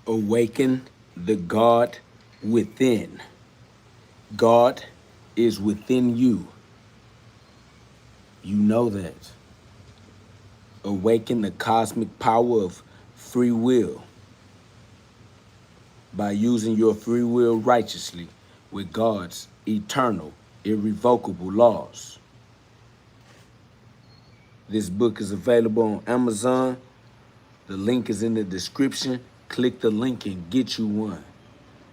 Awaken the God within. God is within you. You know that. Awaken the cosmic power of free will by using your free will righteously with God's eternal, irrevocable laws. This book is available on Amazon. The link is in the description. Click the link and get you one.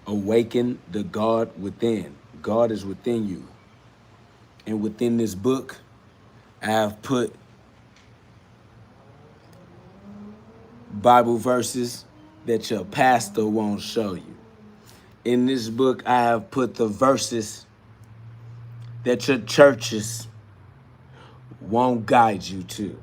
Awaken the God within. God is within you. And within this book, I have put Bible verses that your pastor won't show you. In this book, I have put the verses that your churches won't guide you to.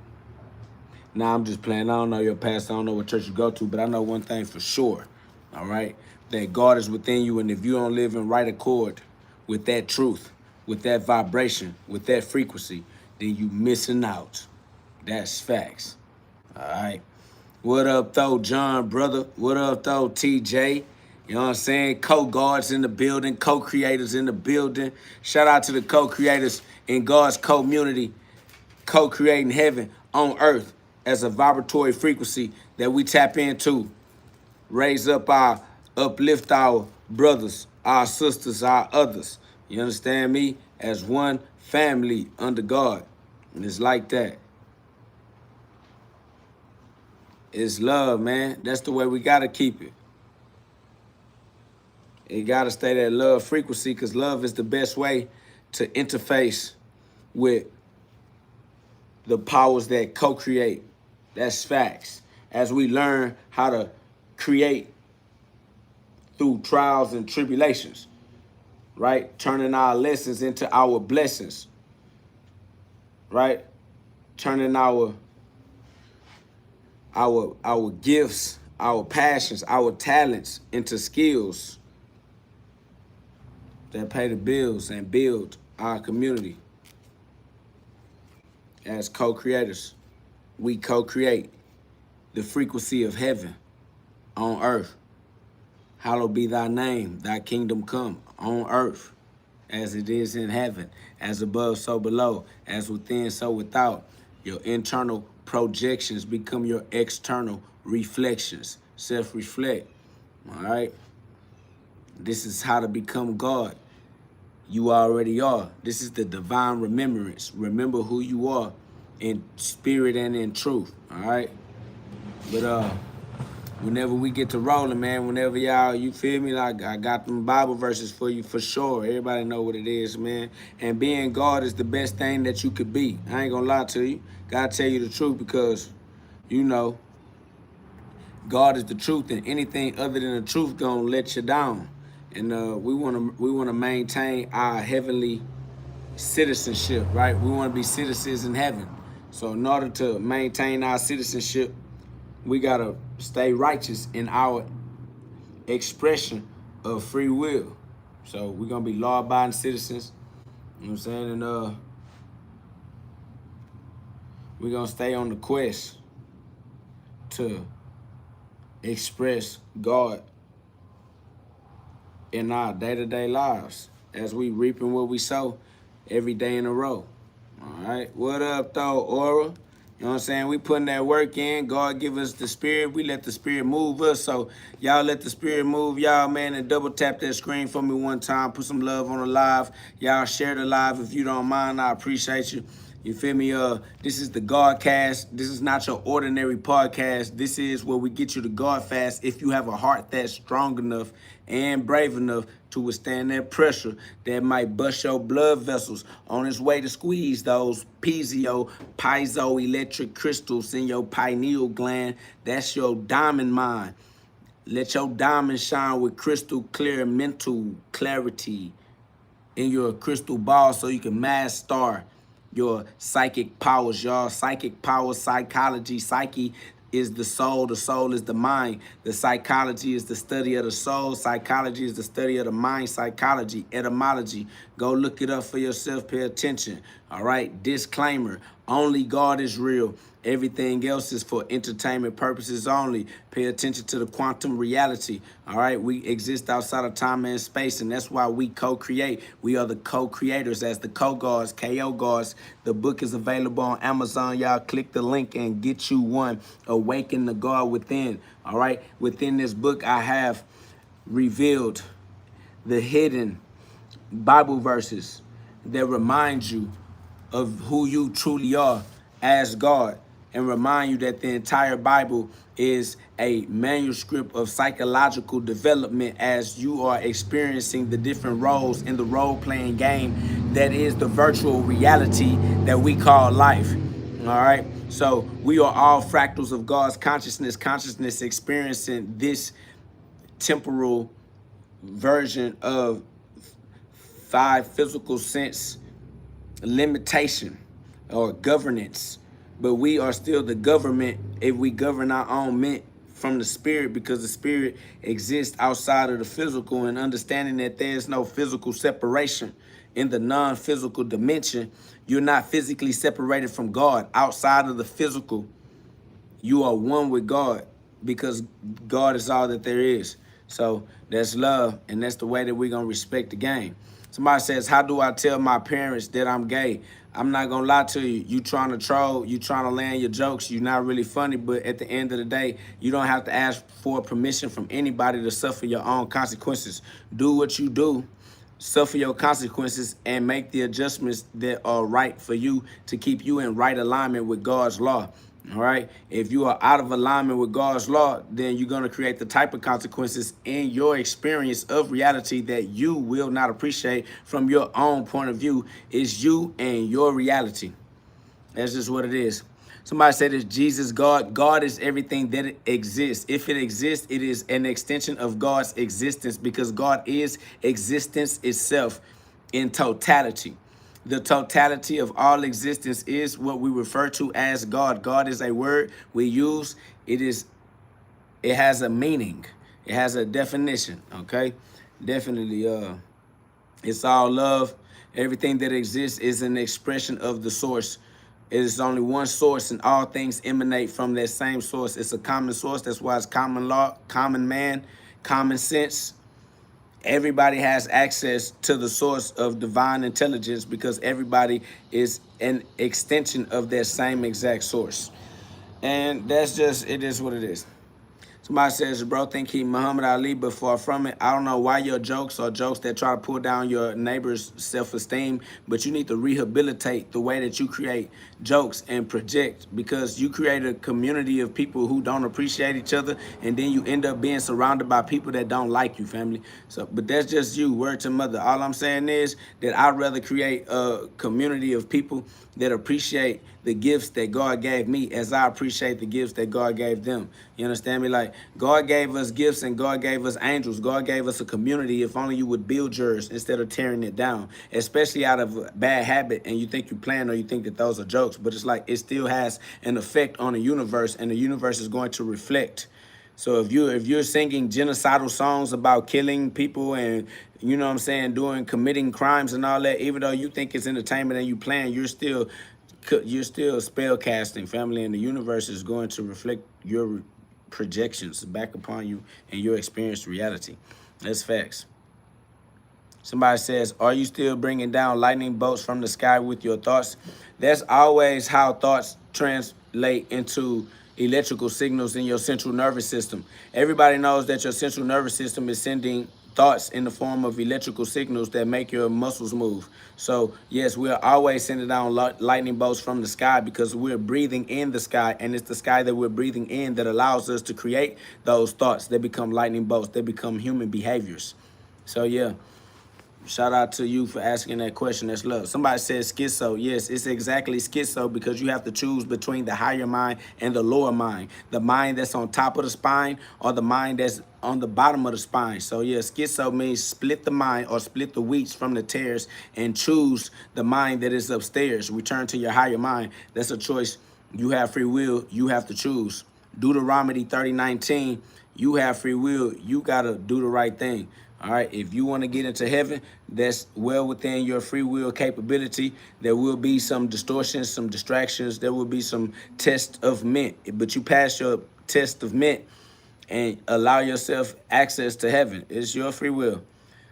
Now, I'm just playing. I don't know your pastor. I don't know what church you go to, but I know one thing for sure, all right? That God is within you, and if you don't live in right accord with that truth, with that vibration, with that frequency, then you missing out. That's facts, all right? What up, though, John, brother? What up, though, TJ? You know what I'm saying? Co-guards in the building, co-creators in the building. Shout out to the co-creators in God's community, co-creating heaven on earth as a vibratory frequency that we tap into. Uplift our brothers, our sisters, our others. You understand me? As one family under God. And it's like that. It's love, man. That's the way we gotta keep it. It gotta stay that love frequency, because love is the best way to interface with the powers that co-create. That's facts. As we learn how to create through trials and tribulations, right? Turning our lessons into our blessings, right? Turning our gifts, our passions, our talents into skills that pay the bills and build our community. As co-creators, we co-create the frequency of heaven on earth. Hallowed be thy name, thy kingdom come on earth as it is in heaven, as above, so below, as within, so without. Your internal projections become your external reflections. Self-reflect, all right? This is how to become God. You already are. This is the divine remembrance. Remember who you are in spirit and in truth, all right? But whenever we get to rolling, man, whenever y'all, you feel me, like I got them Bible verses for you for sure. Everybody know what it is, man. And being God is the best thing that you could be. I ain't gonna lie to you. Gotta tell you the truth, because, you know, God is the truth, and anything other than the truth gonna let you down. And we wanna maintain our heavenly citizenship, right? We wanna be citizens in heaven. So in order to maintain our citizenship, we gotta stay righteous in our expression of free will. So we're gonna be law-abiding citizens, you know what I'm saying? And we're gonna stay on the quest to express God in our day-to-day lives as we reaping what we sow every day in a row. All right, what up, though, Aura? You know what I'm saying? We putting that work in. God give us the spirit. We let the spirit move us. So y'all let the spirit move y'all, man, and double tap that screen for me one time. Put some love on the live. Y'all share the live if you don't mind. I appreciate you. You feel me? This is the GhODCast. This is not your ordinary podcast. This is where we get you to God fast if you have a heart that's strong enough and brave enough to withstand that pressure that might bust your blood vessels on its way to squeeze those piezoelectric crystals in your pineal gland. That's your diamond mind. Let your diamond shine with crystal clear mental clarity in your crystal ball so you can master your psychic powers, y'all. Psychic powers, psychology. Psyche is the soul is the mind. The psychology is the study of the soul. Psychology is the study of the mind. Psychology, etymology. Go look it up for yourself. Pay attention. All right. Disclaimer. Only God is real. Everything else is for entertainment purposes only. Pay attention to the quantum reality. All right, we exist outside of time and space, and that's why we co-create. We are the co-creators as the co-gods, KO gods. The book is available on Amazon. Y'all click the link and get you one. Awaken the God within. All right, within this book, I have revealed the hidden Bible verses that remind you of who you truly are as God, and remind you that the entire Bible is a manuscript of psychological development as you are experiencing the different roles in the role-playing game that is the virtual reality that we call life. All right, so we are all fractals of God's consciousness experiencing this temporal version of five physical sense limitation or governance, but we are still the government if we govern our own ment from the spirit, because the spirit exists outside of the physical, and understanding that there is no physical separation in the non-physical dimension. You're not physically separated from God. Outside of the physical, you are one with God, because God is all that there is. So that's love, and that's the way that we're going to respect the game. Somebody says, how do I tell my parents that I'm gay? I'm not going to lie to you. You trying to troll, you trying to land your jokes, you're not really funny, but at the end of the day, you don't have to ask for permission from anybody to suffer your own consequences. Do what you do, suffer your consequences, and make the adjustments that are right for you to keep you in right alignment with God's law. All right. If you are out of alignment with God's law, then you're going to create the type of consequences in your experience of reality that you will not appreciate from your own point of view. It's you and your reality. That's just what it is. Somebody said, is Jesus God? God is everything that exists. If it exists, it is an extension of God's existence, because God is existence itself in totality. The totality of all existence is what we refer to as God. God is a word we use. It has a meaning. It has a definition. Okay, definitely. It's all love. Everything that exists is an expression of the source. It is only one source, and all things emanate from that same source. It's a common source. That's why it's common law, common man, common sense. Everybody has access to the source of divine intelligence, because everybody is an extension of that same exact source. And that's just, it is what it is. Somebody says, bro, think he Muhammad Ali, but far from it. I don't know why your jokes are jokes that try to pull down your neighbor's self-esteem, but you need to rehabilitate the way that you create jokes and project, because you create a community of people who don't appreciate each other, and then you end up being surrounded by people that don't like you, family. So, but that's just you, word to mother. All I'm saying is that I'd rather create a community of people that appreciate the gifts that God gave me as I appreciate the gifts that God gave them. You understand me? Like, God gave us gifts and God gave us angels. God gave us a community. If only you would build yours instead of tearing it down, especially out of a bad habit, and you think you plan, or you think that those are jokes, but it's like it still has an effect on the universe, and the universe is going to reflect. So if you're singing genocidal songs about killing people and, you know what I'm saying, committing crimes and all that, even though you think it's entertainment and you plan, you're still spell casting, family, and the universe is going to reflect your projections back upon you and your experienced reality. That's facts. Somebody says, are you still bringing down lightning bolts from the sky with your thoughts? That's always how thoughts translate into electrical signals in your central nervous system. Everybody knows that your central nervous system is sending thoughts in the form of electrical signals that make your muscles move. So yes, we're always sending down lightning bolts from the sky, because we're breathing in the sky, and it's the sky that we're breathing in that allows us to create those thoughts. They become lightning bolts. They become human behaviors. So yeah. Shout out to you for asking that question. That's love. Somebody says schizo. Yes, it's exactly schizo, because you have to choose between the higher mind and the lower mind. The mind that's on top of the spine, or the mind that's on the bottom of the spine. So yeah, schizo means split the mind, or split the wheats from the tares, and choose the mind that is upstairs. Return to your higher mind. That's a choice. You have free will. You have to choose. Deuteronomy 30:19. You have free will. You got to do the right thing. All right, if you want to get into heaven, that's well within your free will capability. There will be some distortions, some distractions. There will be some test of mint, but you pass your test of mint and allow yourself access to heaven. It's your free will.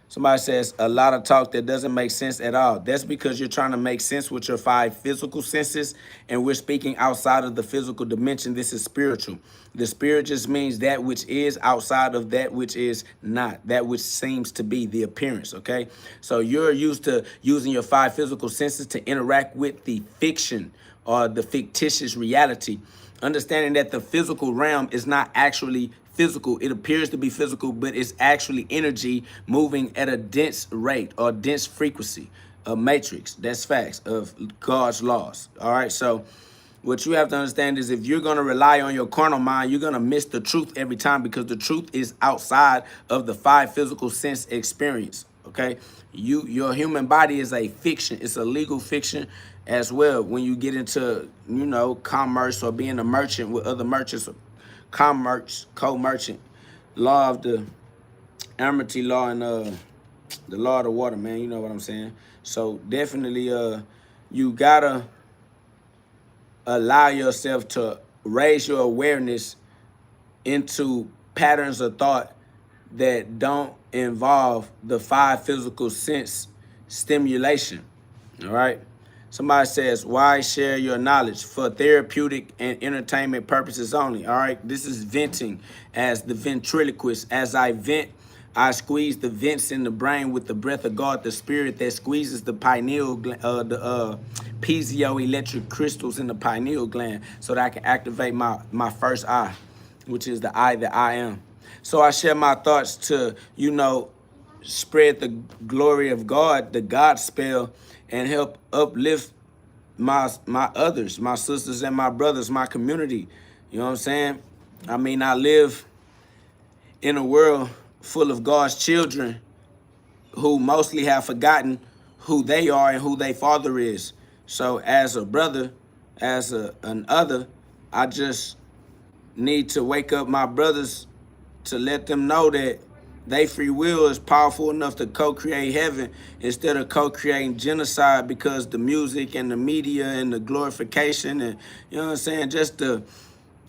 Somebody says a lot of talk that doesn't make sense at all. That's because you're trying to make sense with your 5 physical senses, and we're speaking outside of the physical dimension. This is spiritual. The spirit just means that which is outside of that which is not, that which seems to be the appearance, okay? So you're used to using your 5 physical senses to interact with the fiction or the fictitious reality, understanding that the physical realm is not actually physical. It appears to be physical, but it's actually energy moving at a dense rate or dense frequency, a matrix. That's facts of God's laws. All right, so what you have to understand is if you're going to rely on your carnal mind, you're going to miss the truth every time, because the truth is outside of the 5 physical sense experience. Okay, your human body is a fiction. It's a legal fiction as well. When you get into, commerce or being a merchant with other merchants, commerce, co-merchant, law of the amity law, and the law of the water, man. You know what I'm saying? So definitely, you gotta allow yourself to raise your awareness into patterns of thought that don't involve the 5 physical sense stimulation. All right. Somebody says, why share your knowledge? For therapeutic and entertainment purposes only. All right. This is venting as the ventriloquist. As I vent, I squeeze the vents in the brain with the breath of God, the spirit that squeezes the pineal, the piezoelectric crystals in the pineal gland, so that I can activate my first eye, which is the eye that I am. So I share my thoughts to, spread the glory of God, the God spell, and help uplift my others, my sisters and my brothers, my community. You know what I'm saying? I mean, I live in a world full of God's children who mostly have forgotten who they are and who their father is. So as a brother, as an other, I just need to wake up my brothers to let them know that they free will is powerful enough to co-create heaven instead of co-creating genocide, because the music and the media and the glorification and, just the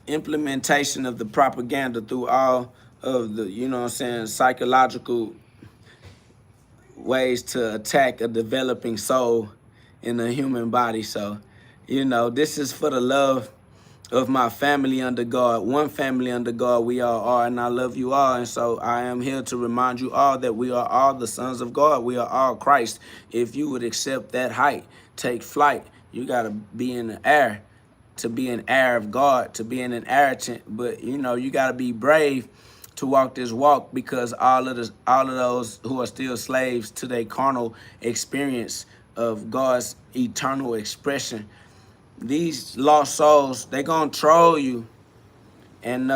implementation of the propaganda through all of the, psychological ways to attack a developing soul in a human body. So, this is for the love of my family under God. One family under God we all are, and I love you all. And so I am here to remind you all that we are all the sons of God. We are all Christ. If you would accept that height, take flight. You got to be in the air to be an heir of God, to be an inheritance. But, you got to be brave to walk this walk, because all of those who are still slaves to their carnal experience of God's eternal expression, these lost souls, they gonna troll you, and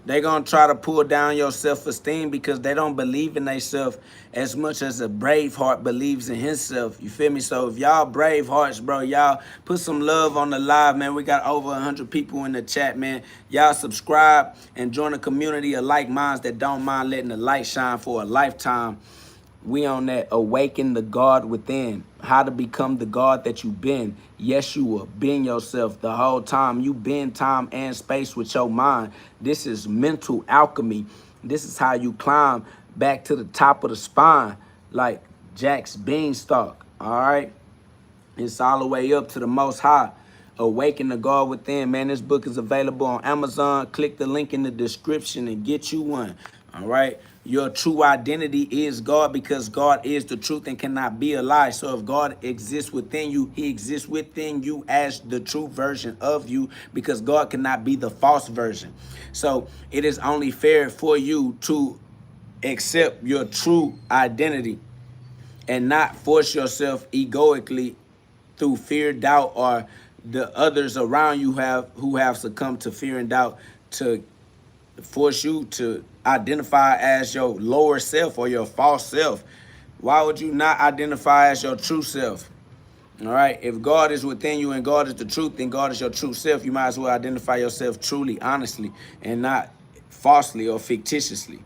they gonna try to pull down your self-esteem because they don't believe in themselves as much as a brave heart believes in himself. You feel me? So if y'all brave hearts, bro, y'all put some love on the live, man. We got over 100 people in the chat, man. Y'all subscribe and join a community of like minds that don't mind letting the light shine for a lifetime. We on that Awaken the God within. How to become the God that you've been. Yeshua, being yourself the whole time. You been time and space with your mind. This is mental alchemy. This is how you climb back to the top of the spine, like Jack's beanstalk. All right? It's all the way up to the Most High. Awaken the God within. Man, this book is available on Amazon. Click the link in the description and get you one. All right? Your true identity is God, because God is the truth and cannot be a lie. So if God exists within you, he exists within you as the true version of you, because God cannot be the false version. So it is only fair for you to accept your true identity and not force yourself egoically through fear, doubt, or the others around you who have succumbed to fear and doubt to force you to identify as your lower self or your false self. Why would you not identify as your true self? All right. If God is within you and God is the truth, then God is your true self. You might as well identify yourself truly, honestly, and not falsely or fictitiously.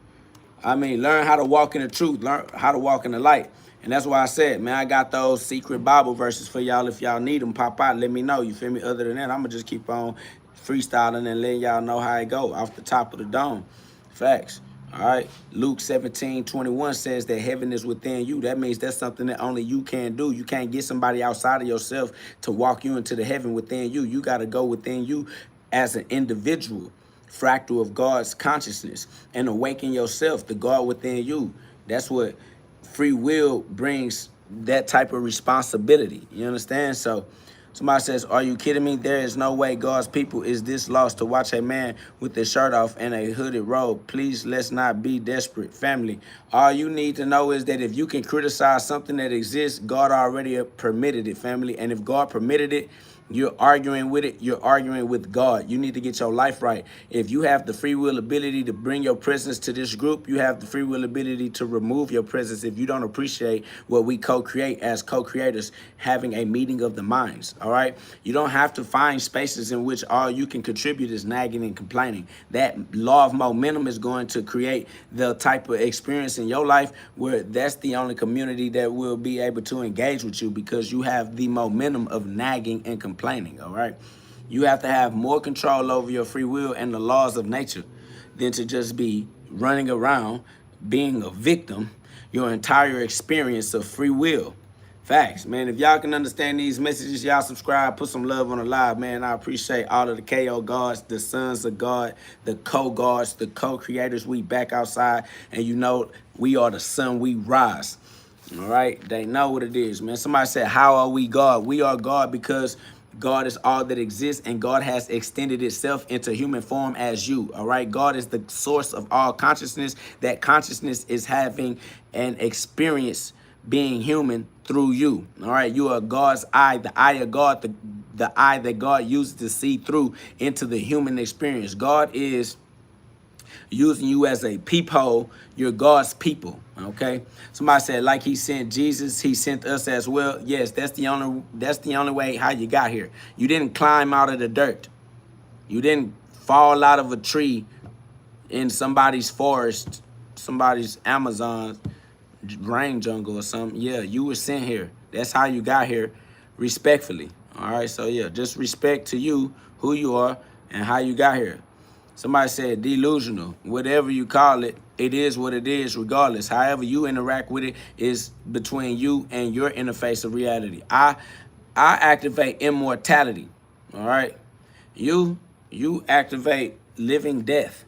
I mean, learn how to walk in the truth. Learn how to walk in the light. And that's why I said, man, I got those secret Bible verses for y'all. If y'all need them, pop out. Let me know. You feel me? Other than that, I'm going to just keep on freestyling and letting y'all know how it go off the top of the dome. Facts. All right. Luke 17:21 says that heaven is within you. That means that's something that only you can do. You can't get somebody outside of yourself to walk you into the heaven within you. You got to go within you as an individual, fractal of God's consciousness, and awaken yourself, the God within you. That's what free will brings, that type of responsibility. You understand? So somebody says, are you kidding me? There is no way God's people is this lost to watch a man with his shirt off and a hooded robe. Please, let's not be desperate. Family, all you need to know is that if you can criticize something that exists, God already permitted it, family. And if God permitted it, you're arguing with it, you're arguing with God. You need to get your life right. If you have the free will ability to bring your presence to this group, you have the free will ability to remove your presence if you don't appreciate what we co-create as co-creators, having a meeting of the minds, all right? You don't have to find spaces in which all you can contribute is nagging and complaining. That law of momentum is going to create the type of experience in your life where that's the only community that will be able to engage with you, because you have the momentum of nagging and complaining, all right? You have to have more control over your free will and the laws of nature than to just be running around being a victim your entire experience of free will. Facts, man. If y'all can understand these messages, y'all subscribe, put some love on the live, man. I appreciate all of the KO gods, the sons of God, the co-gods, the co-creators. We back outside, and you know we are the sun, we rise. All right? They know what it is, man. Somebody said, how are we God? We are God because God is all that exists, and God has extended itself into human form as you, all right? God is the source of all consciousness. That consciousness is having an experience being human through you, all right? You are God's eye, the eye of God, the eye that God uses to see through into the human experience. God is using you as a peephole. You're God's people, okay? Somebody said, like he sent Jesus, he sent us as well. Yes, that's the only way how you got here. You didn't climb out of the dirt. You didn't fall out of a tree in somebody's forest, somebody's Amazon rain jungle or something. Yeah, you were sent here. That's how you got here, respectfully. All right, so yeah, just respect to you, who you are, and how you got here. Somebody said delusional. Whatever you call it, it is what it is regardless. However you interact with it is between you and your interface of reality. I activate immortality, all right? You activate living death.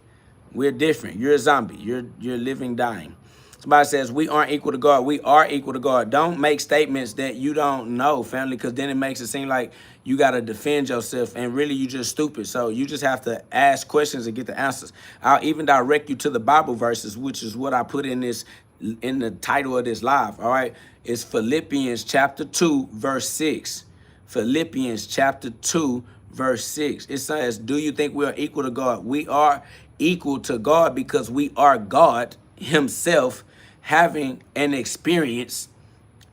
We're different. You're a zombie. You're living dying. Somebody says, we aren't equal to God. We are equal to God. Don't make statements that you don't know, family, because then it makes it seem like you got to defend yourself, and really you just stupid. So you just have to ask questions and get the answers. I'll even direct you to the Bible verses, which is what I put in the title of this live, all right? It's Philippians chapter 2, verse 6. Philippians chapter 2, verse 6. It says, do you think we are equal to God? We are equal to God because we are God himself, having an experience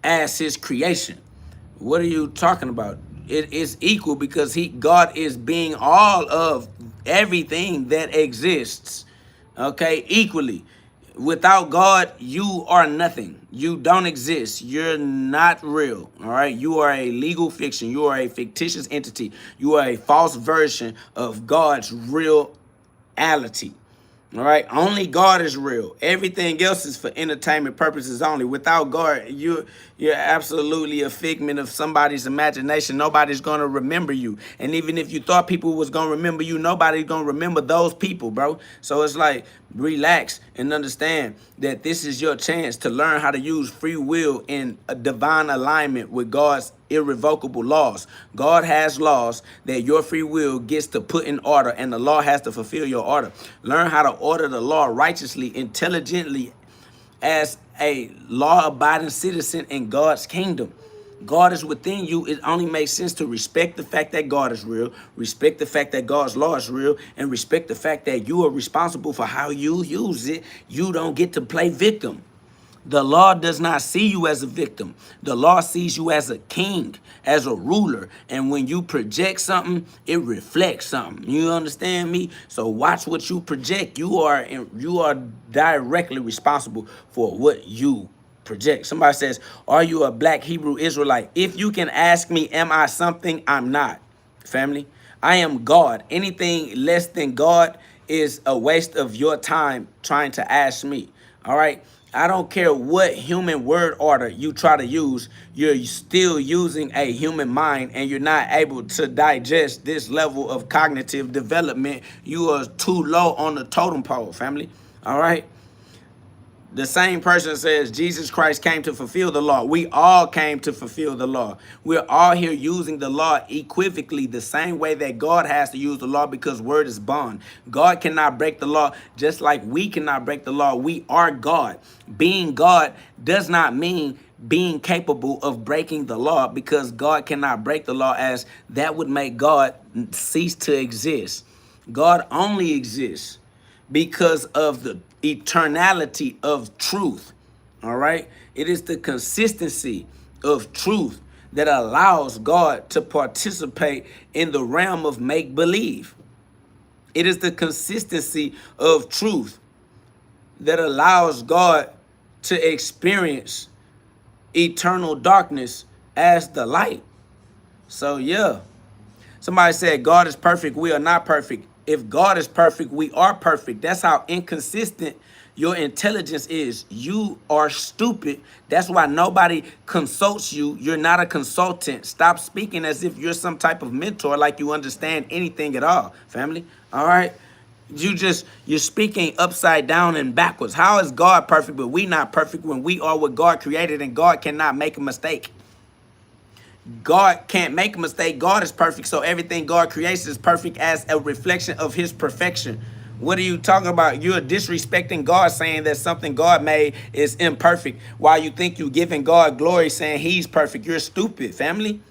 as his creation. What are you talking about? It is equal because God is being all of everything that exists, okay, equally. Without God, you are nothing. You don't exist. You're not real, all right? You are a legal fiction. You are a fictitious entity. You are a false version of God's reality. All right, only God is real. Everything else is for entertainment purposes only. Without God, you're absolutely a figment of somebody's imagination. Nobody's gonna remember you. And even if you thought people was gonna remember you, nobody's gonna remember those people, bro. So it's like, relax and understand that this is your chance to learn how to use free will in a divine alignment with God's irrevocable laws. God has laws that your free will gets to put in order, and the law has to fulfill your order. Learn how to order the law righteously, intelligently, as a law-abiding citizen in God's kingdom. God is within you. It only makes sense to respect the fact that God is real, respect the fact that God's law is real, and respect the fact that you are responsible for how you use it. You don't get to play victim. The law does not see you as a victim. The law sees you as a king, as a ruler. And when you project something, it reflects something. You understand me? So watch what you project. You are directly responsible for what you project. Somebody says, are you a black Hebrew Israelite? If you can ask me, am I something? I'm not. Family, I am God. Anything less than God is a waste of your time trying to ask me. All right. I don't care what human word order you try to use, you're still using a human mind and you're not able to digest this level of cognitive development. You are too low on the totem pole, family. All right. The same person says Jesus Christ came to fulfill the law. We all came to fulfill the law. We're all here using the law equivocally the same way that God has to use the law because word is bond. God cannot break the law just like we cannot break the law. We are God. Being God does not mean being capable of breaking the law because God cannot break the law, as that would make God cease to exist. God only exists because of the eternality of truth. All right. It is the consistency of truth that allows God to participate in the realm of make believe. It is the consistency of truth that allows God to experience eternal darkness as the light. So, yeah. Somebody said, God is perfect. We are not perfect. If God is perfect, we are perfect. That's how inconsistent your intelligence is. You are stupid. That's why nobody consults you. You're not a consultant. Stop speaking as if you're some type of mentor, like you understand anything at all, family. All right. You're speaking upside down and backwards. How is God perfect, but we not perfect when we are what God created and God cannot make a mistake? God can't make a mistake. God is perfect, so everything God creates is perfect as a reflection of his perfection. What are you talking about? You're disrespecting God, saying that something God made is imperfect, while you think you're giving God glory, saying he's perfect. You're stupid, family.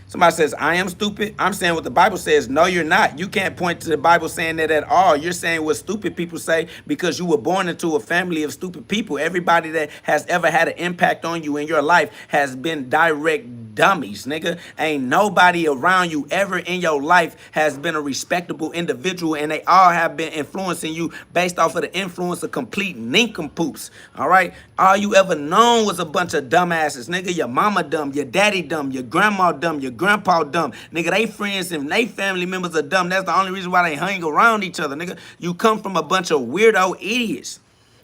Somebody says, I am stupid. I'm saying what the Bible says. No, you're not. You can't point to the Bible saying that at all. You're saying what stupid people say because you were born into a family of stupid people. Everybody that has ever had an impact on you in your life has been direct dummies, nigga. Ain't nobody around you ever in your life has been a respectable individual, and they all have been influencing you based off of the influence of complete nincompoops. All right? All you ever known was a bunch of dumbasses, nigga. Your mama dumb, your daddy dumb, your grandma dumb, your grandpa dumb. Nigga, they friends and they family members are dumb. That's the only reason why they hang around each other, nigga. You come from a bunch of weirdo idiots.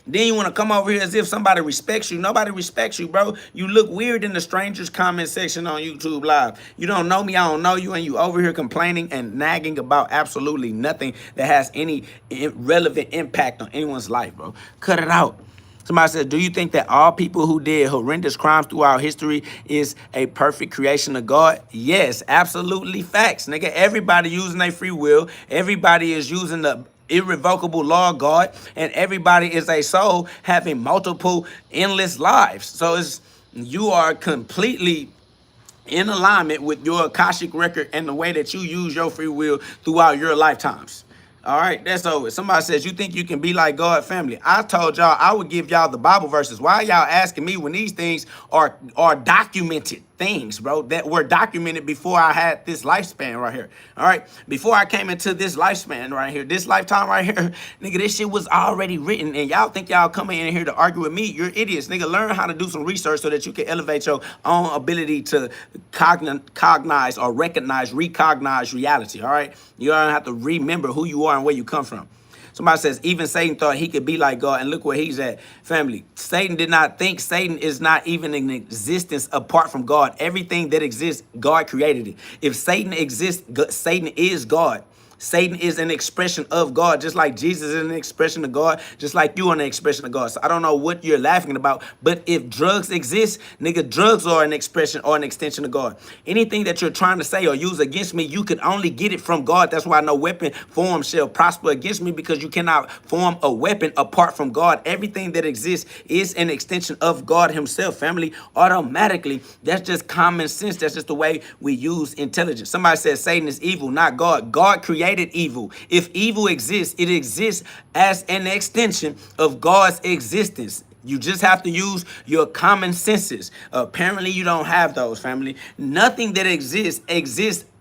Then you want to come over here as if somebody respects you. Nobody respects you, bro. You look weird in the strangers comment section on YouTube Live. You don't know me, I don't know you, and you over here complaining and nagging about absolutely nothing that has any relevant impact on anyone's life, bro. Cut it out. Somebody said, do you think that all people who did horrendous crimes throughout history is a perfect creation of God? Yes, absolutely facts, nigga. Everybody using their free will. Everybody is using the irrevocable law of God, and everybody is a soul having multiple endless lives. So you are completely in alignment with your Akashic record and the way that you use your free will throughout your lifetimes. All right, that's over. Somebody says, you think you can be like God, family? I told y'all I would give y'all the Bible verses. Why y'all asking me when these things are documented things, bro, that were documented before I had this lifespan right here? All right, before I came into this lifespan right here, this lifetime right here, nigga, this shit was already written, and y'all think y'all coming in here to argue with me? You're idiots, nigga. Learn how to do some research so that you can elevate your own ability to cognize or recognize reality. All right, you don't have to remember who you are and where you come from. Somebody says, even Satan thought he could be like God, and look where he's at. Family, Satan did not think. Satan is not even in existence apart from God. Everything that exists, God created it. If Satan exists, Satan is God. Satan is an expression of God, just like Jesus is an expression of God, just like you are an expression of God. So I don't know what you're laughing about, but if drugs exist, nigga, drugs are an expression or an extension of God. Anything that you're trying to say or use against me, you can only get it from God. That's why no weapon formed shall prosper against me, because you cannot form a weapon apart from God. Everything that exists is an extension of God himself, family. Automatically, that's just common sense. That's just the way we use intelligence. Somebody says Satan is evil, not God. God created evil. If evil exists, it exists as an extension of God's existence. You just have to use your common senses. Apparently, you don't have those, family. Nothing that exists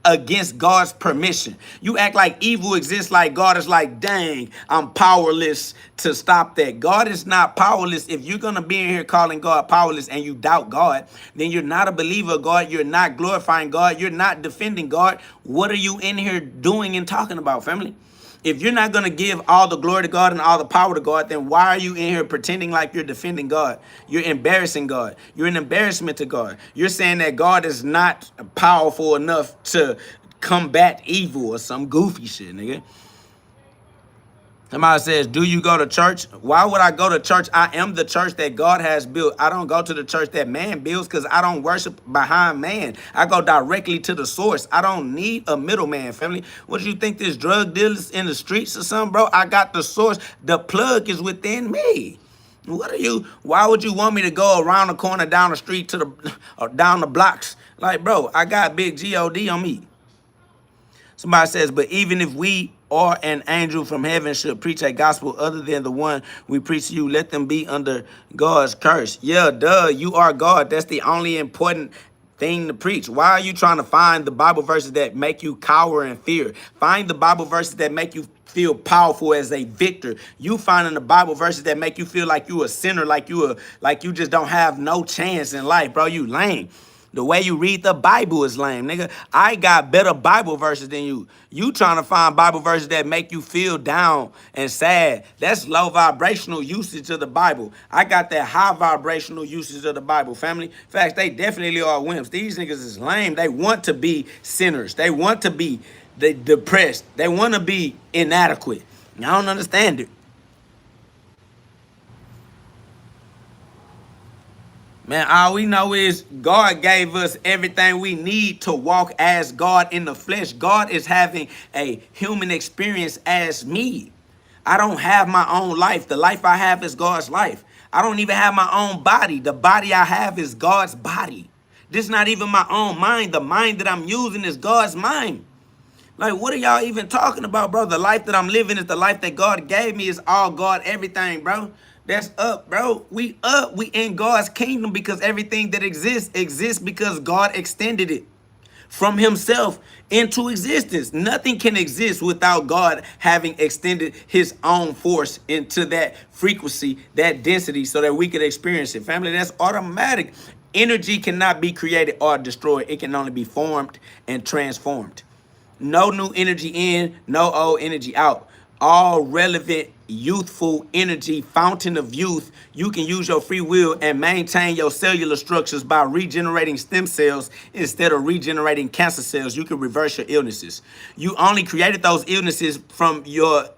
against God's permission. You act like evil exists, like God is like, dang, I'm powerless to stop that. God is not powerless. If you're going to be in here calling God powerless and you doubt God, then you're not a believer of God. You're not glorifying God. You're not defending God. What are you in here doing and talking about, family? If you're not going to give all the glory to God and all the power to God, then why are you in here pretending like you're defending God? You're embarrassing God. You're an embarrassment to God. You're saying that God is not powerful enough to combat evil or some goofy shit, nigga. Somebody says, do you go to church? Why would I go to church? I am the church that God has built. I don't go to the church that man builds because I don't worship behind man. I go directly to the source. I don't need a middleman, family. What do you think, this drug dealers in the streets or something, bro? I got the source. The plug is within me. Why would you want me to go around the corner, down the street to the, or down the blocks? Like, bro, I got big GhOD on me. Somebody says, but even if we or an angel from heaven should preach a gospel other than the one we preach to you, let them be under God's curse. Yeah, duh, you are God. That's the only important thing to preach. Why are you trying to find the Bible verses that make you cower in fear? Find the Bible verses that make you feel powerful as a victor. You finding the Bible verses that make you feel like you a sinner, like you just don't have no chance in life, bro. You lame. The way you read the Bible is lame, nigga. I got better Bible verses than you. You trying to find Bible verses that make you feel down and sad. That's low vibrational usage of the Bible. I got that high vibrational usage of the Bible, family. In fact, they definitely are wimps. These niggas is lame. They want to be sinners. They want to be depressed. They want to be inadequate. I don't understand it. Man, all we know is God gave us everything we need to walk as God in the flesh. God is having a human experience as me. I don't have my own life. The life I have is God's life. I don't even have my own body. The body I have is God's body. This is not even my own mind. The mind that I'm using is God's mind. Like, what are y'all even talking about, bro? The life that I'm living is the life that God gave me. Is all God, everything, bro. That's up, bro. We up. We in God's kingdom because everything that exists because God extended it from himself into existence. Nothing can exist without God having extended his own force into that frequency, that density, so that we could experience it. Family, that's automatic. Energy cannot be created or destroyed. It can only be formed and transformed. No new energy in, no old energy out. All relevant, youthful energy, fountain of youth. You can use your free will and maintain your cellular structures by regenerating stem cells instead of regenerating cancer cells. You can reverse your illnesses. You only created those illnesses from your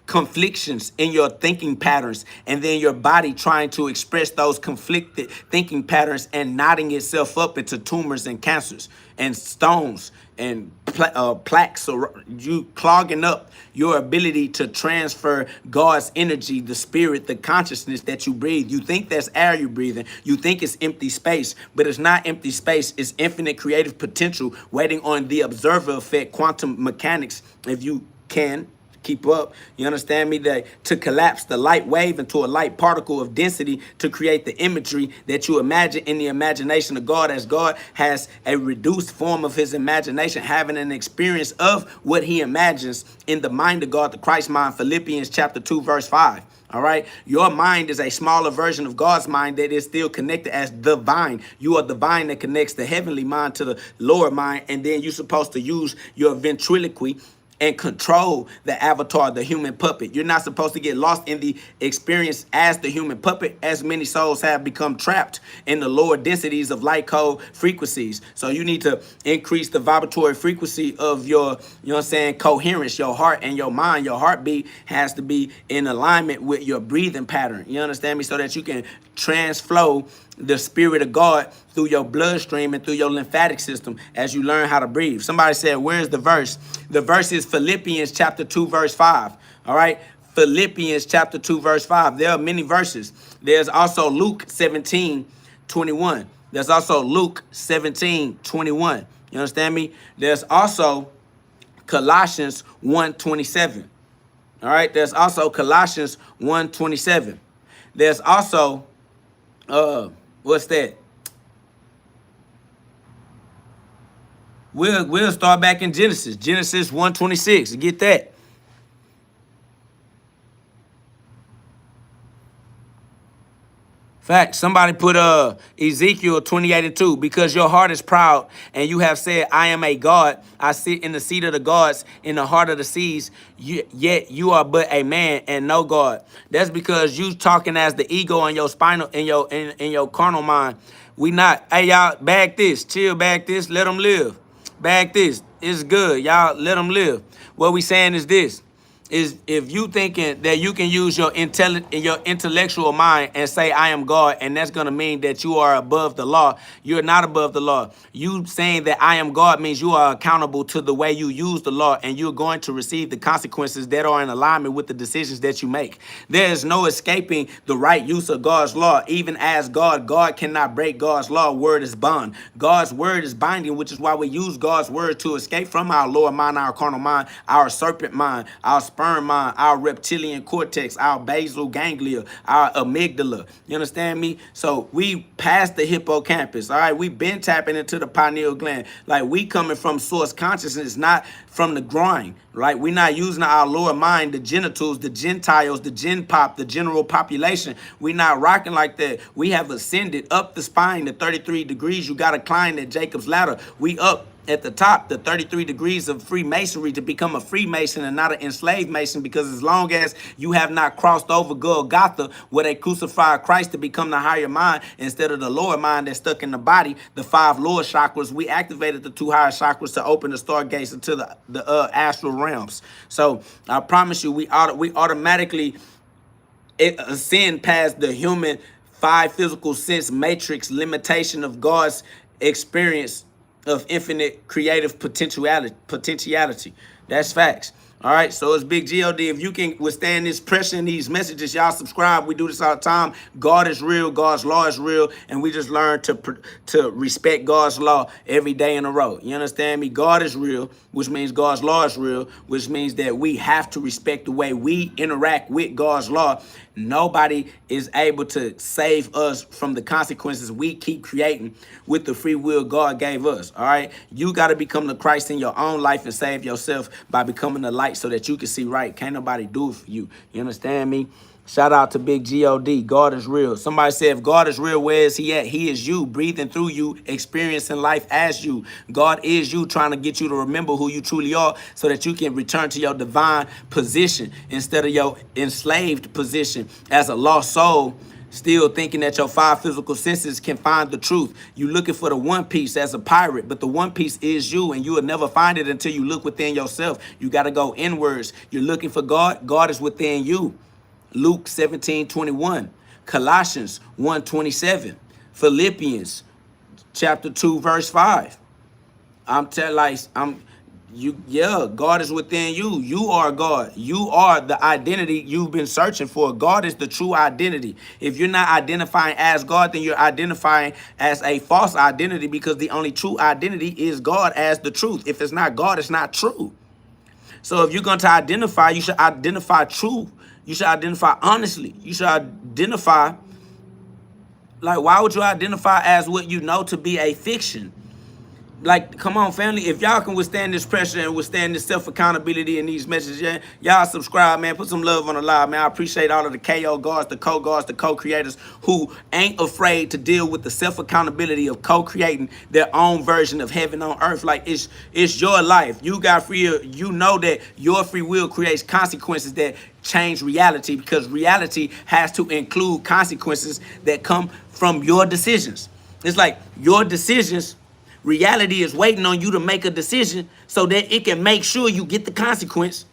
conflictions in your thinking patterns, and then your body trying to express those conflicted thinking patterns and knotting itself up into tumors and cancers and stones and plaques, or you clogging up your ability to transfer God's energy, the spirit, the consciousness that you breathe. You think that's air you're breathing. You think it's empty space, but it's not empty space. It's infinite creative potential waiting on the observer effect, quantum mechanics, if you can keep up. You understand me? That to collapse the light wave into a light particle of density to create the imagery that you imagine in the imagination of God, as God has a reduced form of his imagination, having an experience of what he imagines in the mind of God, the Christ mind, Philippians chapter 2, verse 5. All right. Your mind is a smaller version of God's mind that is still connected as the vine. You are the vine that connects the heavenly mind to the lower mind. And then you're supposed to use your ventriloquy and control the avatar, the human puppet. You're not supposed to get lost in the experience as the human puppet, as many souls have become trapped in the lower densities of light code frequencies. So you need to increase the vibratory frequency of your, you know what I'm saying, coherence, your heart and your mind. Your heartbeat has to be in alignment with your breathing pattern. You understand me? So that you can transflow the spirit of God through your bloodstream and through your lymphatic system as you learn how to breathe. Somebody said, where's the verse? The verse is Philippians chapter 2, verse 5. All right. Philippians chapter 2, verse 5. There are many verses. There's also Luke 17:21. There's also Luke 17:21. You understand me? There's also Colossians 1:27. All right. There's also Colossians 1:27. There's also, what's that? We'll start back in Genesis. Genesis 1:26. Get that. Fact. Somebody put Ezekiel 28:2. Because your heart is proud, and you have said, I am a God. I sit in the seat of the gods, in the heart of the seas. Yet you are but a man and no God. That's because you talking as the ego in your spinal, in your carnal mind. We not. Hey y'all, bag this. Chill, bag this. Let them live. Bag this. It's good. Y'all let them live. What we saying is this. Is if you thinking that you can use your intellectual mind and say I am God, and that's gonna mean that you are above the law. You're not above the law. You saying that I am God means you are accountable to the way you use the law, and you're going to receive the consequences that are in alignment with the decisions that you make. There is no escaping the right use of God's law. Even as God cannot break God's law. Word is bond. God's word is binding, which is why we use God's word to escape from our lower mind, our carnal mind, our serpent mind, our sperm mind, our reptilian cortex, our basal ganglia, our amygdala. You understand me? So we passed the hippocampus. All right, we been tapping into the pineal gland. Like we coming from source consciousness, not from the groin. Right? We're not using our lower mind, the genitals, the Gentiles, the gen pop, the general population. We're not rocking like that. We have ascended up the spine to 33 degrees. You got to climb that Jacob's ladder. We up at the top, the 33 degrees of Freemasonry, to become a Freemason and not an enslaved Mason, because as long as you have not crossed over Golgotha, where they crucified Christ to become the higher mind instead of the lower mind that's stuck in the body, the 5 lower chakras, we activated the 2 higher chakras to open the stargates into the astral realms. So I promise you, we automatically ascend past the human 5 physical sense matrix limitation of God's experience of infinite creative potentiality. That's facts. All right, so it's Big God. If you can withstand this pressure and these messages, y'all subscribe. We do this all the time. God is real. God's law is real. And we just learn to respect God's law every day in a row. You understand me? God is real, which means God's law is real, which means that we have to respect the way we interact with God's law. Nobody is able to save us from the consequences we keep creating with the free will God gave us. All right, you got to become the Christ in your own life and save yourself by becoming the light so that you can see right. Can't nobody do it for you. You understand me? Shout out to Big God. God is real. Somebody said, if God is real, where is he at? He is you, breathing through you, experiencing life as you. God is you, trying to get you to remember who you truly are so that you can return to your divine position instead of your enslaved position as a lost soul, still thinking that your 5 physical senses can find the truth. You looking for the one piece as a pirate, but the one piece is you, and you will never find it until you look within yourself. You got to go inwards. You're looking for God. God is within you. Luke 17:21, Colossians 1:27, Philippians chapter 2 verse 5. God is within you. You are God. You are the identity you've been searching for. God is the true identity. If you're not identifying as God, then you're identifying as a false identity, because the only true identity is God as the truth. If it's not God, it's not true. So if you're going to identify, you should identify true. You should identify honestly. You should identify, like, why would you identify as what you know to be a fiction? Like, come on, family. If y'all can withstand this pressure and withstand this self-accountability and these messages, yeah, y'all subscribe, man. Put some love on the live, man. I appreciate all of the KO gods, the co-gods, the co-creators who ain't afraid to deal with the self-accountability of co-creating their own version of heaven on earth. Like, it's your life. You got free. You know that your free will creates consequences that change reality, because reality has to include consequences that come from your decisions. It's like your decisions. Reality is waiting on you to make a decision so that it can make sure you get the consequence.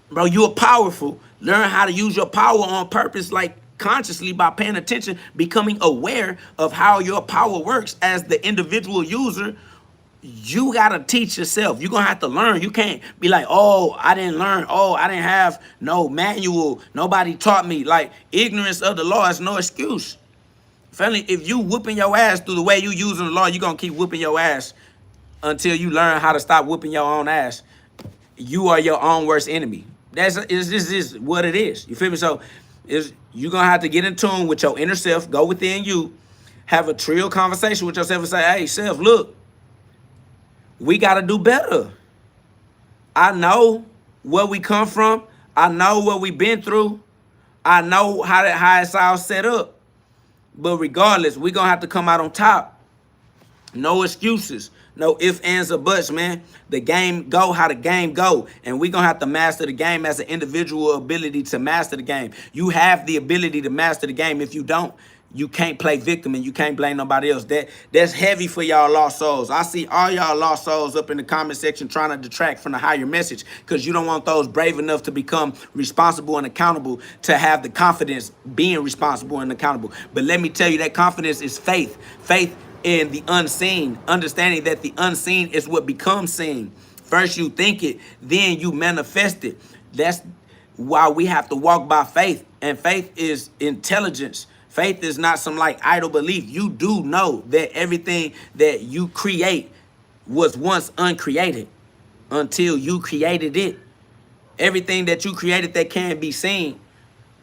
Bro, you're powerful. Learn how to use your power on purpose, like consciously, by paying attention, becoming aware of how your power works as the individual user. You got to teach yourself. You're going to have to learn. You can't be like, oh, I didn't learn. Oh, I didn't have no manual. Nobody taught me. Like, ignorance of the law is no excuse. Family, if you whooping your ass through the way you using the law, you're going to keep whooping your ass until you learn how to stop whooping your own ass. You are your own worst enemy. This is what it is. You feel me? So Is you're going to have to get in tune with your inner self, go within you, have a real conversation with yourself and say, hey, self, look, we got to do better. I know where we come from. I know what we've been through. I know how it's all set up. But regardless, we're going to have to come out on top. No excuses. No ifs, ands, or buts, man. The game go how the game go. And we're going to have to master the game as an individual ability to master the game. You have the ability to master the game. If you don't, you can't play victim and you can't blame nobody else. That's heavy for y'all lost souls. I see all y'all lost souls up in the comment section trying to detract from the higher message because you don't want those brave enough to become responsible and accountable, to have the confidence being responsible and accountable. But let me tell you, that confidence is faith. Faith in the unseen, understanding that the unseen is what becomes seen. First you think it, then you manifest it. That's why we have to walk by faith. And faith is intelligence. Faith is not some like idle belief. You do know that everything that you create was once uncreated until you created it. Everything that you created that can be seen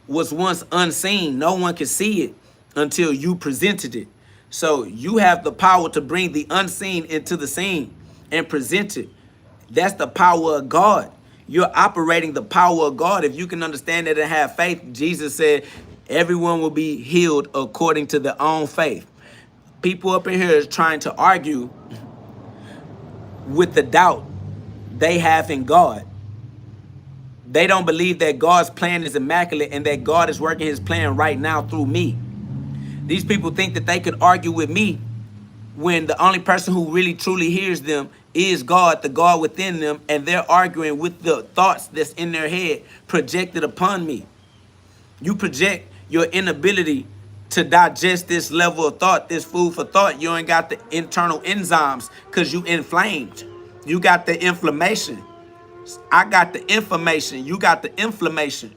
was once unseen. No one can see it until you presented it. So you have the power to bring the unseen into the seen and present it. That's the power of God. You're operating the power of God. If you can understand that and have faith, Jesus said, everyone will be healed according to their own faith. People up in here is trying to argue with the doubt they have in God. They don't believe that God's plan is immaculate and that God is working his plan right now through me. These people think that they could argue with me when the only person who really truly hears them is God, the God within them, and they're arguing with the thoughts that's in their head projected upon me. You project your inability to digest this level of thought, this food for thought. You ain't got the internal enzymes because you inflamed. You got the inflammation. I got the information. You got the inflammation.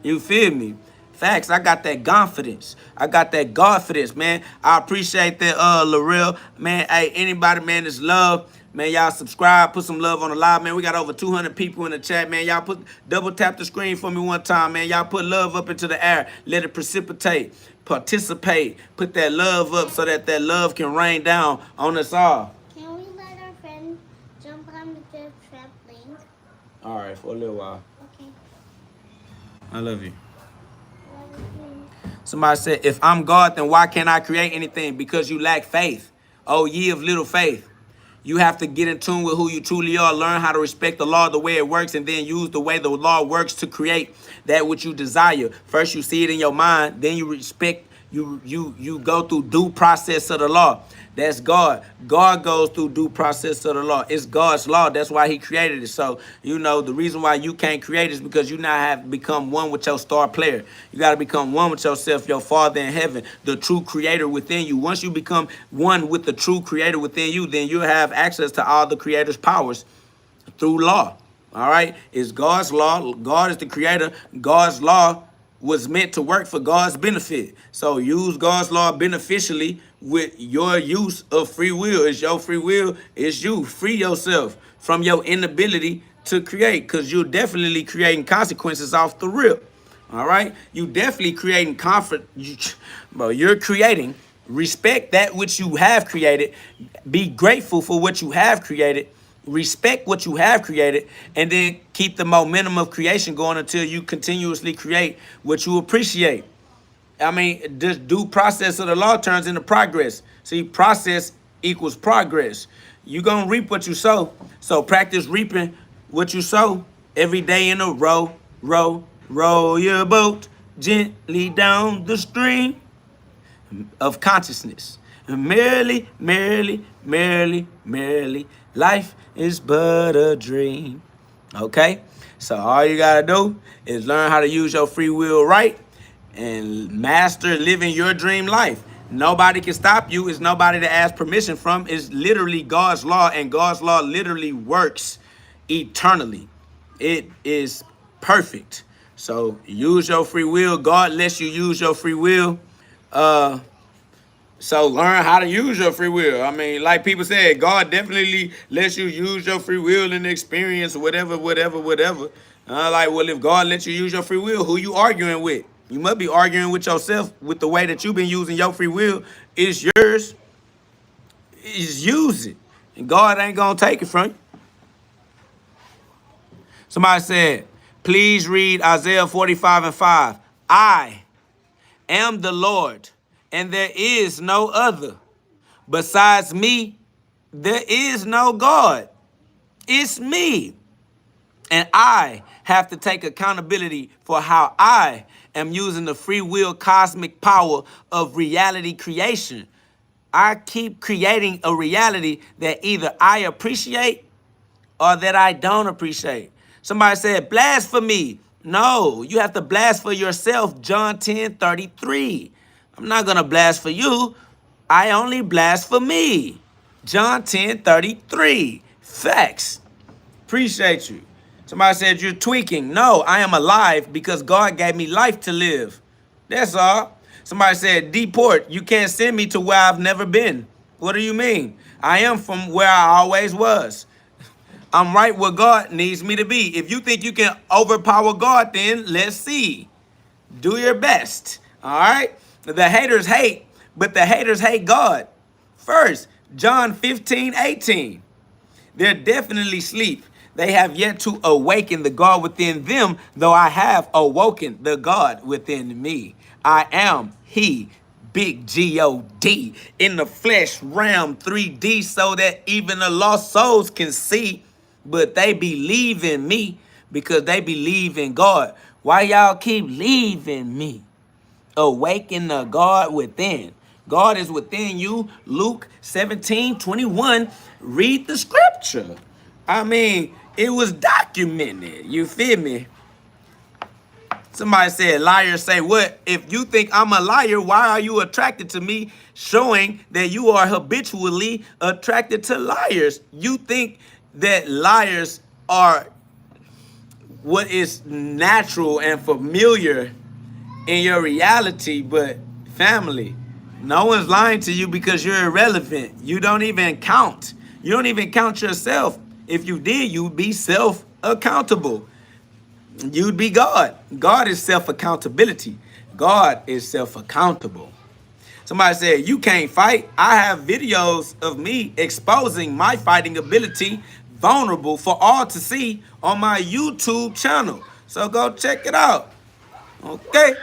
You feel me? Facts. I got that confidence. I got that Godfidence, man. I appreciate that, Larell. Man, hey, anybody, man, that's love. Man, y'all subscribe, put some love on the live, man. We got over 200 people in the chat, man. Y'all double tap the screen for me one time, man. Y'all put love up into the air. Let it precipitate, participate. Put that love up so that love can rain down on us all. Can we let our friend jump on the trampoline? All right, for a little while. Okay. I love you. Somebody said, if I'm God, then why can't I create anything? Because you lack faith. Oh, ye of little faith. You have to get in tune with who you truly are, learn how to respect the law the way it works, and then use the way the law works to create that which you desire. First, you see it in your mind, then you respect, you go through due process of the law. That's God. God goes through due process of the law. It's God's law. That's why he created it. So, you know, the reason why you can't create is because you now have become one with your star player. You got to become one with yourself, your Father in heaven, the true creator within you. Once you become one with the true creator within you, then you have access to all the creator's powers through law. All right? It's God's law. God is the creator. God's law was meant to work for God's benefit. So use God's law beneficially with your use of free will. It's your free will. It's you. Free yourself from your inability to create, because you're definitely creating consequences off the rip. All right? You definitely creating you're creating. Respect that which you have created. Be grateful for what you have created. Respect what you have created, and then keep the momentum of creation going until you continuously create what you appreciate. I mean, this due process of the law turns into progress. See, process equals progress. You're going to reap what you sow. So practice reaping what you sow every day in a row. Row your boat gently down the stream of consciousness. Merrily, life is but a dream. Okay? So all you got to do is learn how to use your free will right and master living your dream life. Nobody can stop you. It's nobody to ask permission from. It's literally God's law, and God's law literally works eternally. It is perfect. So use your free will. God lets you use your free will. So learn how to use your free will. I mean, like people said, God definitely lets you use your free will and experience whatever. Like, well, if God lets you use your free will, who you arguing with? You must be arguing with yourself with the way that you've been using your free will. It's yours. Just use it. And God ain't going to take it from you. Somebody said, please read Isaiah 45:5. I am the Lord, and there is no other. Besides me, there is no God. It's me. And I have to take accountability for how I am using the free will cosmic power of reality creation. I keep creating a reality that either I appreciate or that I don't appreciate. Somebody said, blasphemy. No, you have to blast for yourself. John 10:33. I'm not going to blast for you. I only blast for me. John 10:33. Facts. Appreciate you. Somebody said you're tweaking. No, I am alive because God gave me life to live. That's all. Somebody said, deport. You can't send me to where I've never been. What do you mean? I am from where I always was. I'm right where God needs me to be. If you think you can overpower God, then let's see. Do your best. All right? The haters hate, but the haters hate God. First, John 15:18. They're definitely asleep. They have yet to awaken the God within them, though I have awoken the God within me. I am He, big GhOD, in the flesh realm 3D, so that even the lost souls can see, but they believe in me because they believe in God. Why y'all keep leaving me? Awaken the God within. God is within you. Luke 17:21. Read the scripture. I mean, it was documented. You feel me? Somebody said, liars say what? If you think I'm a liar, why are you attracted to me? Showing that you are habitually attracted to liars. You think that liars are what is natural and familiar in your reality, but family, no one's lying to you because you're irrelevant. You don't even count. You don't even count yourself. If you did, you'd be self-accountable. You'd be God. God is self-accountability. God is self-accountable. Somebody said, you can't fight. I have videos of me exposing my fighting ability, vulnerable for all to see on my YouTube channel. So go check it out. Okay.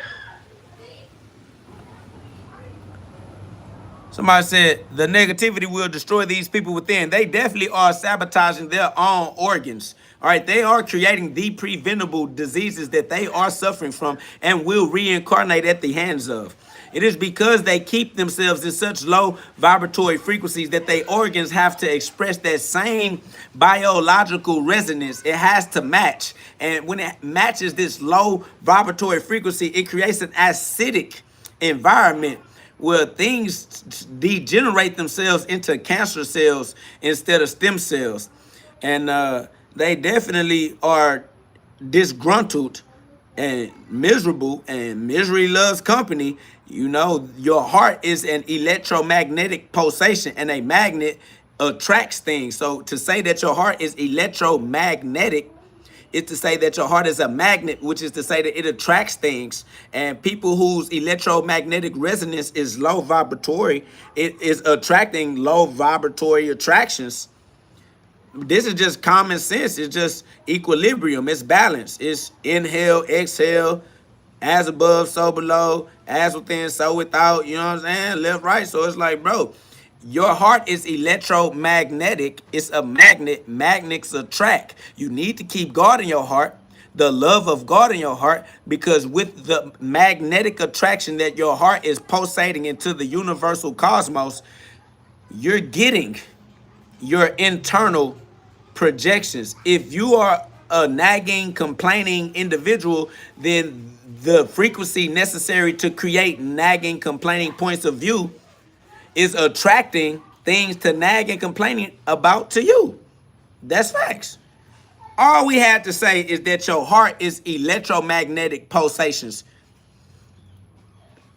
Somebody said the negativity will destroy these people within. They definitely are sabotaging their own organs. All right, they are creating the preventable diseases that they are suffering from and will reincarnate at the hands of. It is because they keep themselves in such low vibratory frequencies that their organs have to express that same biological resonance. It has to match. And when it matches this low vibratory frequency, it creates an acidic environment where things degenerate themselves into cancer cells instead of stem cells. And they definitely are disgruntled and miserable, and misery loves company. You know, your heart is an electromagnetic pulsation, and a magnet attracts things. So to say that your heart is electromagnetic is to say that your heart is a magnet, which is to say that it attracts things. And people whose electromagnetic resonance is low vibratory, it is attracting low vibratory attractions. This is just common sense. It's just equilibrium. It's balance. It's inhale, exhale, as above, so below, as within, so without, you know what I'm saying? Left, right. So it's like, bro, your heart is electromagnetic. It's a magnet. Magnets attract. You need to keep God in your heart, the love of God in your heart, because with the magnetic attraction that your heart is pulsating into the universal cosmos, you're getting your internal projections. If you are a nagging, complaining individual, then the frequency necessary to create nagging, complaining points of view is attracting things to nag and complaining about to you. That's facts. All we had to say is that your heart is electromagnetic pulsations,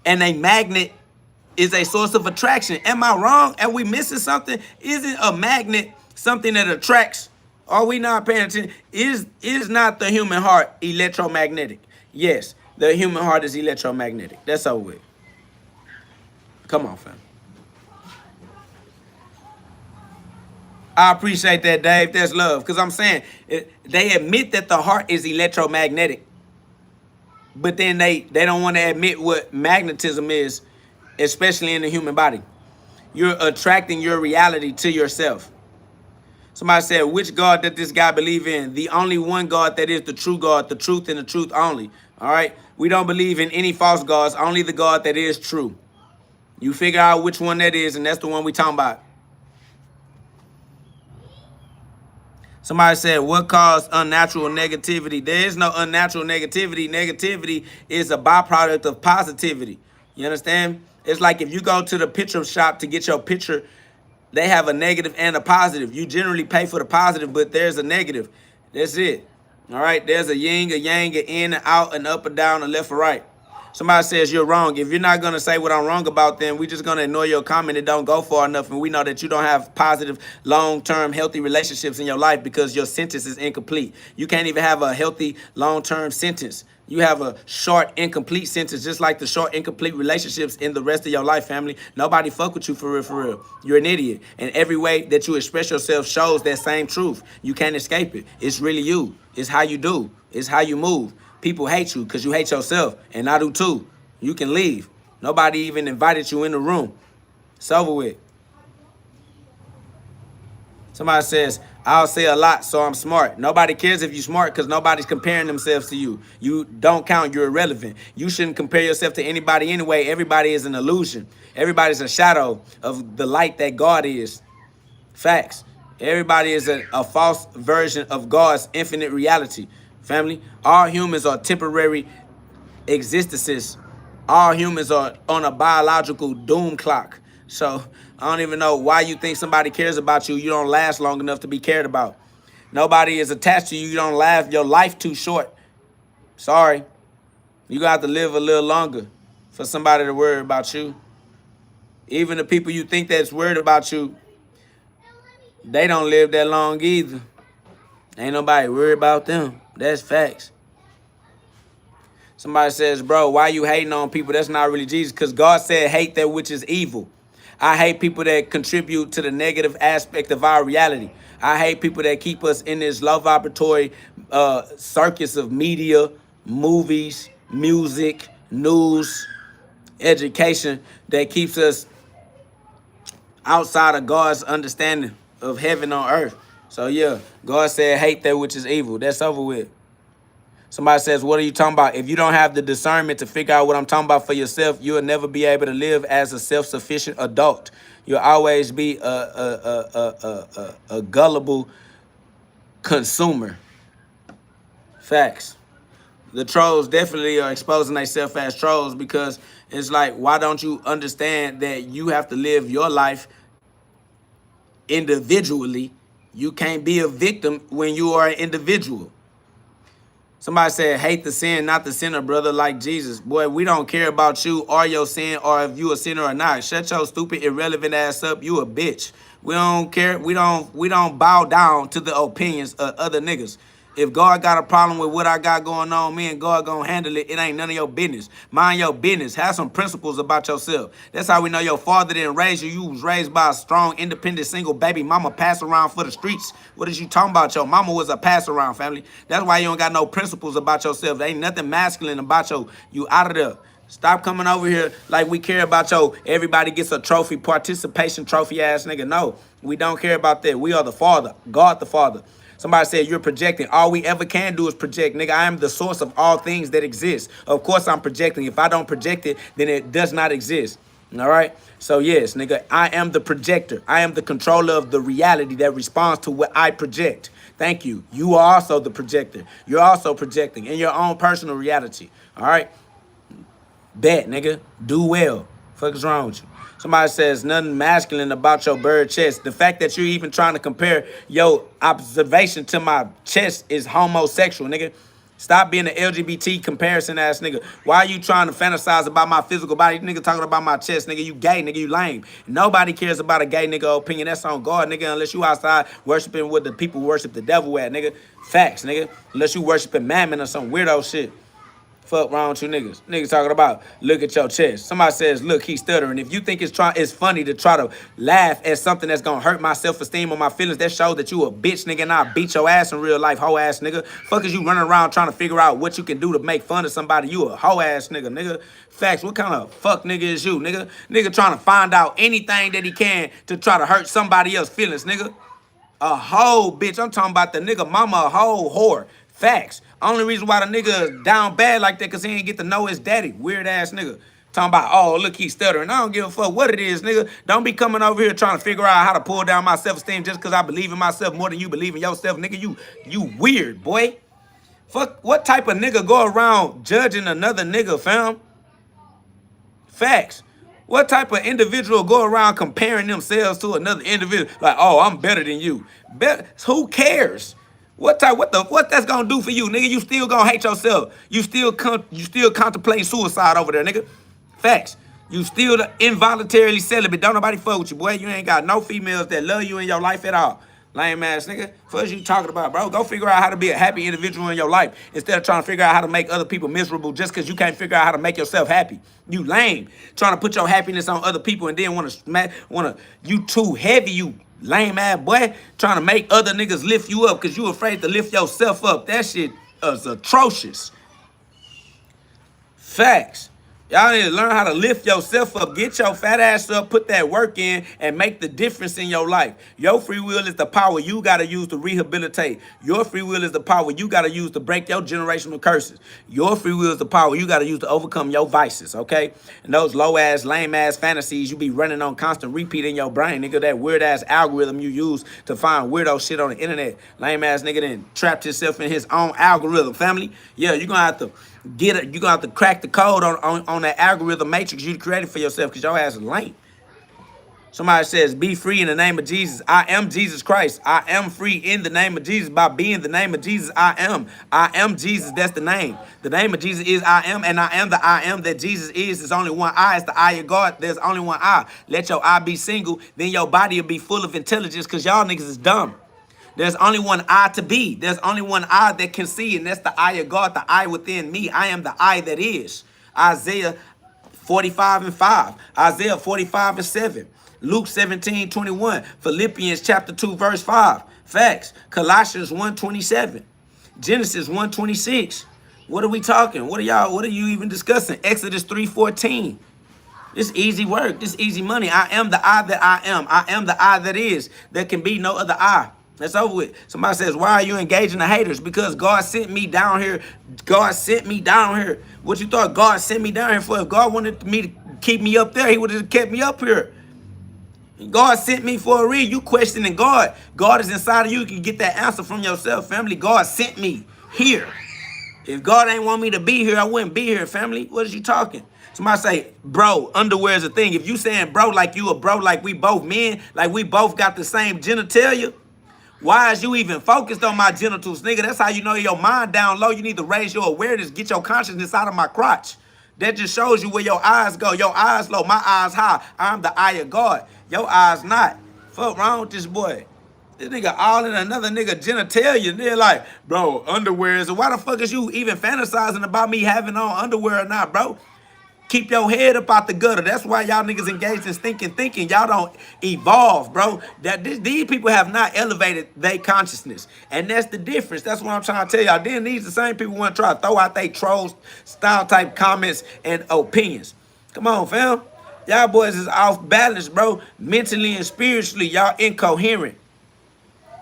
and a magnet is a source of attraction. Am I wrong? Are we missing something? Isn't a magnet something that attracts? Are we not paying attention? Is not the human heart electromagnetic? Yes. The human heart is electromagnetic. That's over with. Come on, fam. I appreciate that, Dave. That's love. Because I'm saying, they admit that the heart is electromagnetic. But then they don't want to admit what magnetism is, especially in the human body. You're attracting your reality to yourself. Somebody said, which God did this guy believe in? The only one God that is the true God, the truth and the truth only. All right? We don't believe in any false gods, only the God that is true. You figure out which one that is, and that's the one we talking about. Somebody said, what caused unnatural negativity? There is no unnatural negativity. Negativity is a byproduct of positivity. You understand? It's like if you go to the picture shop to get your picture, they have a negative and a positive. You generally pay for the positive, but there's a negative. That's it. All right? There's a yin, a yang, an in, an out, an up, and down, a left, or right. Somebody says you're wrong. If you're not going to say what I'm wrong about, then we're just going to ignore your comment and don't go far enough. And we know that you don't have positive, long-term, healthy relationships in your life because your sentence is incomplete. You can't even have a healthy, long-term sentence. You have a short, incomplete sentence, just like the short, incomplete relationships in the rest of your life, family. Nobody fuck with you for real, for real. You're an idiot. And every way that you express yourself shows that same truth. You can't escape it. It's really you. It's how you do. It's how you move. People hate you because you hate yourself, and I do too. You can leave. Nobody even invited you in the room. It's over with. Somebody says, I'll say a lot, so I'm smart. Nobody cares if you're smart because nobody's comparing themselves to you. You don't count. You're irrelevant. You shouldn't compare yourself to anybody anyway. Everybody is an illusion. Everybody's a shadow of the light that God is. Facts. Everybody is a false version of God's infinite reality. Family, all humans are temporary existences. All humans are on a biological doom clock. So I don't even know why you think somebody cares about you. You don't last long enough to be cared about. Nobody is attached to you. You don't last. Your life too short. Sorry. You got to live a little longer for somebody to worry about you. Even the people you think that's worried about you, they don't live that long either. Ain't nobody worried about them. That's facts. Somebody says, bro, why you hating on people? That's not really Jesus. Because God said hate that which is evil. I hate people that contribute to the negative aspect of our reality. I hate people that keep us in this low vibratory circus of media, movies, music, news, education that keeps us outside of God's understanding of heaven on earth. So yeah, God said hate that which is evil. That's over with. Somebody says, what are you talking about? If you don't have the discernment to figure out what I'm talking about for yourself, you'll never be able to live as a self-sufficient adult. You'll always be a gullible consumer. Facts. The trolls definitely are exposing themselves as trolls because it's like, why don't you understand that you have to live your life individually? You can't be a victim when you are an individual. Somebody said, hate the sin, not the sinner, brother, like Jesus. Boy, we don't care about you or your sin or if you a sinner or not. Shut your stupid, irrelevant ass up. You a bitch. We don't care. We don't bow down to the opinions of other niggas. If God got a problem with what I got going on, me and God gonna handle it. It ain't none of your business. Mind your business. Have some principles about yourself. That's how we know your father didn't raise you. You was raised by a strong, independent, single baby mama pass around for the streets. What is you talking about? Your mama was a pass around, family. That's why you don't got no principles about yourself. There ain't nothing masculine about you out of there. Stop coming over here like we care about everybody gets a trophy, participation trophy ass nigga. No, we don't care about that. We are the Father, God the Father. Somebody said you're projecting. All we ever can do is project. Nigga, I am the source of all things that exist. Of course I'm projecting. If I don't project it, then it does not exist. All right? So yes, nigga, I am the projector. I am the controller of the reality that responds to what I project. Thank you. You are also the projector. You're also projecting in your own personal reality. All right? Bet, nigga. Do well. Fuck is wrong with you? Somebody says nothing masculine about your bird chest. The fact that you're even trying to compare your observation to my chest is homosexual, nigga. Stop being an LGBT comparison ass nigga. Why are you trying to fantasize about my physical body? Nigga talking about my chest, nigga. You gay, nigga. You lame. Nobody cares about a gay nigga opinion. That's on God, nigga, unless you outside worshiping what the people worship the devil at, nigga. Facts, nigga. Unless you worshiping Mammon or some weirdo shit. Fuck wrong with you niggas. Niggas talking about look at your chest. Somebody says, look, he's stuttering. If you think it's funny to try to laugh at something that's gonna hurt my self-esteem or my feelings, that shows that you a bitch, nigga, and I'll beat your ass in real life, hoe ass nigga. Fuck is you running around trying to figure out what you can do to make fun of somebody? You a hoe ass nigga, nigga. Facts, what kind of fuck nigga is you, nigga? Nigga trying to find out anything that he can to try to hurt somebody else's feelings, nigga. A hoe, bitch. I'm talking about the nigga mama, a hoe whore. Facts. Only reason why the nigga down bad like that because he ain't get to know his daddy. Weird ass nigga. Talking about, oh, look, he's stuttering. I don't give a fuck what it is, nigga. Don't be coming over here trying to figure out how to pull down my self-esteem just because I believe in myself more than you believe in yourself, nigga. You weird, boy. Fuck, what type of nigga go around judging another nigga, fam? Facts. What type of individual go around comparing themselves to another individual? Like, oh, I'm better than you. Who cares? What that's gonna do for you, nigga? You still gonna hate yourself. You still contemplating suicide over there, nigga. Facts. You still the involuntarily celibate. Don't nobody fuck with you, boy. You ain't got no females that love you in your life at all. Lame ass nigga. First you talking about, bro. Go figure out how to be a happy individual in your life instead of trying to figure out how to make other people miserable just because you can't figure out how to make yourself happy. You lame. Trying to put your happiness on other people and then you too heavy, you lame ass boy. Trying to make other niggas lift you up because you afraid to lift yourself up. That shit is atrocious. Facts. Y'all need to learn how to lift yourself up. Get your fat ass up, put that work in, and make the difference in your life. Your free will is the power you got to use to rehabilitate. Your free will is the power you got to use to break your generational curses. Your free will is the power you got to use to overcome your vices, okay? And those low-ass, lame-ass fantasies you be running on constant repeat in your brain, nigga, that weird-ass algorithm you use to find weirdo shit on the internet. Lame-ass nigga then trapped himself in his own algorithm, family. Yeah, you're going to have to you're going to have to crack the code on that algorithm matrix you created for yourself because your ass is lame. Somebody says, be free in the name of Jesus. I am Jesus Christ. I am free in the name of Jesus. By being the name of Jesus, I am. I am Jesus. That's the name. The name of Jesus is I am, and I am the I am that Jesus is. There's only one I. It's the I of God. There's only one I. Let your I be single. Then your body will be full of intelligence because y'all niggas is dumb. There's only one I to be. There's only one I that can see, and that's the I of God, the I within me. I am the I that is. Isaiah 45:5. Isaiah 45:7. Luke 17:21. Philippians chapter 2, verse 5. Facts. Colossians 1:27. Genesis 1:26. What are we talking? What are you even discussing? Exodus 3:14. This easy work. This easy money. I am the I that I am. I am the I that is. There can be no other I. That's over with. Somebody says, why are you engaging the haters? Because God sent me down here. God sent me down here. What you thought God sent me down here for? If God wanted me to keep me up there, he would have kept me up here. God sent me for a reason. You questioning God. God is inside of you. You can get that answer from yourself, family. God sent me here. If God ain't want me to be here, I wouldn't be here, family. What is you talking? Somebody say, bro, underwear is a thing. If you saying bro like you a bro, like we both men, like we both got the same genitalia, why is you even focused on my genitals, nigga? That's how you know your mind down low. You need to raise your awareness, get your consciousness out of my crotch. That just shows you where your eyes go. Your eyes low, my eyes high. I'm the eye of God. Your eyes not. Fuck wrong with this boy. This nigga all in another nigga genitalia. They're like, bro, underwear. So why the fuck is you even fantasizing about me having on underwear or not, bro? Keep your head up out the gutter. That's why y'all niggas engaged in stinking thinking. Y'all don't evolve, bro. These people have not elevated their consciousness. And that's the difference. That's what I'm trying to tell y'all. Then these the same people want to try to throw out their trolls style type comments and opinions. Come on, fam. Y'all boys is off balance, bro. Mentally and spiritually, y'all incoherent.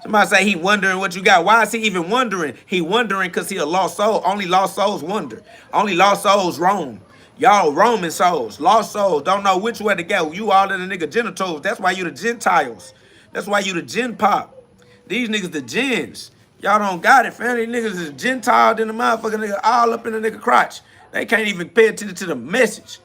Somebody say he wondering what you got. Why is he even wondering? He wondering because he a lost soul. Only lost souls wonder. Only lost souls roam. Y'all Roman souls, lost souls, don't know which way to go. You all in the nigga genitals. That's why you the Gentiles. That's why you the gen pop. These niggas the gens. Y'all don't got it, fam. These niggas is Gentile in the motherfucking nigga all up in the nigga crotch. They can't even pay attention to the message.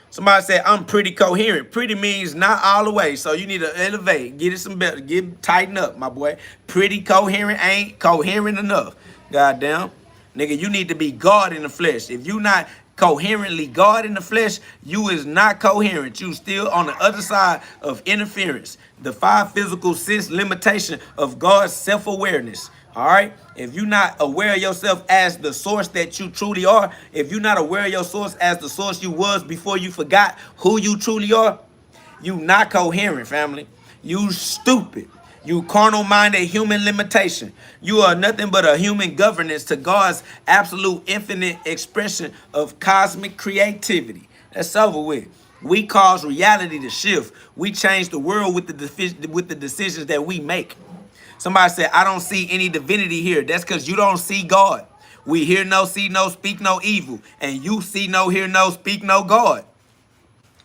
Somebody said, I'm pretty coherent. Pretty means not all the way. So you need to elevate. Get it some better. Tighten up, my boy. Pretty coherent ain't coherent enough. Goddamn. Nigga, you need to be God in the flesh. If you not coherently God in the flesh, you is not coherent. You still on the other side of interference. The 5 physical sense limitation of God's self-awareness. All right. If you're not aware of yourself as the source that you truly are, if you're not aware of your source as the source you was before you forgot who you truly are, you not coherent, family. You stupid. You carnal-minded human limitation. You are nothing but a human governance to God's absolute infinite expression of cosmic creativity. That's over with. We cause reality to shift. We change the world with the decisions that we make. Somebody said, I don't see any divinity here. That's because you don't see God. We hear no, see no, speak no evil. And you see no, hear no, speak no God.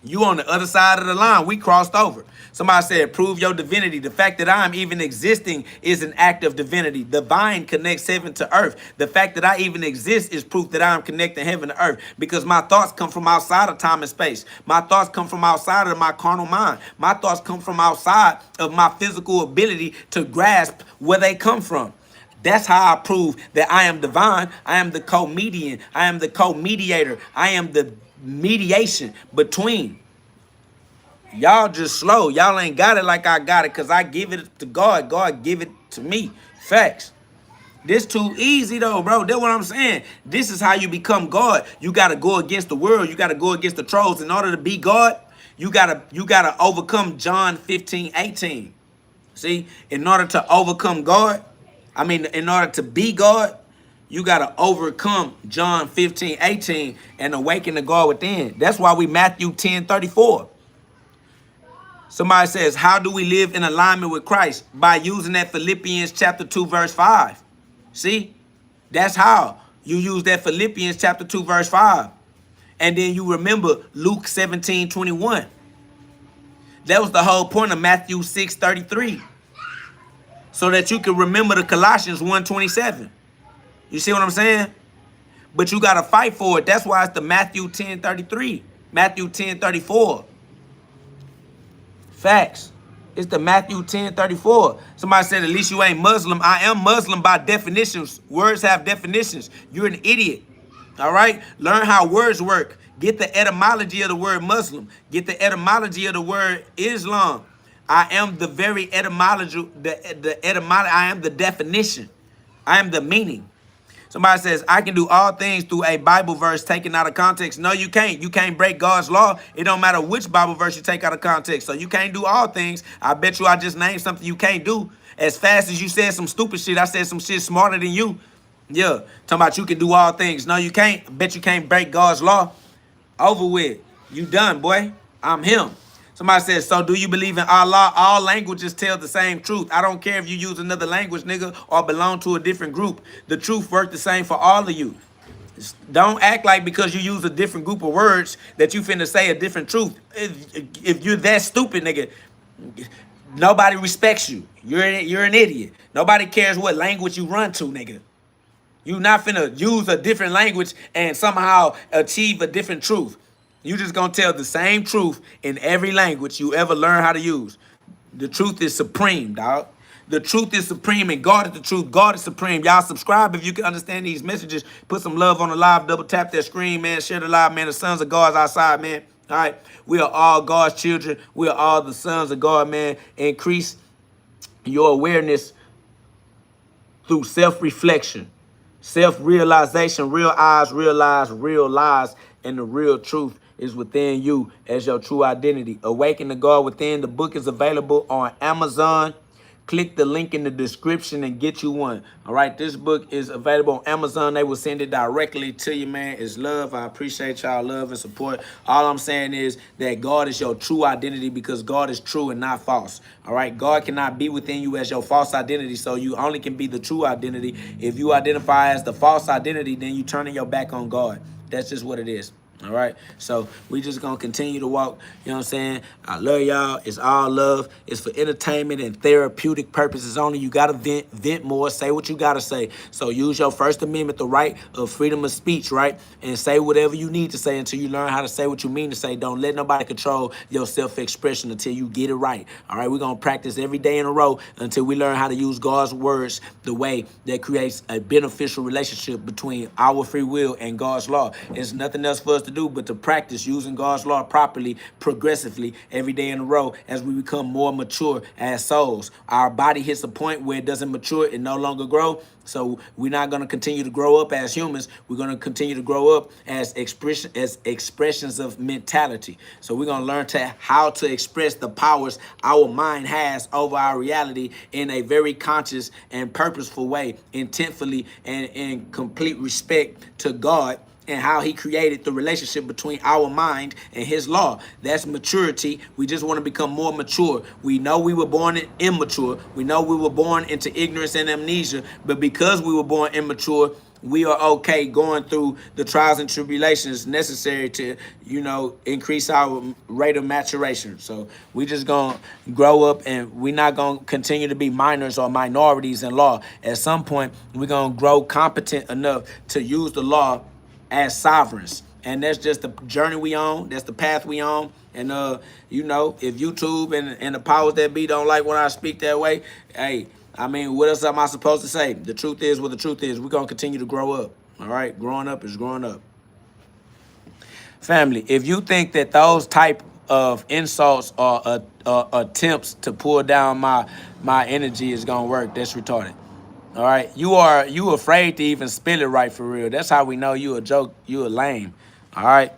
You on the other side of the line. We crossed over. Somebody said, prove your divinity. The fact that I'm even existing is an act of divinity. Divine connects heaven to earth. The fact that I even exist is proof that I'm connecting heaven to earth, because my thoughts come from outside of time and space. My thoughts come from outside of my carnal mind. My thoughts come from outside of my physical ability to grasp where they come from. That's how I prove that I am divine. I am the co-median. I am the co-mediator. I am the mediation between. Y'all just slow. Y'all ain't got it like I got it, because I give it to God. God give it to me. Facts. This too easy though, bro. That's what I'm saying. This is how you become God. You got to go against the world. You got to go against the trolls. In order to be God, you gotta overcome John 15:18. See, in order to overcome God, in order to be God, you got to overcome John 15:18 and awaken the God within. That's why we Matthew 10:34. Somebody says, how do we live in alignment with Christ? By using that Philippians chapter 2, verse 5. See, that's how you use that Philippians chapter 2, verse 5. And then you remember Luke 17:21. That was the whole point of Matthew 6:33. So that you can remember the Colossians 1:27. You see what I'm saying? But you got to fight for it. That's why it's the Matthew 10:33, Matthew 10:34. Facts. It's the Matthew 10:34. Somebody said, at least you ain't Muslim. I am Muslim by definitions. Words have definitions. You're an idiot. All right? Learn how words work. Get the etymology of the word Muslim. Get the etymology of the word Islam. I am the very etymology, the etymology. I am the definition. I am the meaning. Somebody says, I can do all things through a Bible verse taken out of context. No, you can't. You can't break God's law. It don't matter which Bible verse you take out of context. So you can't do all things. I bet you I just named something you can't do. As fast as you said some stupid shit, I said some shit smarter than you. Yeah, talking about you can do all things. No, you can't. I bet you can't break God's law. Over with. You done, boy. I'm him. Somebody says, so do you believe in Allah? All languages tell the same truth. I don't care if you use another language, nigga, or belong to a different group. The truth works the same for all of you. Don't act like because you use a different group of words that you finna say a different truth. If you're that stupid, nigga, nobody respects you. You're an idiot. Nobody cares what language you run to, nigga. You not finna use a different language and somehow achieve a different truth. You just gonna tell the same truth in every language you ever learn how to use. The truth is supreme, dog. The truth is supreme, and God is the truth. God is supreme. Y'all subscribe if you can understand these messages. Put some love on the live. Double tap that screen, man. Share the live, man. The sons of God's outside, man. All right. We are all God's children. We are all the sons of God, man. Increase your awareness through self-reflection, self-realization. Real eyes realize real lies, and the real truth is within you as your true identity. Awaken the God within. The book is available on Amazon. Click the link in the description and get you one. All right, this book is available on Amazon. They will send it directly to you, man. It's love. I appreciate y'all love and support. All I'm saying is that God is your true identity, because God is true and not false. All right, God cannot be within you as your false identity, so you only can be the true identity. If you identify as the false identity, then you turning your back on God. That's just what it is. All right, so we just gonna continue to walk. You know what I'm saying? I love y'all. It's all love. It's for entertainment and therapeutic purposes only. You gotta vent more. Say what you gotta say. So use your First Amendment, the right of freedom of speech, right? And say whatever you need to say until you learn how to say what you mean to say. Don't let nobody control your self-expression until you get it right. All right, we're gonna practice every day in a row until we learn how to use God's words the way that creates a beneficial relationship between our free will and God's law. There's nothing else for us to do do but to practice using God's law properly, progressively, every day in a row as we become more mature as souls. Our body hits a point where it doesn't mature, it no longer grow. So we're not going to continue to grow up as humans. We're going to continue to grow up as expressions of mentality. So we're going to learn how to express the powers our mind has over our reality in a very conscious and purposeful way, intentfully and in complete respect to God and how he created the relationship between our mind and his law. That's maturity. We just want to become more mature. We know we were born immature. We know we were born into ignorance and amnesia, but because we were born immature, we are okay going through the trials and tribulations necessary to, increase our rate of maturation. So we just gonna grow up, and we're not gonna continue to be minors or minorities in law. At some point, we're gonna grow competent enough to use the law as sovereigns, and that's just the journey we on. That's the path we on. And if YouTube and the powers that be don't like when I speak that way, hey, what else am I supposed to say? The truth is what the truth is. We're gonna continue to grow up. All right, growing up is growing up. Family, if you think that those type of insults or attempts to pull down my energy is gonna work, that's retarded. All right, you afraid to even spell it right for real. That's how we know you a joke, you a lame. All right,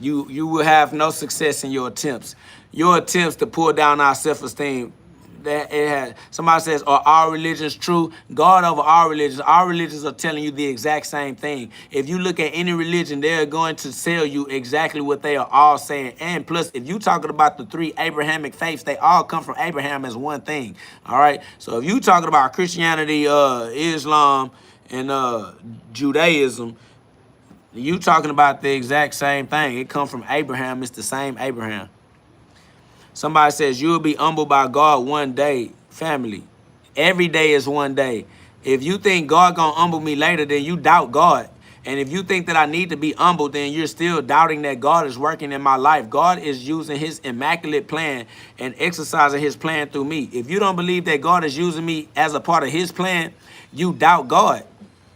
you will have no success in your attempts. Your attempts to pull down our self-esteem. Somebody says, are our religions true? God over our religions are telling you the exact same thing. If you look at any religion, they're going to tell you exactly what they are all saying. And plus, if you talking about the 3 Abrahamic faiths, they all come from Abraham as one thing. All right. So if you talking about Christianity, Islam, and Judaism, you talking about the exact same thing. It come from Abraham. It's the same Abraham. Somebody says you'll be humbled by God one day. Family, every day is one day. If you think God gonna humble me later, then you doubt God. And if you think that I need to be humbled, then you're still doubting that God is working in my life. God is using his immaculate plan and exercising his plan through me. If you don't believe that God is using me as a part of his plan, you doubt God.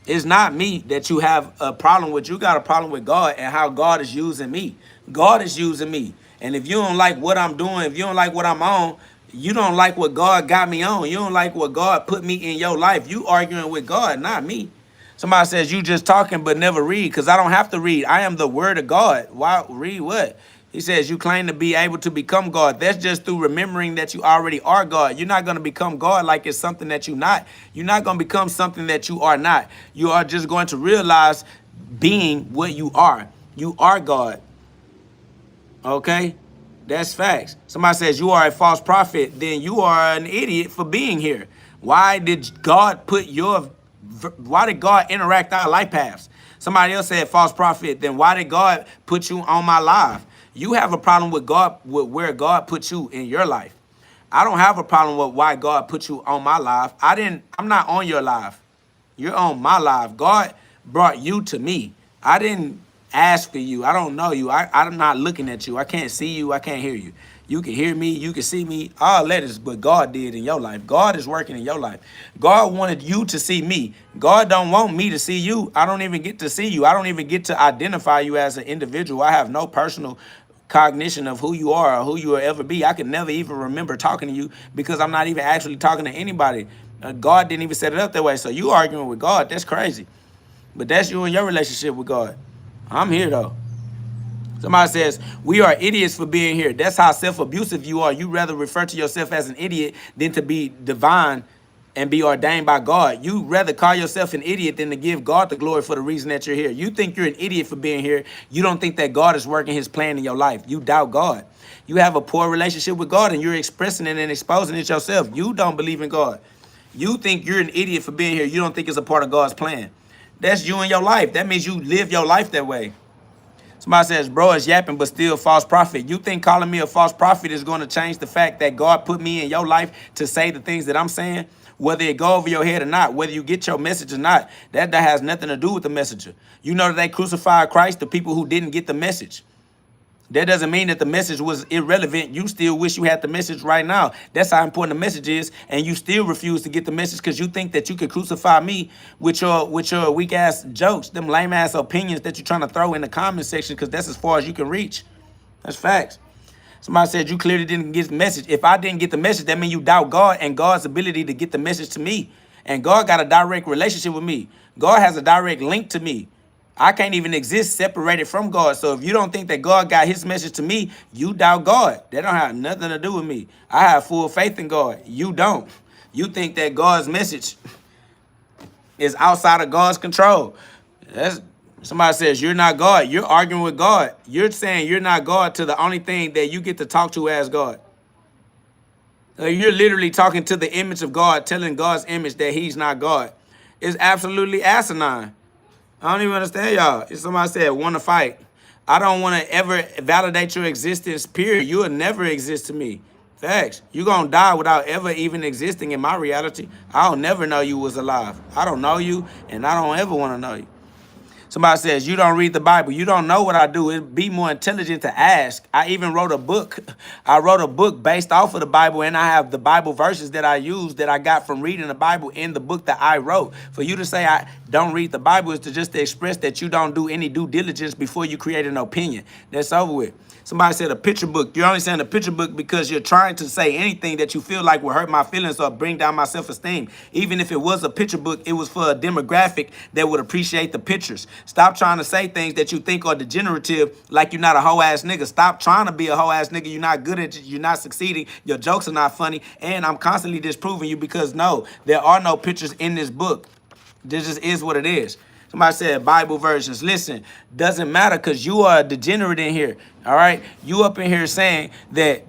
It's not me that you have a problem with. You got a problem with God and how God is using me. God is using me. And if you don't like what I'm doing, if you don't like what I'm on, you don't like what God got me on. You don't like what God put me in your life. You arguing with God, not me. Somebody says you just talking but never read, because I don't have to read. I am the word of God. Why read what? He says you claim to be able to become God. That's just through remembering that you already are God. You're not going to become God like it's something that you're not. You're not going to become something that you are not. You are just going to realize being what you are. You are God. Okay? That's facts. Somebody says you are a false prophet, then you are an idiot for being here. Why did God interact our life paths? Somebody else said false prophet, then why did God put you on my life? You have a problem with God, with where God put you in your life. I don't have a problem with why God put you on my life. I'm not on your life. You're on my life. God brought you to me. I didn't ask for you. I don't know you. I'm not looking at you. I can't see you. I can't hear you. You can hear me. You can see me. All that is what God did in your life. God is working in your life. God wanted you to see me. God don't want me to see you. I don't even get to see you. I don't even get to identify you as an individual. I have no personal cognition of who you are or who you will ever be. I can never even remember talking to you because I'm not even actually talking to anybody. God didn't even set it up that way. So you arguing with God. That's crazy. But that's you and your relationship with God. I'm here though. Somebody says, we are idiots for being here. That's how self-abusive you are. You rather refer to yourself as an idiot than to be divine and be ordained by God. You rather call yourself an idiot than to give God the glory for the reason that you're here. You think you're an idiot for being here. You don't think that God is working his plan in your life. You doubt God. You have a poor relationship with God and you're expressing it and exposing it yourself. You don't believe in God. You think you're an idiot for being here. You don't think it's a part of God's plan. That's you in your life. That means you live your life that way. Somebody says, bro is yapping, but still false prophet. You think calling me a false prophet is going to change the fact that God put me in your life to say the things that I'm saying? Whether it go over your head or not, whether you get your message or not, that has nothing to do with the messenger. You know that they crucified Christ, the people who didn't get the message. That doesn't mean that the message was irrelevant. You still wish you had the message right now. That's how important the message is, and you still refuse to get the message because you think that you could crucify me with your weak ass jokes, them lame ass opinions that you're trying to throw in the comment section, because that's as far as you can reach. That's facts. Somebody said you clearly didn't get the message. If I didn't get the message, that means you doubt God and God's ability to get the message to me. And God got a direct relationship with me. God has a direct link to me. I can't even exist separated from God. So if you don't think that God got his message to me, you doubt God. That don't have nothing to do with me. I have full faith in God. You don't. You think that God's message is outside of God's control. That's somebody says you're not God. You're arguing with God. You're saying you're not God to the only thing that you get to talk to as God. You're literally talking to the image of God, telling God's image that he's not God. It's absolutely asinine. I don't even understand y'all. If somebody said want to fight, I don't want to ever validate your existence, period. You will never exist to me. Facts. You're going to die without ever even existing in my reality. I'll never know you was alive. I don't know you, and I don't ever want to know you. Somebody says, you don't read the Bible. You don't know what I do. It'd be more intelligent to ask. I even wrote a book. I wrote a book based off of the Bible, and I have the Bible verses that I use that I got from reading the Bible in the book that I wrote. For you to say I don't read the Bible is to just express that you don't do any due diligence before you create an opinion. That's over with. Somebody said a picture book. You're only saying a picture book because you're trying to say anything that you feel like will hurt my feelings or bring down my self-esteem. Even if it was a picture book, it was for a demographic that would appreciate the pictures. Stop trying to say things that you think are degenerative, like you're not a hoe-ass nigga. Stop trying to be a hoe-ass nigga. You're not good at it. You're not succeeding. Your jokes are not funny. And I'm constantly disproving you because, no, there are no pictures in this book. This just is what it is. Somebody said Bible versions. Listen, doesn't matter because you are a degenerate in here. All right? You up in here saying that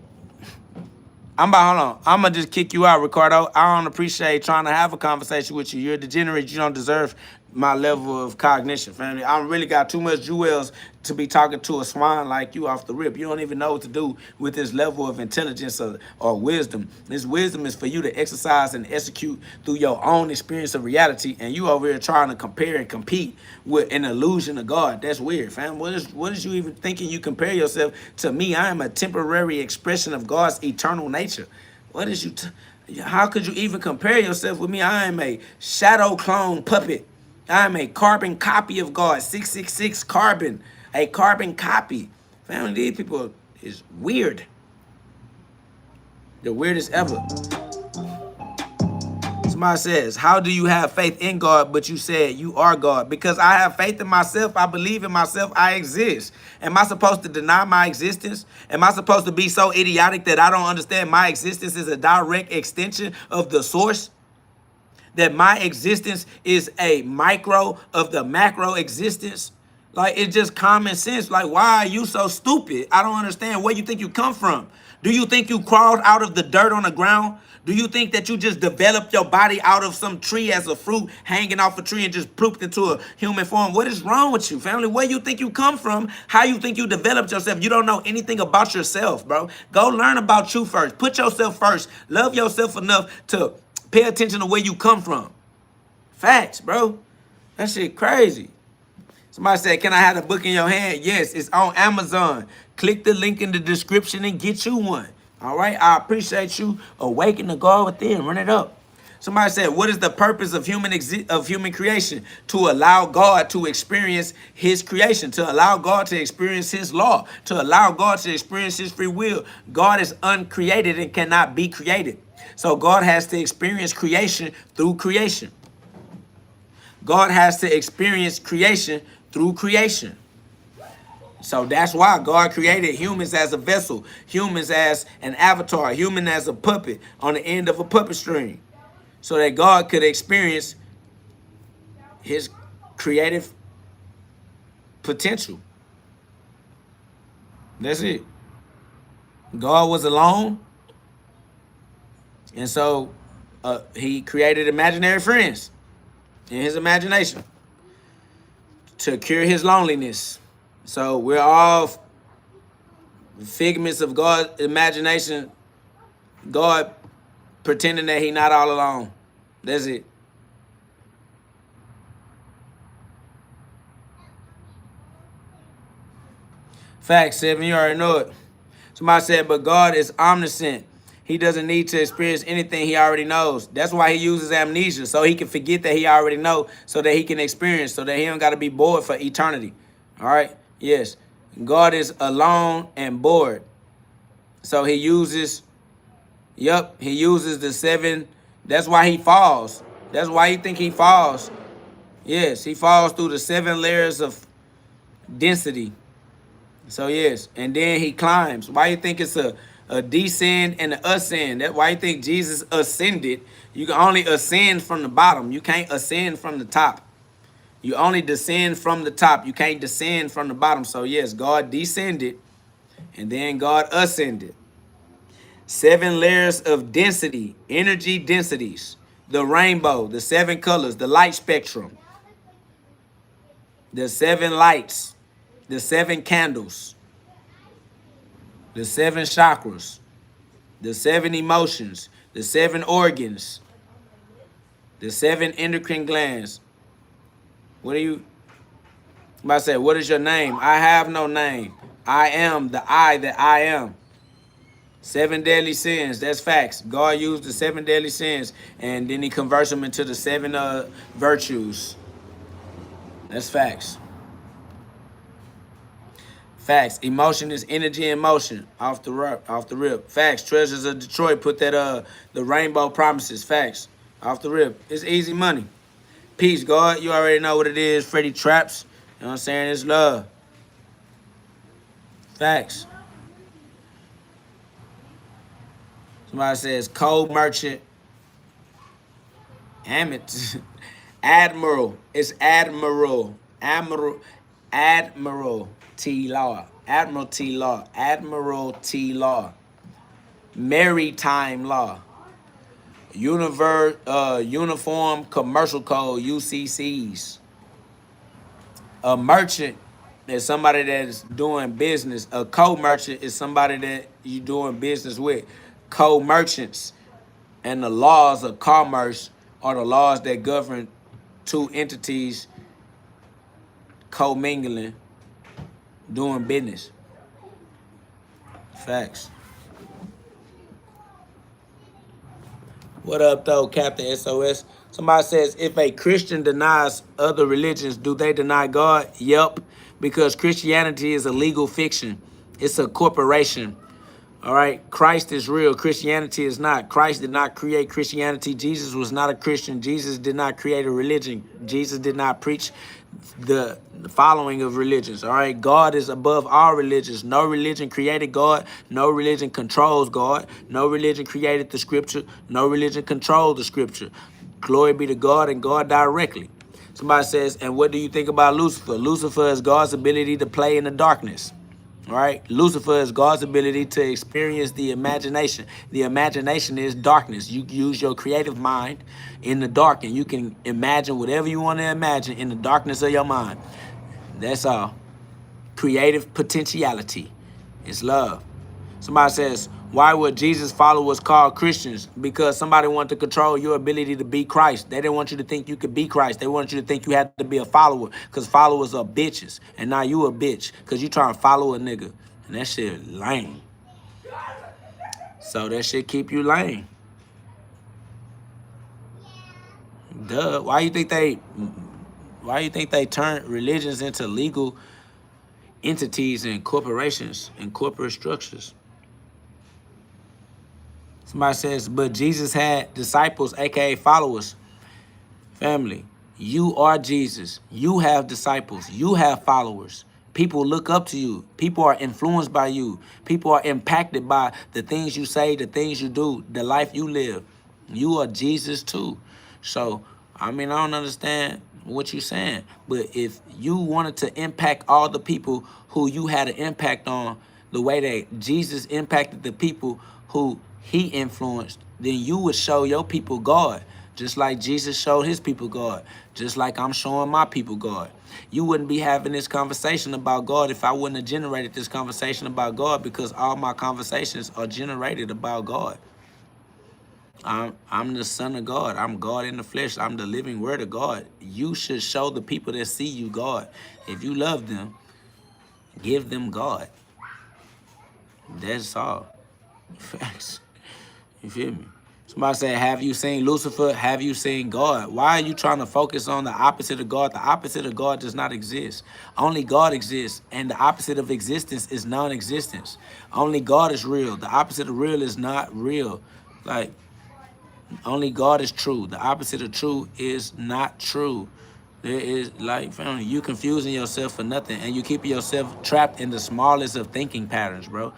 hold on. I'm going to just kick you out, Ricardo. I don't appreciate trying to have a conversation with you. You're a degenerate. You don't deserve my level of cognition, family. I really got too much jewels to be talking to a swine like you off the rip. You don't even know what to do with this level of intelligence or wisdom. This wisdom is for you to exercise and execute through your own experience of reality, and you over here trying to compare and compete with an illusion of God. That's weird, fam. What is you even thinking you compare yourself to me? I am a temporary expression of God's eternal nature. What is how could you even compare yourself with me? I am a shadow clone puppet. I'm a carbon copy of God, 666 carbon, a carbon copy. Family, these people is weird. The weirdest ever. Somebody says, how do you have faith in God, but you said you are God? Because I have faith in myself. I believe in myself. I exist. Am I supposed to deny my existence? Am I supposed to be so idiotic that I don't understand my existence is a direct extension of the source? That my existence is a micro of the macro existence? Like, it's just common sense. Like, why are you so stupid? I don't understand. Where you think you come from? Do you think you crawled out of the dirt on the ground? Do you think that you just developed your body out of some tree as a fruit hanging off a tree and just pooped into a human form? What is wrong with you, family? Where you think you come from? How you think you developed yourself? You don't know anything about yourself, bro. Go learn about you first. Put yourself first. Love yourself enough to pay attention to where you come from. Facts, bro. That shit crazy. Somebody said, can I have the book in your hand? Yes, it's on Amazon. Click the link in the description and get you one. All right? I appreciate you. Awaken the God within. Run it up. Somebody said, what is the purpose of human creation? To allow God to experience his creation, to allow God to experience his law, to allow God to experience his free will. God is uncreated and cannot be created. So God has to experience creation through creation. God has to experience creation through creation. So that's why God created humans as a vessel, humans as an avatar, human as a puppet on the end of a puppet string, so that God could experience his creative potential. That's it. God was alone, and so he created imaginary friends in his imagination to cure his loneliness. So we're all figments of God's imagination, God pretending that he not all alone. That's it. Facts, 7. You already know it. Somebody said, but God is omniscient. He doesn't need to experience anything he already knows. That's why he uses amnesia, so he can forget that he already know, so that he can experience, so that he don't got to be bored for eternity. All right? Yes. God is alone and bored. So he uses, he uses the 7. That's why he falls. That's why you think he falls. Yes, he falls through the 7 layers of density. So yes, and then he climbs. Why you think it's a descend and an ascend? That's why you think Jesus ascended. You can only ascend from the bottom. You can't ascend from the top. You only descend from the top. You can't descend from the bottom. So yes, God descended and then God ascended. 7 layers of density, energy densities. The rainbow, the 7 colors, the light spectrum, the 7 lights, the 7 candles, the 7 chakras, the 7 emotions, the 7 organs, the 7 endocrine glands. What are you about to say? What is your name? I have no name. I am the I that I am. 7 deadly sins. That's facts. God used the 7 deadly sins and then he converts them into the 7 virtues. That's facts. Facts. Emotion is energy in motion. Off the rip. Facts. Treasures of Detroit put that the rainbow promises. Facts. Off the rip. It's easy money. Peace, God. You already know what it is. Freddie Traps. You know what I'm saying? It's love. Facts. Somebody says co-merchant. Amit. Admiral. It's Admiral. Admiral T Law. Admiralty Law. Admiralty Law. Maritime Law. Uniform Commercial Code, UCCs. A merchant is somebody that's doing business. A co-merchant is somebody that you doing business with. Co-merchants and the laws of commerce are the laws that govern 2 entities co-mingling, doing business. Facts. What up, though, Captain SOS? Somebody says, if a Christian denies other religions, do they deny God? Yep, because Christianity is a legal fiction. It's a corporation. All right, Christ is real. Christianity is not. Christ did not create Christianity. Jesus was not a Christian. Jesus did not create a religion. Jesus did not preach the following of religions. All right, God is above all religions. No religion created God. No religion controls God. No religion created the scripture. No religion controls the scripture. Glory be to God and God directly. Somebody says, and what do you think about Lucifer? Lucifer is God's ability to play in the darkness. All right, Lucifer is God's ability to experience the imagination. The imagination is darkness. You use your creative mind in the dark and you can imagine whatever you want to imagine in the darkness of your mind. That's all. Creative potentiality. It's love. Somebody says, why were Jesus' followers called Christians? Because somebody wanted to control your ability to be Christ. They didn't want you to think you could be Christ. They wanted you to think you had to be a follower because followers are bitches. And now you a bitch because you trying to follow a nigga. And that shit lame. So that shit keep you lame. Duh. Why you think they turn religions into legal entities and corporations and corporate structures? Somebody says, but Jesus had disciples, aka followers. Family, you are Jesus. You have disciples. You have followers. People look up to you. People are influenced by you. People are impacted by the things you say, the things you do, the life you live. You are Jesus too. So, I mean, I don't understand what you're saying. But if you wanted to impact all the people who you had an impact on the way that Jesus impacted the people who he influenced, then you would show your people God. Just like Jesus showed his people God. Just like I'm showing my people God. You wouldn't be having this conversation about God if I wouldn't have generated this conversation about God, because all my conversations are generated about God. I'm the Son of God. I'm God in the flesh. I'm the living word of God. You should show the people that see you God. If you love them, Give them God. That's all. Facts. You feel me? Somebody said, have you seen Lucifer? Have you seen God? Why are you trying to focus on the opposite of God? The opposite of God does not exist. Only God exists, and the opposite of existence is non-existence. Only God is real. The opposite of real is not real. Like, only God is true. The opposite of true is not true. There is, like, family, you confusing yourself for nothing, and you keeping yourself trapped in the smallest of thinking patterns, bro.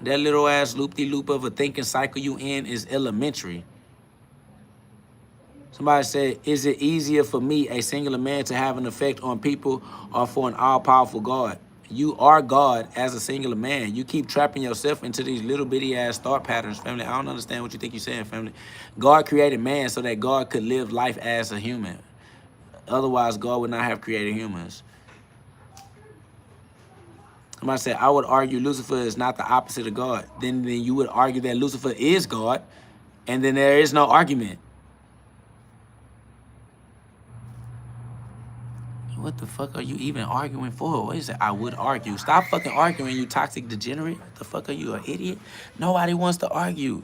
That little ass loop-de-loop of a thinking cycle you in is elementary. Somebody said, is it easier for me, a singular man, to have an effect on people or for an all-powerful God? You are God as a singular man. You keep trapping yourself into these little bitty ass thought patterns, family. I don't understand what you think you're saying, family. God created man so that God could live life as a human. Otherwise, God would not have created humans. Somebody said, I would argue Lucifer is not the opposite of God. Then you would argue that Lucifer is God, and then there is no argument. What the fuck are you even arguing for? What is it? I would argue. Stop fucking arguing, you toxic degenerate. What the fuck are you, an idiot? Nobody wants to argue.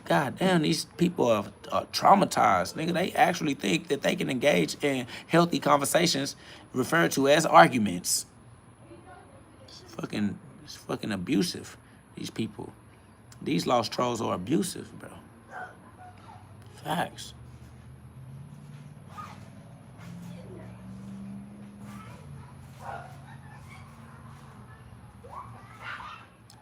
God damn, these people are traumatized. Nigga, they actually think that they can engage in healthy conversations referred to as arguments. It's fucking abusive, these people. These lost trolls are abusive, bro. Facts.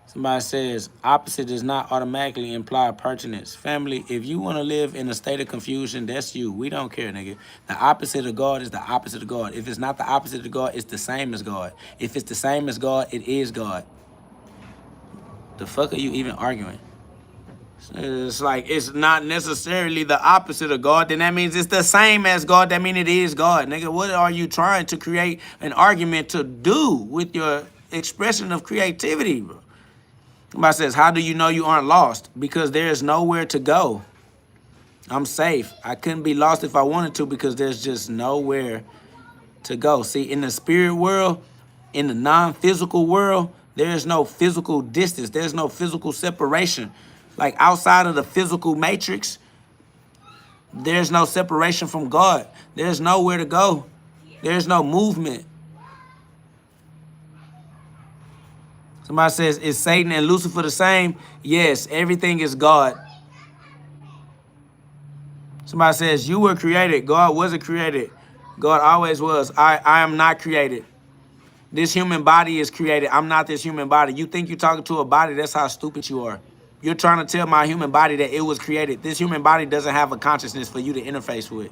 Somebody says, opposite does not automatically imply pertinence. Family, if you want to live in a state of confusion, that's you. We don't care, nigga. The opposite of God is the opposite of God. If it's not the opposite of God, it's the same as God. If it's the same as God, it is God. The fuck are you even arguing? It's like, it's not necessarily the opposite of God, then that means it's the same as God. That means it is God. Nigga, what are you trying to create an argument to do with your expression of creativity, bro? Somebody says, how do you know you aren't lost? Because there is nowhere to go. I'm safe. I couldn't be lost if I wanted to because there's just nowhere to go. See, in the spirit world, in the non-physical world, there's no physical distance. There's no physical separation. Like outside of the physical matrix, there's no separation from God. There's nowhere to go. There's no movement. Somebody says, is Satan and Lucifer the same? Yes, everything is God. Somebody says, you were created. God wasn't created. God always was. I am not created. This human body is created. I'm not this human body. You think you're talking to a body, that's how stupid you are. You're trying to tell my human body that it was created. This human body doesn't have a consciousness for you to interface with.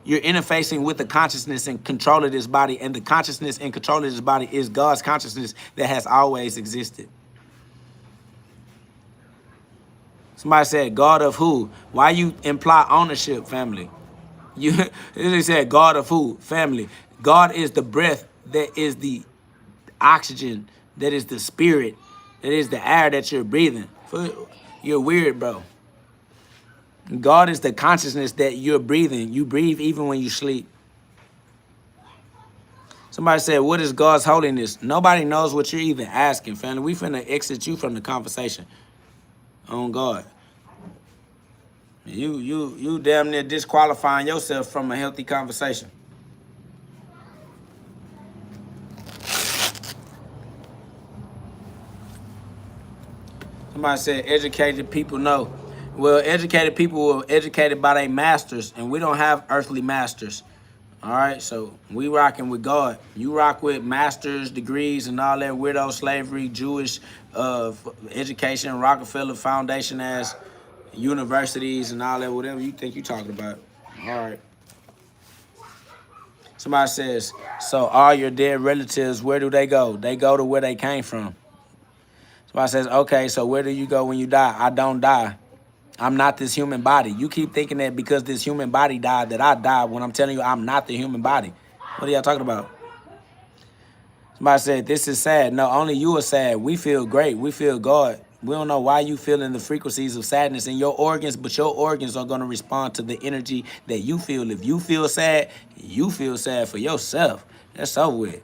You're interfacing with the consciousness and control of this body, and the consciousness and control of this body is God's consciousness that has always existed. Somebody said, God of who? Why you imply ownership, family? They said, God of who? Family. God is the breath that is the oxygen, that is the spirit, that is the air that you're breathing. You're weird, bro. God is the consciousness that you're breathing. You breathe even when you sleep. Somebody said, what is God's holiness? Nobody knows what you're even asking, family. We finna exit you from the conversation on God. You damn near disqualifying yourself from a healthy conversation. Somebody said, educated people know. Well, educated people were educated by their masters, and we don't have earthly masters. All right, so we rocking with God. You rock with masters, degrees, and all that weirdo slavery, Jewish education, Rockefeller Foundation as universities and all that, whatever you think you're talking about. All right. Somebody says, so all your dead relatives, where do they go? They go to where they came from. Somebody says, okay, so where do you go when you die? I don't die. I'm not this human body. You keep thinking that because this human body died that I died when I'm telling you I'm not the human body. What are y'all talking about? Somebody said, this is sad. No, only you are sad. We feel great. We feel God. We don't know why you feeling the frequencies of sadness in your organs, but your organs are going to respond to the energy that you feel. If you feel sad for yourself. That's over with.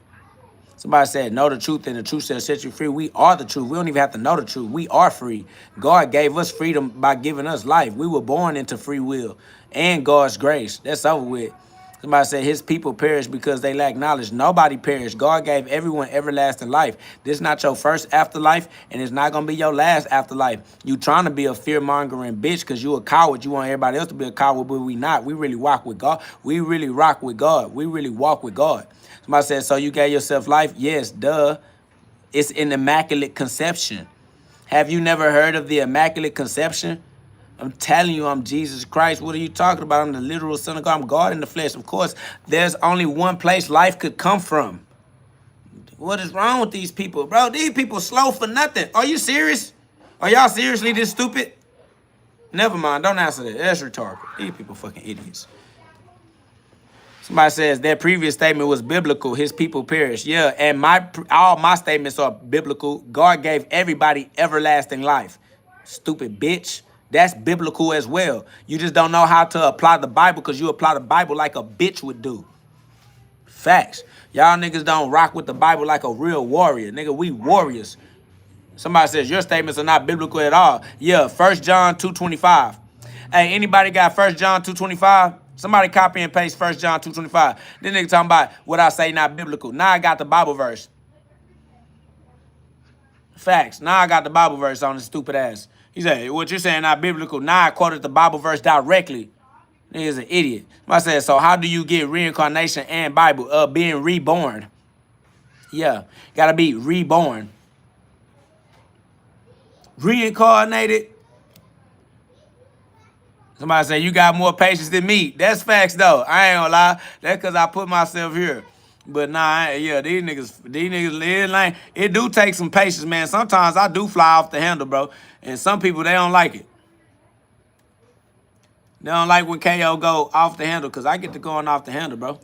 Somebody said, know the truth and the truth shall set you free. We are the truth. We don't even have to know the truth. We are free. God gave us freedom by giving us life. We were born into free will and God's grace. That's over with. Somebody said his people perish because they lack knowledge. Nobody perished. God gave everyone everlasting life. This is not your first afterlife, and it's not going to be your last afterlife. You trying to be a fear-mongering bitch because you a coward. You want everybody else to be a coward, but we not. We really rock with God. We really rock with God. We really walk with God. Somebody said, so you gave yourself life? Yes, duh. It's an immaculate conception. Have you never heard of the immaculate conception? I'm telling you, I'm Jesus Christ. What are you talking about? I'm the literal son of God. I'm God in the flesh. Of course, there's only one place life could come from. What is wrong with these people, bro? These people slow for nothing. Are you serious? Are y'all seriously this stupid? Never mind. Don't answer that. That's retarded. These people fucking idiots. Somebody says their previous statement was biblical. His people perish. Yeah, and all my statements are biblical. God gave everybody everlasting life. Stupid bitch. That's biblical as well. You just don't know how to apply the Bible because you apply the Bible like a bitch would do. Facts. Y'all niggas don't rock with the Bible like a real warrior. Nigga, we warriors. Somebody says your statements are not biblical at all. Yeah, 1 John 2:25. Hey, anybody got 1 John 2:25? Somebody copy and paste 1 John 2:25. This nigga talking about what I say not biblical. Now I got the Bible verse. Facts. Now I got the Bible verse on his stupid ass. He said, what you're saying not biblical. Now I quoted the Bible verse directly. Nigga's an idiot. I said, so how do you get reincarnation and Bible? Being reborn. Yeah, gotta be reborn. Reincarnated. Somebody say, you got more patience than me. That's facts, though. I ain't gonna lie. That's because I put myself here. But nah, yeah, these niggas live lame. It do take some patience, man. Sometimes I do fly off the handle, bro. And some people, they don't like it. They don't like when KO go off the handle because I get to going off the handle, bro.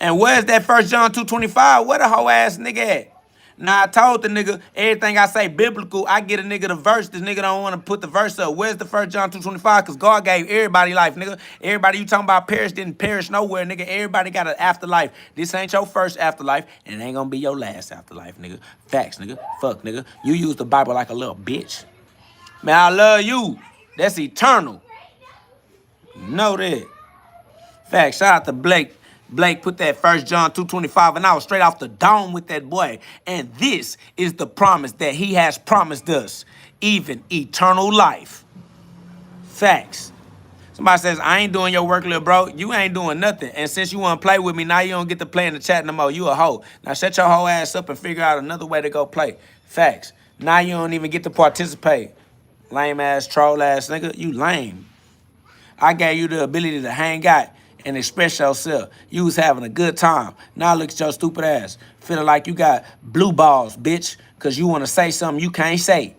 And where's that 1 John 2:25? Where the whole ass nigga at? Now, I told the nigga, everything I say biblical, I get a nigga the verse. This nigga don't want to put the verse up. Where's the 1 John 2:25? Because God gave everybody life, nigga. Everybody you talking about perish didn't perish nowhere, nigga. Everybody got an afterlife. This ain't your first afterlife, and it ain't going to be your last afterlife, nigga. Facts, nigga. Fuck, nigga. You use the Bible like a little bitch. Man, I love you. That's eternal. Know that. Facts. Shout out to Blake. Blake put that 1 John 2:25, and I was straight off the dome with that boy. And this is the promise that he has promised us, even eternal life. Facts. Somebody says, I ain't doing your work, little bro. You ain't doing nothing. And since you want to play with me, now you don't get to play in the chat no more. You a hoe. Now shut your whole ass up and figure out another way to go play. Facts. Now you don't even get to participate. Lame ass, troll ass nigga. You lame. I gave you the ability to hang out and express yourself. You was having a good time. Now look at your stupid ass. Feeling like you got blue balls, bitch, because you want to say something you can't say.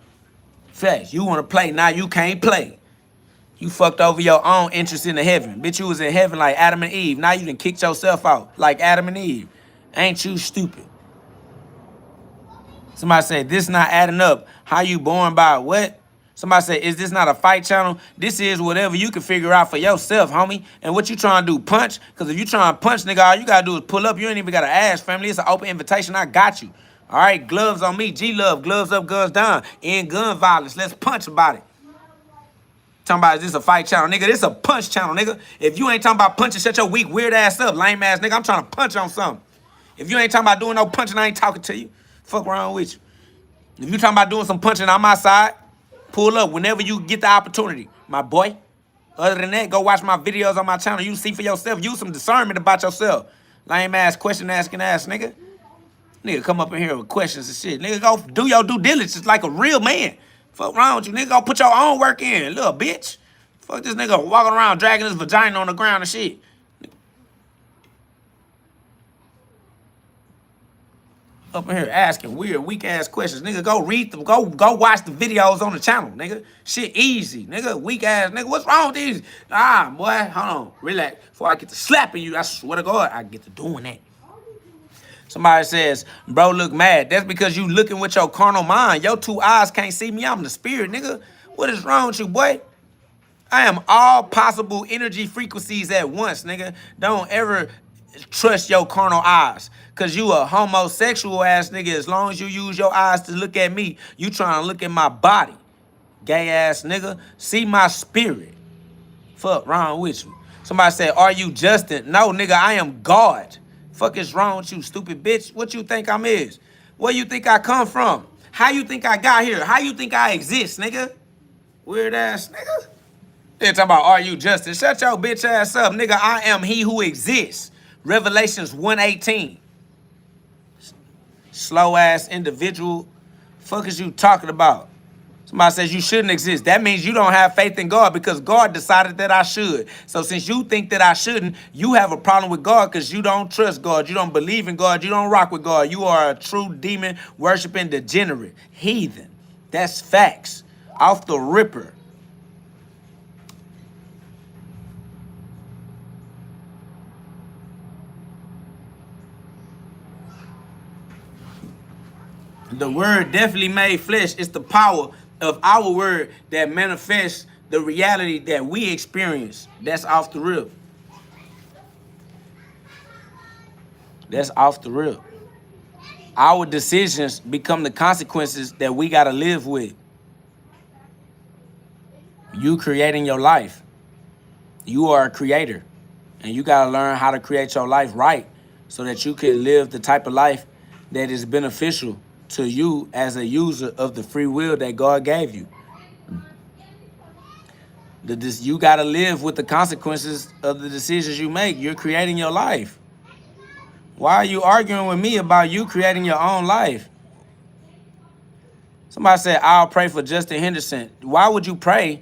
Facts. You want to play, now you can't play. You fucked over your own interest in the heaven. Bitch, you was in heaven like Adam and Eve. Now you done kicked yourself out like Adam and Eve. Ain't you stupid? Somebody said, this not adding up. How you born by what? Somebody said, is this not a fight channel? This is whatever you can figure out for yourself, homie. And what you trying to do, punch? Because if you trying to punch, nigga, all you got to do is pull up. You ain't even got to ask, family. It's an open invitation. I got you. All right, gloves on me. G-Love, gloves up, guns down. End gun violence. Let's punch about it. Talking about, is this a fight channel? Nigga, this a punch channel, nigga. If you ain't talking about punching, shut your weak, weird ass up, lame ass nigga. I'm trying to punch on something. If you ain't talking about doing no punching, I ain't talking to you. Fuck wrong with you. If you talking about doing some punching on my side, pull up whenever you get the opportunity, my boy. Other than that, go watch my videos on my channel. You see for yourself. Use some discernment about yourself. Lame ass, question asking ass, nigga. Nigga come up in here with questions and shit. Nigga, go do your due diligence like a real man. Fuck wrong with you, nigga. Go put your own work in, little bitch. Fuck this nigga walking around dragging his vagina on the ground and shit. Up in here asking weird, weak ass questions. Nigga, go read them. Go watch the videos on the channel, nigga. Shit easy, nigga. Weak ass, nigga. What's wrong with these? Ah, boy, hold on. Relax. Before I get to slapping you, I swear to God, I get to doing that. Somebody says, bro, look mad. That's because you looking with your carnal mind. Your two eyes can't see me. I'm the spirit, nigga. What is wrong with you, boy? I am all possible energy frequencies at once, nigga. Don't ever trust your carnal eyes. Cause you a homosexual ass nigga. As long as you use your eyes to look at me, you trying to look at my body. Gay ass nigga. See my spirit. Fuck wrong with you. Somebody said, are you Justin? No, nigga, I am God. Fuck is wrong with you, stupid bitch? What you think I'm is? Where you think I come from? How you think I got here? How you think I exist, nigga? Weird ass nigga. They're talking about, are you Justin? Shut your bitch ass up, nigga. I am he who exists. Revelations 1:18. Slow ass individual. Fuck is you talking about? Somebody says you shouldn't exist. That means you don't have faith in God because God decided that I should. So since you think that I shouldn't, you have a problem with God because you don't trust God. You don't believe in God. You don't rock with God. You are a true demon worshiping degenerate. Heathen. That's facts. Off the ripper. The word definitely made flesh. It's the power of our word that manifests the reality that we experience. That's off the rip. That's off the rip. Our decisions become the consequences that we got to live with. You creating your life. You are a creator. And you got to learn how to create your life right so that you can live the type of life that is beneficial to you as a user of the free will that God gave you. You got to live with the consequences of the decisions you make. You're creating your life. Why are you arguing with me about you creating your own life? Somebody said, I'll pray for Justin Henderson. Why would you pray?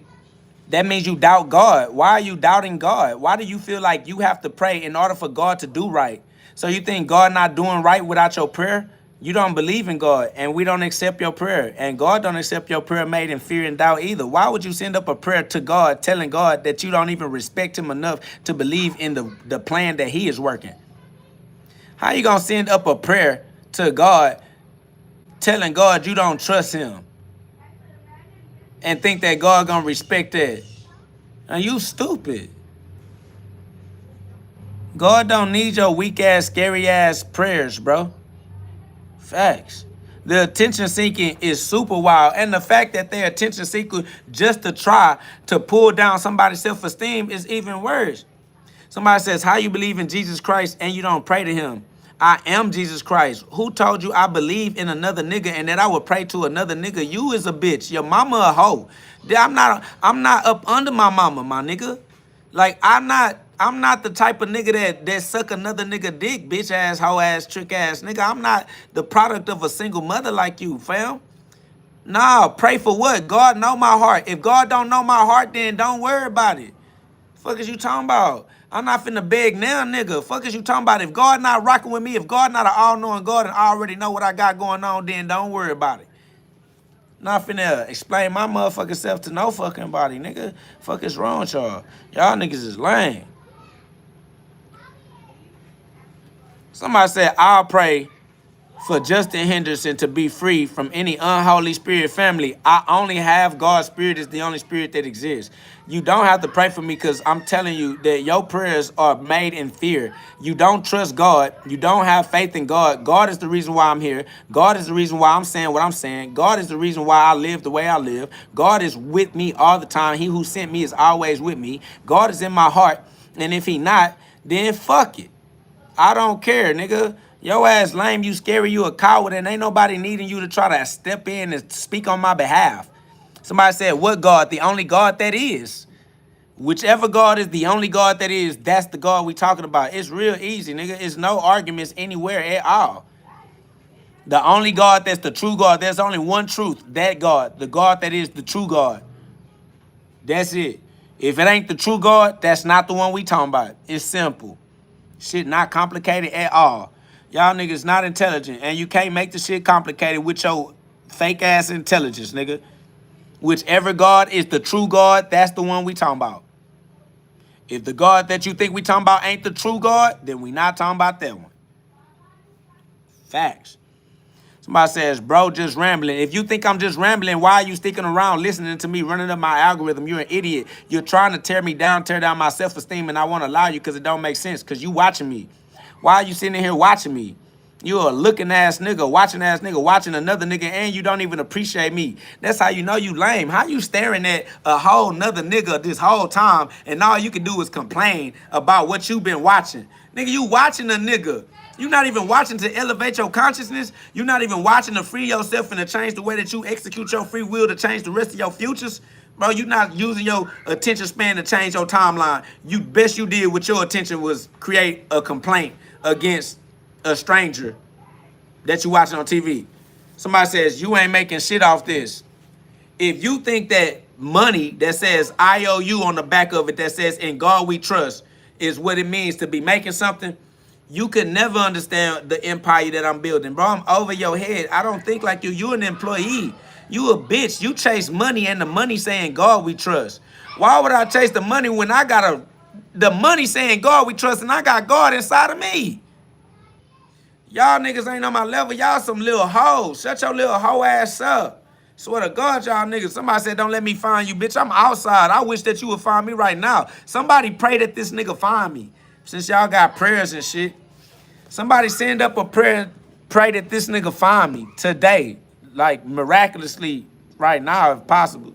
That means you doubt God. Why are you doubting God? Why do you feel like you have to pray in order for God to do right? So you think God not doing right without your prayer? You don't believe in God, and we don't accept your prayer. And God don't accept your prayer made in fear and doubt either. Why would you send up a prayer to God telling God that you don't even respect him enough to believe in the plan that he is working? How you gonna send up a prayer to God telling God you don't trust him and think that God gonna respect that? And you stupid. God don't need your weak ass, scary ass prayers, bro. Facts. The attention seeking is super wild. And the fact that they're attention seeking just to try to pull down somebody's self-esteem is even worse. Somebody says, how you believe in Jesus Christ and you don't pray to him? I am Jesus Christ. Who told you I believe in another nigga and that I would pray to another nigga? You is a bitch. Your mama a hoe. I'm not up under my mama, my nigga. Like, I'm not the type of nigga that suck another nigga dick, bitch ass, hoe ass, trick ass nigga. I'm not the product of a single mother like you, fam. Nah, pray for what? God know my heart. If God don't know my heart, then don't worry about it. Fuck is you talking about? I'm not finna beg now, nigga. Fuck is you talking about? If God not rocking with me, if God not an all-knowing God and I already know what I got going on, then don't worry about it. Not finna explain my motherfucking self to no fucking body, nigga. Fuck is wrong with y'all? Y'all niggas is lame. Somebody said, I'll pray for Justin Henderson to be free from any unholy spirit family. I only have God's spirit is the only spirit that exists. You don't have to pray for me because I'm telling you that your prayers are made in fear. You don't trust God. You don't have faith in God. God is the reason why I'm here. God is the reason why I'm saying what I'm saying. God is the reason why I live the way I live. God is with me all the time. He who sent me is always with me. God is in my heart. And if he not, then fuck it. I don't care, nigga. Your ass lame, you scary, you a coward, and ain't nobody needing you to try to step in and speak on my behalf. Somebody said, what God? The only God that is. Whichever God is the only God that is, that's the God we talking about. It's real easy, nigga. It's no arguments anywhere at all. The only God that's the true God, there's only one truth, that God, the God that is the true God. That's it. If it ain't the true God, that's not the one we talking about. It's simple. Shit not complicated at all. Y'all niggas not intelligent, and you can't make the shit complicated with your fake ass intelligence, nigga. Whichever God is the true God, that's the one we talking about. If the God that you think we talking about ain't the true God, then we not talking about that one. Facts. Somebody says, bro, just rambling. If you think I'm just rambling, why are you sticking around listening to me running up my algorithm? You're an idiot. You're trying to tear me down, tear down my self-esteem, and I won't allow you because it don't make sense because you watching me. Why are you sitting here watching me? You a looking ass nigga, watching another nigga, and you don't even appreciate me. That's how you know you lame. How you staring at a whole nother nigga this whole time, and all you can do is complain about what you been watching? Nigga, you watching a nigga. You not even watching to elevate your consciousness. You not even watching to free yourself and to change the way that you execute your free will to change the rest of your futures. Bro, you not using your attention span to change your timeline. You best you did with your attention was create a complaint against a stranger that you watching on TV. Somebody says, you ain't making shit off this. If you think that money that says IOU on the back of it that says in God we trust is what it means to be making something, you could never understand the empire that I'm building. Bro, I'm over your head. I don't think like you. You an employee. You a bitch. You chase money and the money saying God we trust. Why would I chase the money when I got the money saying God we trust and I got God inside of me? Y'all niggas ain't on my level. Y'all some little hoes. Shut your little hoe ass up. Swear to God, y'all niggas. Somebody said, don't let me find you, bitch. I'm outside. I wish that you would find me right now. Somebody pray that this nigga find me. Since y'all got prayers and shit. Somebody send up a prayer, pray that this nigga find me today. Like miraculously right now, if possible.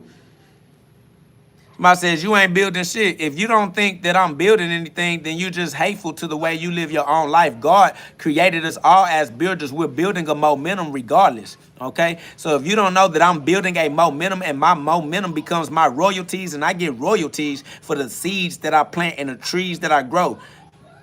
Somebody says, you ain't building shit. If you don't think that I'm building anything, then you just hateful to the way you live your own life. God created us all as builders. We're building a momentum regardless, okay? So if you don't know that I'm building a momentum and my momentum becomes my royalties and I get royalties for the seeds that I plant and the trees that I grow.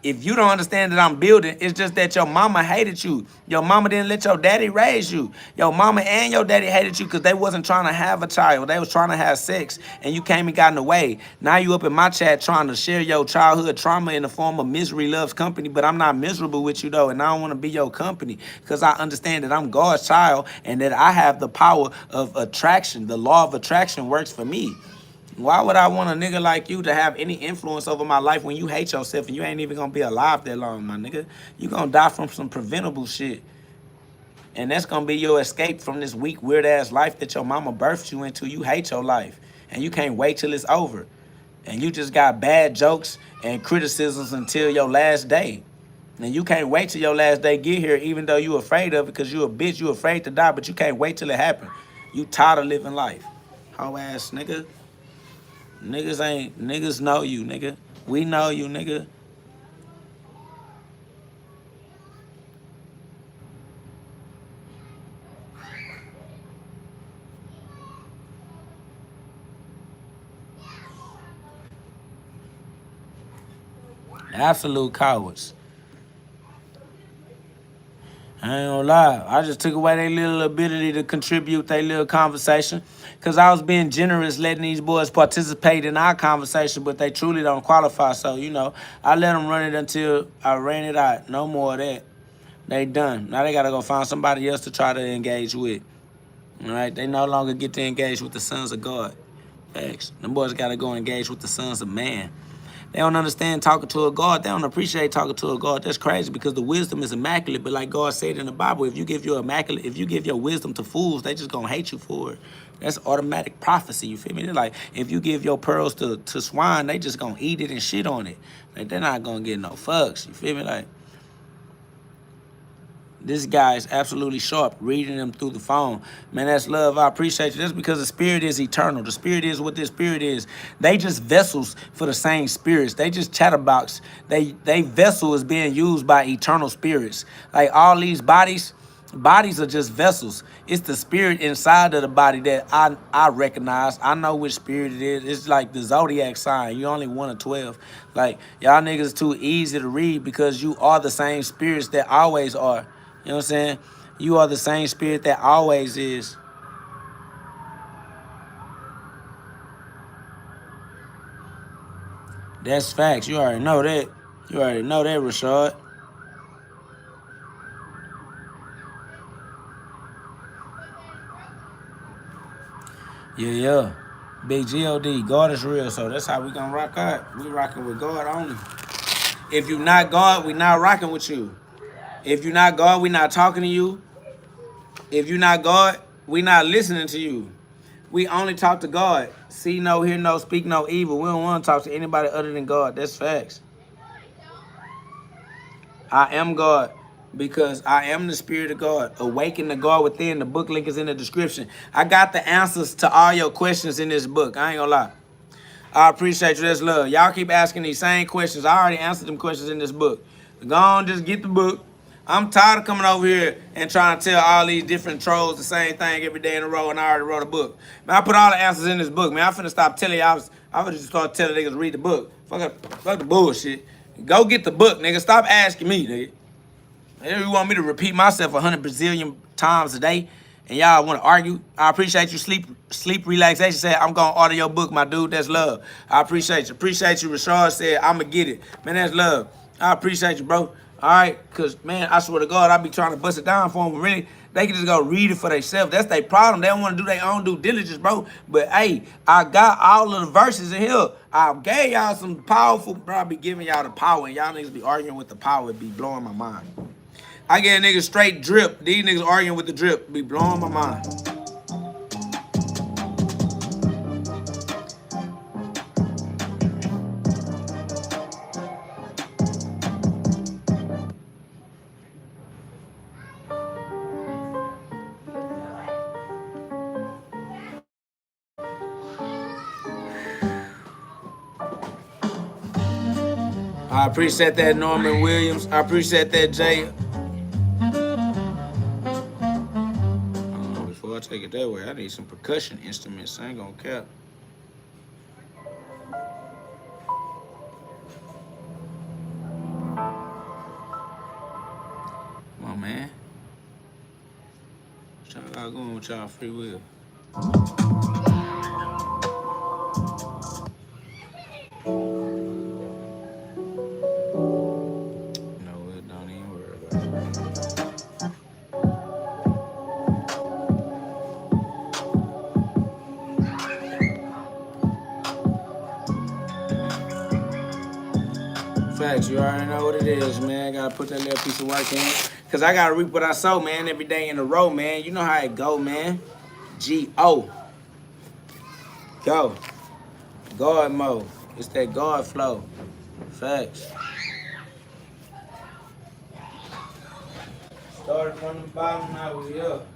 If you don't understand that I'm building, it's just that your mama hated you. Your mama didn't let your daddy raise you. Your mama and your daddy hated you because they wasn't trying to have a child. They was trying to have sex, and you came and got in the way. Now you up in my chat trying to share your childhood trauma in the form of misery loves company, but I'm not miserable with you, though, and I don't want to be your company because I understand that I'm God's child and that I have the power of attraction. The law of attraction works for me. Why would I want a nigga like you to have any influence over my life when you hate yourself and you ain't even gonna be alive that long, my nigga? You gonna die from some preventable shit. And that's gonna be your escape from this weak, weird-ass life that your mama birthed you into. You hate your life. And you can't wait till it's over. And you just got bad jokes and criticisms until your last day. And you can't wait till your last day get here, even though you afraid of it because you a bitch. You afraid to die, but you can't wait till it happen. You tired of living life. Hoe-ass nigga. Niggas know you, nigga. We know you, nigga. Absolute cowards. I ain't gonna lie. I just took away their little ability to contribute their little conversation because I was being generous letting these boys participate in our conversation, but they truly don't qualify. So, you know, I let them run it until I ran it out. No more of that. They done. Now they got to go find somebody else to try to engage with. All right? They no longer get to engage with the sons of God. Facts. Them boys got to go engage with the sons of man. They don't understand talking to a God. They don't appreciate talking to a God. That's crazy because the wisdom is immaculate. But like God said in the Bible, if you give your wisdom to fools, they just gonna hate you for it. That's automatic prophecy. You feel me? They're like, if you give your pearls to swine, they just gonna eat it and shit on it. Like they're not gonna get no fucks. You feel me? Like this guy is absolutely sharp, reading them through the phone. Man, that's love. I appreciate you. That's because the spirit is eternal. The spirit is what the spirit is. They just vessels for the same spirits. They just chatterbox. They vessel is being used by eternal spirits. Like all these bodies are just vessels. It's the spirit inside of the body that I recognize. I know which spirit it is. It's like the zodiac sign. You only 1 of 12. Like y'all niggas too easy to read because you are the same spirits that always are. You know what I'm saying? You are the same spirit that always is. That's facts. You already know that. You already know that, Rashad. Yeah. Big GhOD. God is real, so that's how we gonna rock out. We rocking with God only. If you not God, we not rocking with you. If you not God, we not talking to you. If you not God, we not listening to you. We only talk to God. See no, hear no, speak no evil. We don't want to talk to anybody other than God. That's facts. I am God because I am the Spirit of God. Awaken the God within. The book link is in the description. I got the answers to all your questions in this book. I ain't gonna lie. I appreciate you. That's love. Y'all keep asking these same questions. I already answered them questions in this book. Go on, just get the book. I'm tired of coming over here and trying to tell all these different trolls the same thing every day in a row, and I already wrote a book. Man, I put all the answers in this book, man. I finna stop telling y'all. I would just start telling niggas to read the book. Fuck the bullshit. Go get the book, nigga. Stop asking me, nigga. You want me to repeat myself 100 bazillion times a day, and y'all want to argue? I appreciate you. Sleep relaxation said, I'm gonna order your book, my dude. That's love. I appreciate you. Appreciate you. Rashard said, I'ma get it. Man, that's love. I appreciate you, bro. All right, cause man, I swear to God, I be trying to bust it down for them. But really, they can just go read it for themselves. That's their problem. They don't want to do their own due diligence, bro. But hey, I got all of the verses in here. I gave y'all some powerful, bro. I be giving y'all the power, and y'all niggas be arguing with the power. It be blowing my mind. I get a nigga straight drip. These niggas arguing with the drip. Be blowing my mind. I appreciate that, Norman Williams. I appreciate that, Jay. Before I take it that way, I need some percussion instruments. I ain't gonna cap. Come on, man. What y'all got going with y'all free will? No, it don't even worry about it. Facts, you already know what it is, man. I gotta put that little piece of work in. Cause I gotta reap what I sow, man, every day in a row, man. You know how it go, man. G-O. Go. God mode. It's that God flow. Facts. Started from the bottom, now we up.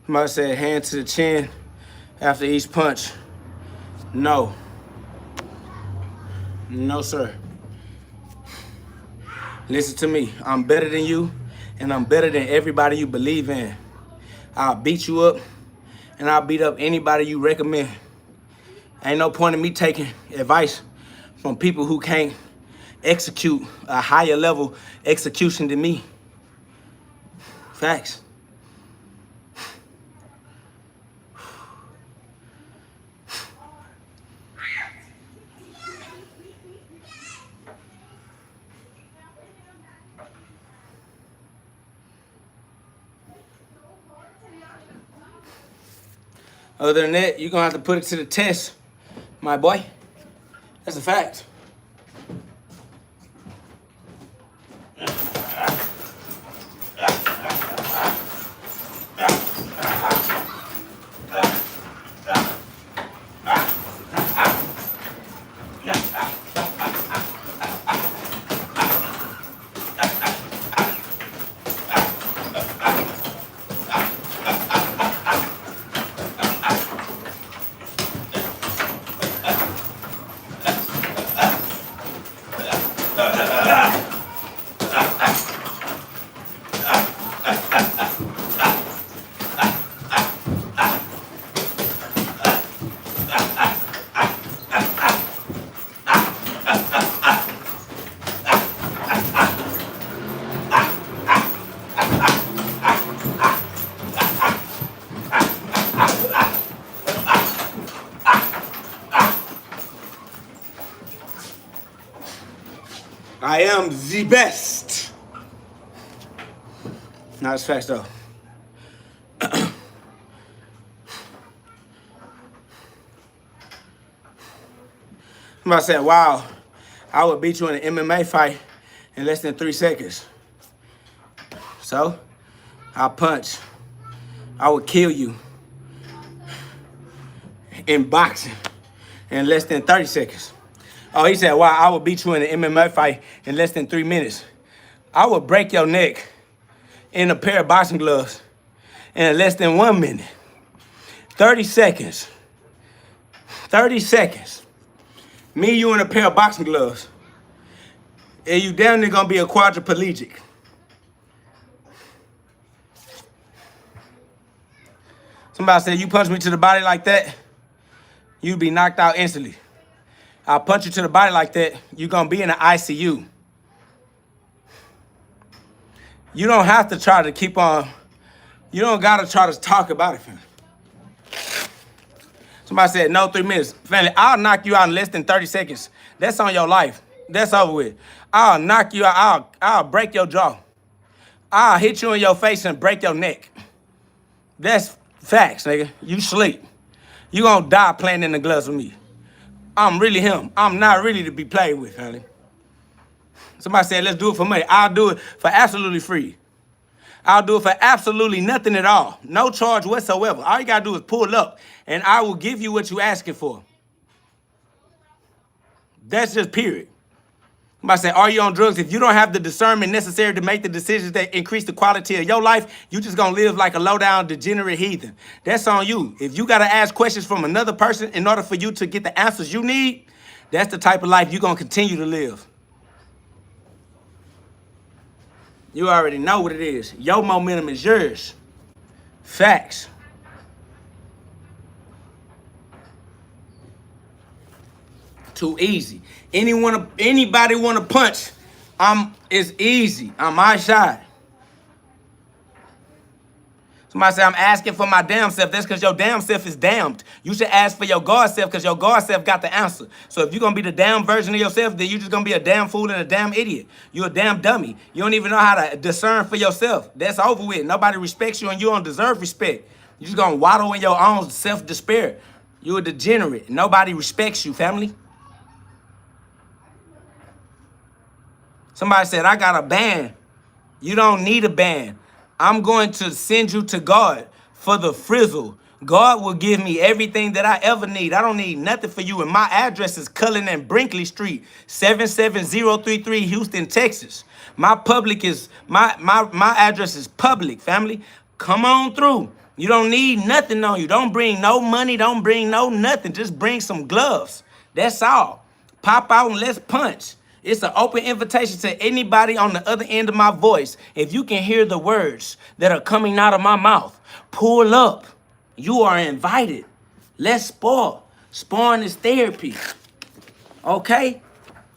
Somebody said hand to the chin after each punch. No. No, sir. Listen to me. I'm better than you, and I'm better than everybody you believe in. I'll beat you up, and I'll beat up anybody you recommend. Ain't no point in me taking advice from people who can't execute a higher level execution than me. Facts. Other than that, you're going to have to put it to the test, my boy. That's a fact. I am the best. Nah, it's facts though. Somebody said, wow, I would beat you in an MMA fight in less than 3 seconds. So, I punch. I would kill you in boxing in less than 30 seconds. Oh, he said, wow, I would beat you in an MMA fight in less than 3 minutes. I would break your neck in a pair of boxing gloves in less than 1 minute. 30 seconds. 30 seconds. Me, you in a pair of boxing gloves. And you damn near gonna be a quadriplegic. Somebody said, you punch me to the body like that, you'd be knocked out instantly. I'll punch you to the body like that, you're gonna be in the ICU. You don't have to try to keep on, you don't gotta try to talk about it, fam. Somebody said, no, 3 minutes. Family, I'll knock you out in less than 30 seconds. That's on your life. That's over with. I'll knock you out, I'll break your jaw. I'll hit you in your face and break your neck. That's facts, nigga. You sleep. You gonna die playing in the gloves with me. I'm really him. I'm not really to be played with, honey. Somebody said, let's do it for money. I'll do it for absolutely free. I'll do it for absolutely nothing at all. No charge whatsoever. All you gotta do is pull up, and I will give you what you're asking for. That's just period. Somebody said, are you on drugs? If you don't have the discernment necessary to make the decisions that increase the quality of your life, you just gonna live like a low-down, degenerate heathen. That's on you. If you gotta ask questions from another person in order for you to get the answers you need, that's the type of life you're gonna continue to live. You already know what it is. Your momentum is yours. Facts. Too easy. Anybody want to punch? It's easy. On my side. Somebody say, I'm asking for my damn self. That's because your damn self is damned. You should ask for your God self because your God self got the answer. So if you're going to be the damn version of yourself, then you're just going to be a damn fool and a damn idiot. You're a damn dummy. You don't even know how to discern for yourself. That's over with. Nobody respects you and you don't deserve respect. You're just going to waddle in your own self-despair. You're a degenerate. Nobody respects you, family. Somebody said, I got a band. You don't need a band. I'm going to send you to God for the frizzle. God will give me everything that I ever need. I don't need nothing for you. And my address is Cullen and Brinkley Street, 77033, Houston, Texas. My address is public, family. Come on through. You don't need nothing on you. Don't bring no money. Don't bring no nothing. Just bring some gloves. That's all. Pop out and let's punch. It's an open invitation to anybody on the other end of my voice. If you can hear the words that are coming out of my mouth, pull up. You are invited. Let's spar. Sparring is therapy. Okay?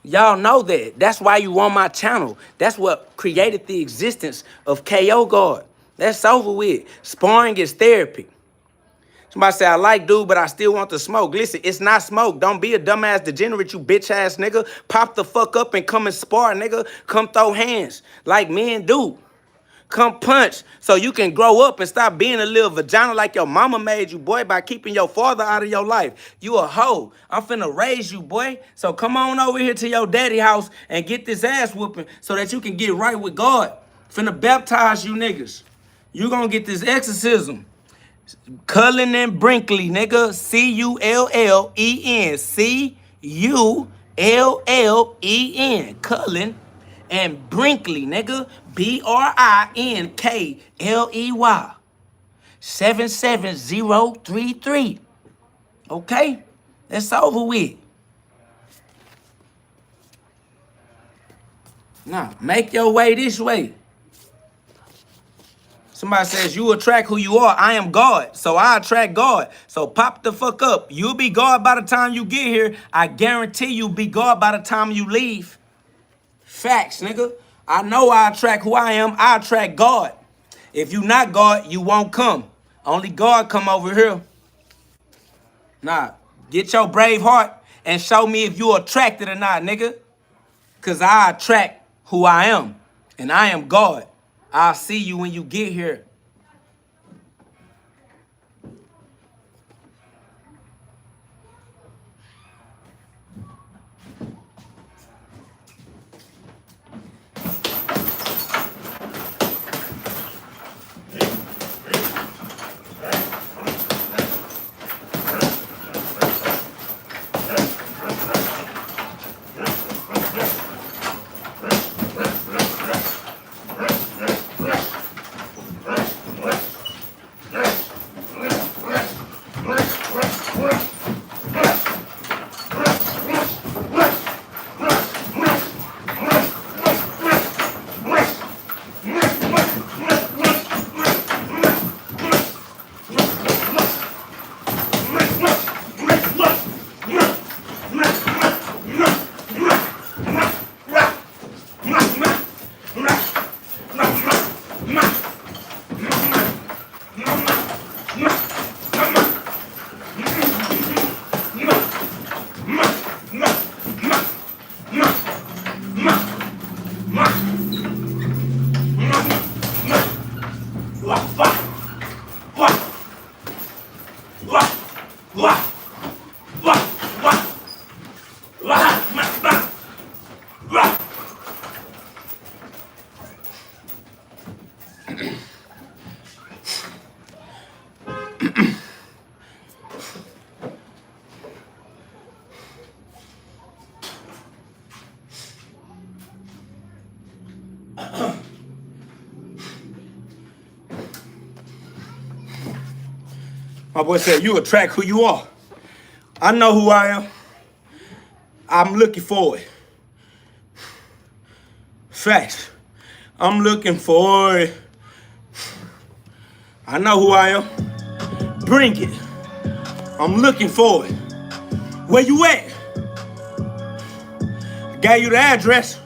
Y'all know that. That's why you on my channel. That's what created the existence of KO God. That's over with. Sparring is therapy. Somebody say, I like dude, but I still want to smoke. Listen, it's not smoke. Don't be a dumbass degenerate, you bitch-ass nigga. Pop the fuck up and come and spar, nigga. Come throw hands like men do. Come punch so you can grow up and stop being a little vagina like your mama made you, boy, by keeping your father out of your life. You a hoe. I'm finna raise you, boy. So come on over here to your daddy house and get this ass whooping so that you can get right with God. Finna baptize you niggas. You gonna get this exorcism. Cullen and Brinkley, nigga. Cullen. Cullen. Cullen and Brinkley, nigga. Brinkley. 77033. Okay? That's over with. Now, make your way this way. Somebody says, you attract who you are. I am God, so I attract God. So pop the fuck up. You'll be God by the time you get here. I guarantee you'll be God by the time you leave. Facts, nigga. I know I attract who I am. I attract God. If you not God, you won't come. Only God come over here. Nah, get your brave heart and show me if you attracted or not, nigga. Because I attract who I am. And I am God. I'll see you when you get here. My boy said, you attract who you are. I know who I am. I'm looking for it. Facts. I'm looking for it. I know who I am. Bring it. I'm looking for it. Where you at? I gave you the address.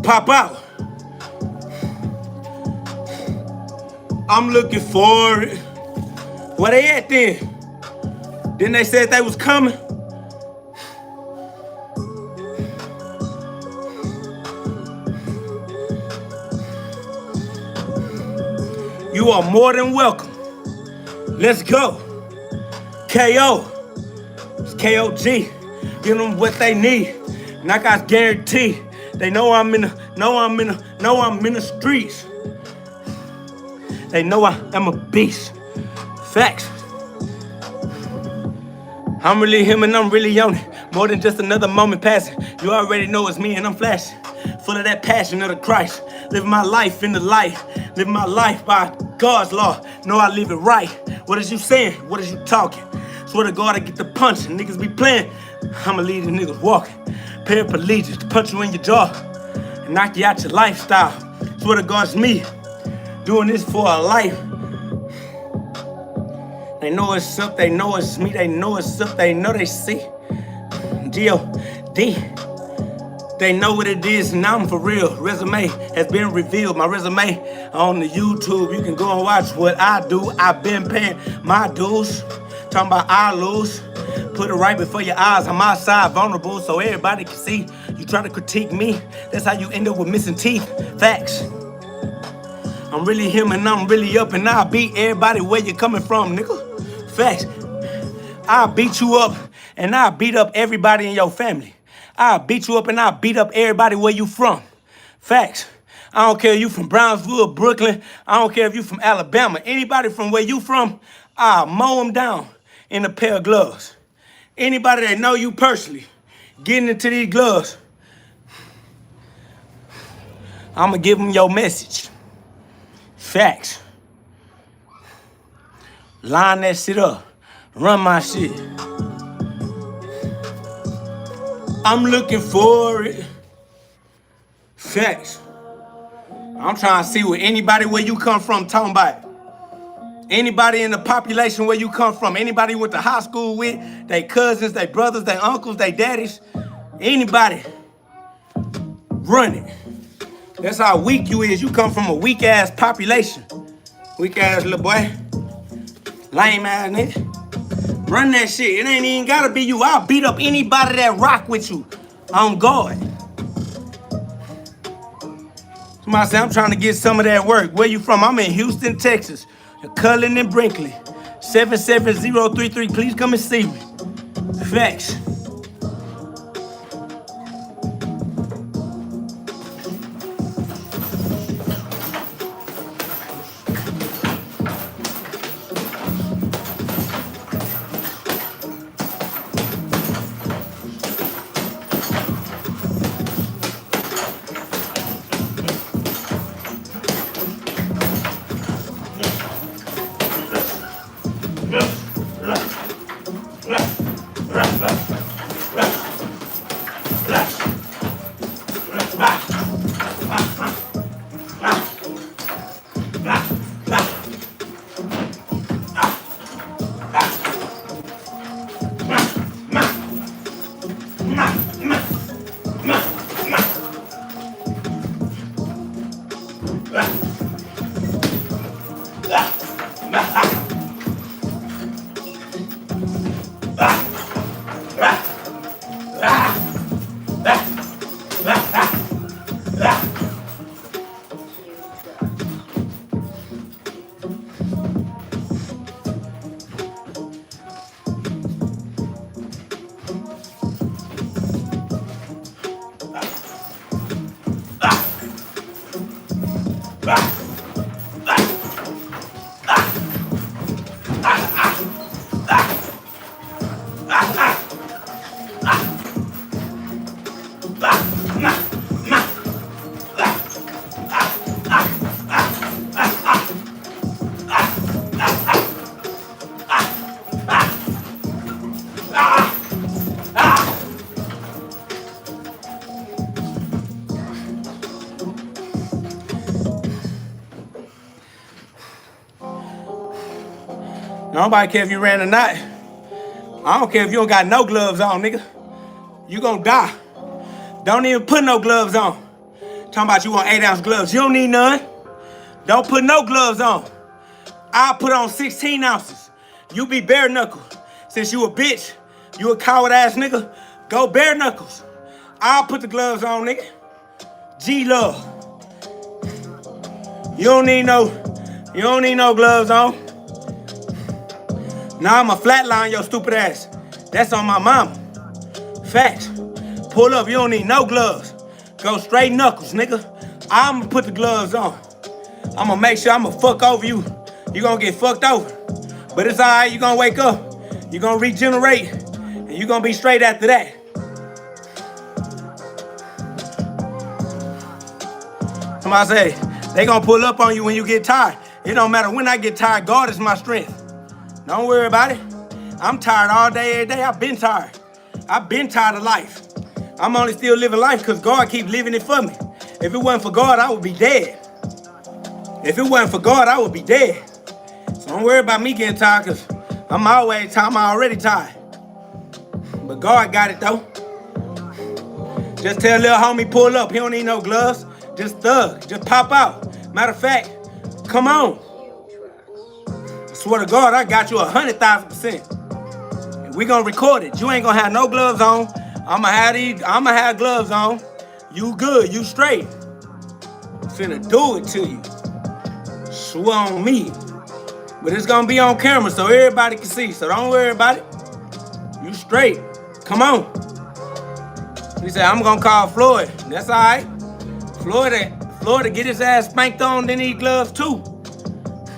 Pop out. I'm looking for it. Where they at then? Then they said they was coming. You are more than welcome. Let's go. KO. It's KOG. Give them what they need. And I got guarantee. They know I'm in the streets. They know I am a beast. Facts. I'm really him and I'm really on it. More than just another moment passing. You already know it's me and I'm flashing. Full of that passion of the Christ. Living my life in the light. Living my life by God's law. Know I live it right. What is you saying? What is you talking? Swear to God I get the punch. Niggas be playing. I'ma lead the niggas walking. Paraplegic to punch you in your jaw. And knock you out your lifestyle. Swear to God it's me. Doing this for a life. They know it's up, they know it's me, they know it's up, they know they see. GhOD. They know what it is, and I'm for real. Resume has been revealed. My resume on the YouTube. You can go and watch what I do. I've been paying my dues. Talking about I lose. Put it right before your eyes. I'm outside, vulnerable, so everybody can see. You try to critique me. That's how you end up with missing teeth. Facts. I'm really him and I'm really up and I'll beat everybody where you coming from, nigga. Facts. I'll beat you up and I'll beat up everybody in your family. I'll beat you up and I'll beat up everybody where you from. Facts. I don't care if you from Brownsville, Brooklyn. I don't care if you from Alabama. Anybody from where you from, I'll mow them down in a pair of gloves. Anybody that know you personally, getting into these gloves, I'm going to give them your message. Facts. Line that shit up. Run my shit. I'm looking for it. Facts. I'm trying to see what anybody where you come from talking about. Anybody in the population where you come from. Anybody you went to high school with. They cousins, they brothers, they uncles, they daddies. Anybody. Run it. That's how weak you is. You come from a weak ass population. Weak ass little boy. Lame ass nigga. Run that shit. It ain't even gotta be you. I'll beat up anybody that rock with you. On guard. Somebody say, I'm trying to get some of that work. Where you from? I'm in Houston, Texas. Cullen and Brinkley. 77033. Please come and see me. Facts. Nobody care if you ran or not. I don't care if you don't got no gloves on, nigga. You gonna die. Don't even put no gloves on. Talking about you want 8-ounce gloves. You don't need none. Don't put no gloves on. I'll put on 16 ounces. You be bare knuckle. Since you a bitch, you a coward ass nigga, go bare knuckles. I'll put the gloves on, nigga. G-Love. You don't need no gloves on. Now I'ma flatline your stupid ass. That's on my mama. Facts. Pull up, you don't need no gloves. Go straight knuckles, nigga. I'ma put the gloves on. I'ma make sure I'ma fuck over you. You gonna get fucked over. But it's alright, you gonna wake up. You gonna regenerate. And you gonna be straight after that. Somebody say, they gonna pull up on you when you get tired. It don't matter when I get tired, God is my strength. Don't worry about it. I'm tired all day, every day. I've been tired. I've been tired of life. I'm only still living life because God keeps living it for me. If it wasn't for God, I would be dead. If it wasn't for God, I would be dead. So don't worry about me getting tired because I'm already tired. But God got it though. Just tell little homie pull up. He don't need no gloves. Just thug. Just pop out. Matter of fact, come on. I swear to God, I got you 100,000%. And we gonna record it. You ain't gonna have no gloves on. I'ma have gloves on. You good, you straight. Finna do it to you. Swear on me. But it's gonna be on camera so everybody can see. So don't worry about it. You straight. Come on. He said, I'm gonna call Floyd. That's all right. Floyd get his ass spanked on, then need gloves too.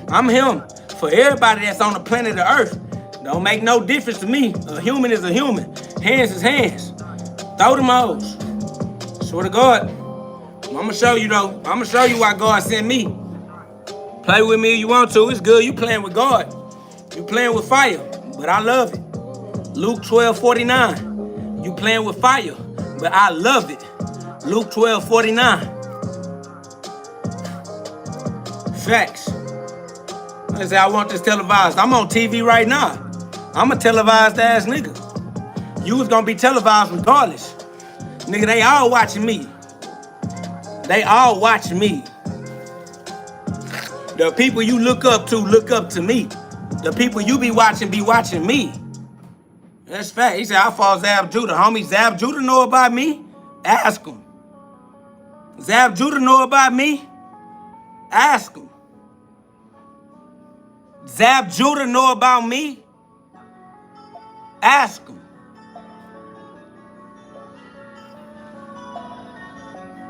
I'm him. For everybody that's on the planet of Earth, don't make no difference to me. A human is a human. Hands is hands. Throw them hoes. Swear to God. I'm gonna show you though. I'm gonna show you why God sent me. Play with me if you want to. It's good. You playing with God. You playing with fire. But I love it. Luke 12:49. You playing with fire. But I love it. Luke 12:49. Facts. I say I want this televised. I'm on TV right now. I'm a televised ass nigga. You was gonna be televised regardless. Nigga, they all watching me. They all watching me. The people you look up to me. The people you be watching me. That's fact. He said, I fought Zab Judah. Homie, Zab Judah know about me? Ask him. Zab Judah know about me? Ask him. Zab Judah know about me? Ask him.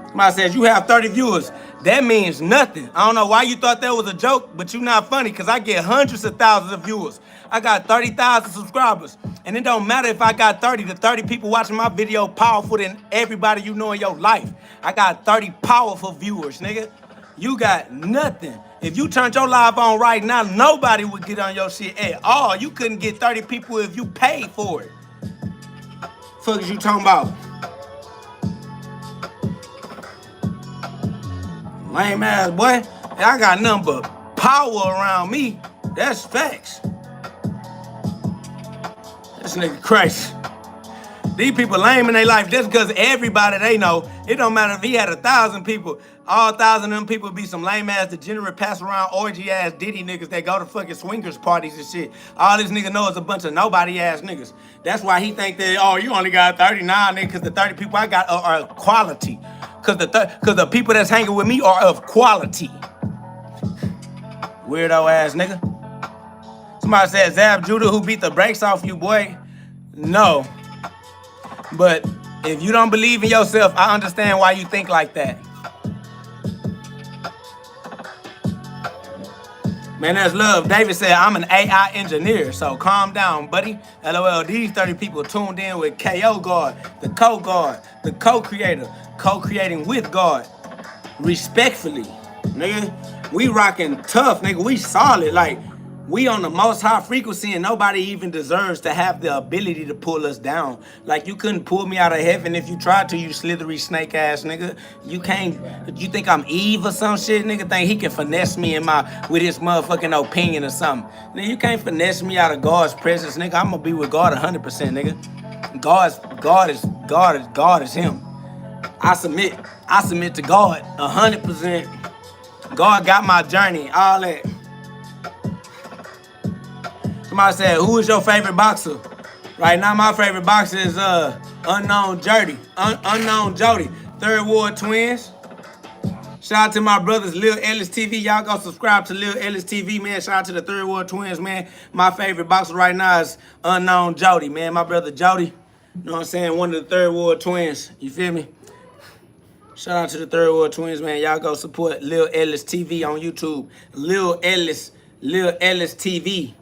Somebody says you have 30 viewers. That means nothing. I don't know why you thought that was a joke, but you're not funny because I get hundreds of thousands of viewers. I got 30,000 subscribers. And it don't matter if I got 30. The 30 people watching my video powerful than everybody you know in your life. I got 30 powerful viewers, nigga. You got nothing. If you turned your live on right now, nobody would get on your shit at all. You couldn't get 30 people if you paid for it. Fuck is you talking about? Lame ass boy. I got nothing but power around me. That's facts. This nigga crazy. These people lame in their life just because everybody they know. It don't matter if he had 1,000 people. All 1,000 of them people be some lame ass degenerate pass around orgy ass Diddy niggas that go to fucking swingers parties and shit. All this nigga know is a bunch of nobody ass niggas. That's why he think that, oh, you only got 39 niggas because the 30 people I got are quality. Cause the people that's hanging with me are of quality. Weirdo ass nigga. Somebody said Zab Judah who beat the brakes off you, boy. No. But if you don't believe in yourself, I understand why you think like that. Man, that's love. David said, I'm an AI engineer, so calm down, buddy. LOL, these 30 people tuned in with KO God, the co-God, the co-creator, co-creating with God. Respectfully, nigga. We rocking tough, nigga. We solid. Like, we on the most high frequency and nobody even deserves to have the ability to pull us down. Like, you couldn't pull me out of heaven if you tried to, you slithery snake ass nigga. You can't, you think I'm Eve or some shit, nigga? Think he can finesse me with his motherfucking opinion or something. Nigga, you can't finesse me out of God's presence, nigga. I'm gonna be with God 100%, nigga. God is him. I submit to God 100%. God got my journey, all that. Somebody said, who is your favorite boxer? Right now, my favorite boxer is Unknown Jody. Unknown Jody. Third Ward Twins. Shout out to my brothers, Lil Ellis TV. Y'all go subscribe to Lil Ellis TV, man. Shout out to the Third Ward Twins, man. My favorite boxer right now is Unknown Jody, man. My brother Jody. You know what I'm saying? One of the Third Ward Twins. You feel me? Shout out to the Third Ward Twins, man. Y'all go support Lil Ellis TV on YouTube. Lil Ellis TV.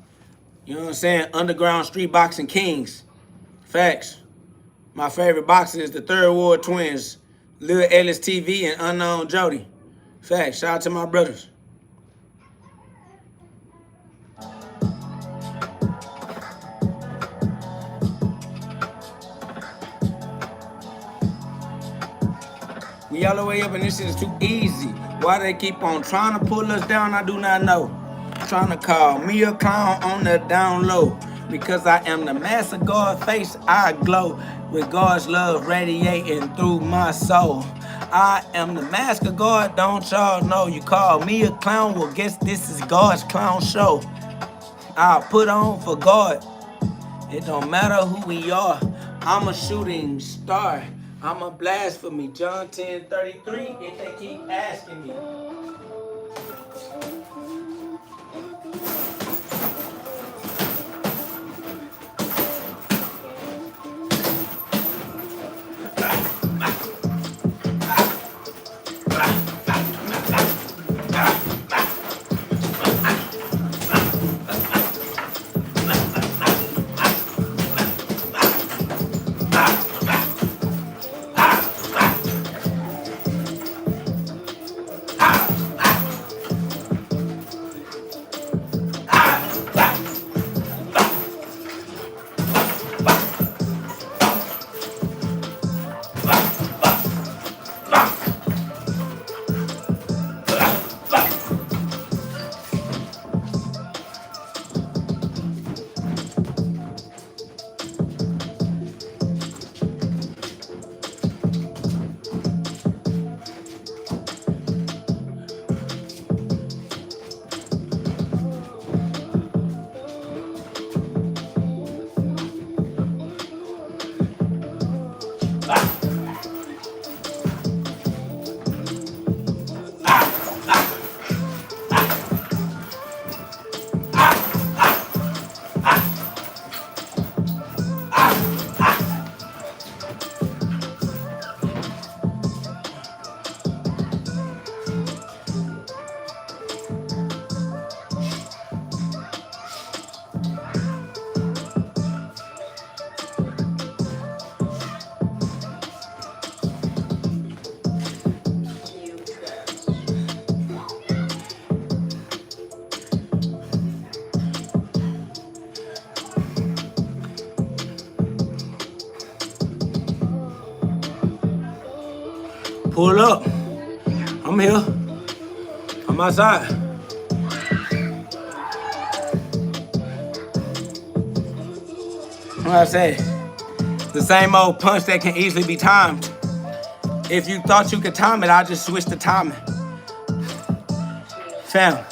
You know what I'm saying? Underground Street Boxing Kings. Facts. My favorite boxer is the Third Ward Twins. Lil Ellis TV and Unknown Jody. Facts. Shout out to my brothers. We all the way up and this shit is too easy. Why they keep on trying to pull us down, I do not know. Trying to call me a clown on the down low. Because I am the mask of God's face, I glow. With God's love radiating through my soul. I am the mask of God, don't y'all know? You call me a clown, well guess this is God's clown show. I'll put on for God. It don't matter who we are. I'm a shooting star. I'm a blasphemy. John 10:33, if they keep asking me. Pull up. I'm here. I'm outside. What I say? The same old punch that can easily be timed. If you thought you could time it, I'll just switch the timing. Fam,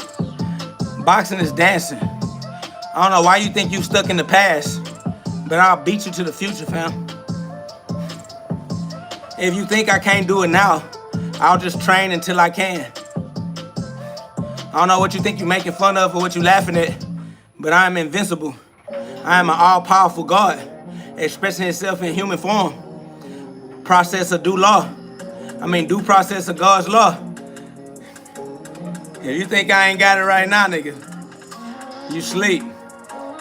boxing is dancing. I don't know why you think you stuck in the past, but I'll beat you to the future, fam. If you think I can't do it now, I'll just train until I can. I don't know what you think you're making fun of or what you're laughing at, but I am invincible. I am an all-powerful God, expressing himself in human form. Process of due process of God's law. If you think I ain't got it right now, nigga, you sleep.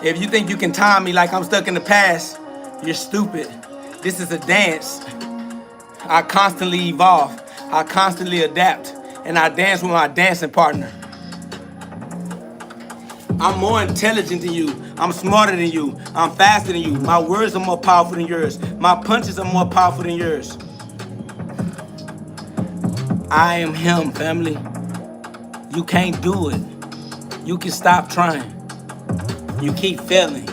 If you think you can time me like I'm stuck in the past, you're stupid. This is a dance. I constantly evolve, I constantly adapt, and I dance with my dancing partner. I'm more intelligent than you, I'm smarter than you, I'm faster than you, my words are more powerful than yours, my punches are more powerful than yours. I am him, family. You can't do it. You can stop trying. You keep failing.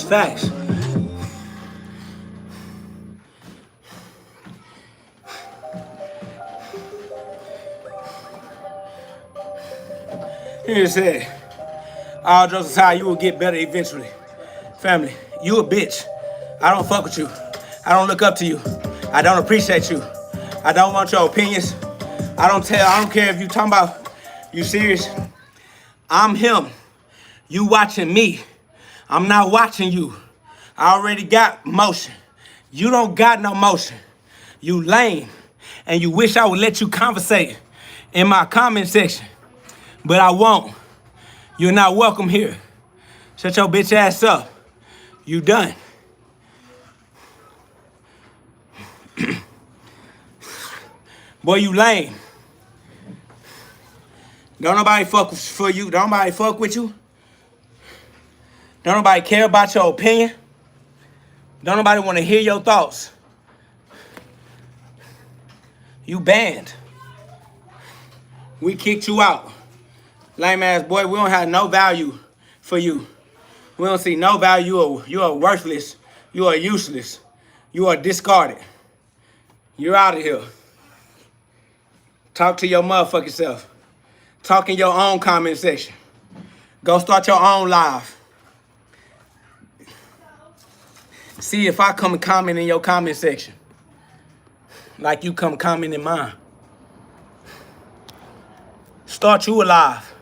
Facts. Here it said, all jokes aside, you will get better eventually. Family, you a bitch. I don't fuck with you. I don't look up to you. I don't appreciate you. I don't want your opinions. I don't care if you talking about, you serious? I'm him. You watching me. I'm not watching you. I already got motion. You don't got no motion. You lame. And you wish I would let you conversate in my comment section. But I won't. You're not welcome here. Shut your bitch ass up. You done. Boy, you lame. Don't nobody fuck for you. Don't nobody fuck with you. Don't nobody care about your opinion. Don't nobody want to hear your thoughts. You banned. We kicked you out. Lame ass boy, we don't have no value for you. We don't see no value. You are worthless. You are useless. You are discarded. You're out of here. Talk to your motherfucking self. Talk in your own comment section. Go start your own live. See if I come and comment in your comment section. Like you come comment in mine. Start you a live.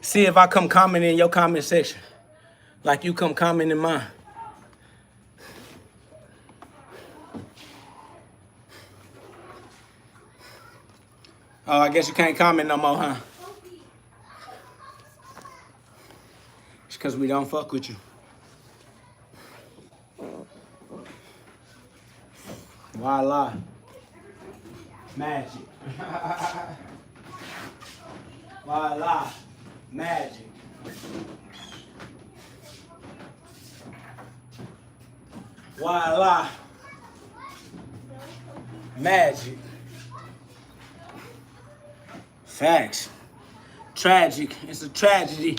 See if I come comment in your comment section. Like you come comment in mine. Oh, I guess you can't comment no more, huh? It's because we don't fuck with you. Why lie? Magic. Why lie? Magic. Why lie? Magic. Facts. Tragic. It's a tragedy.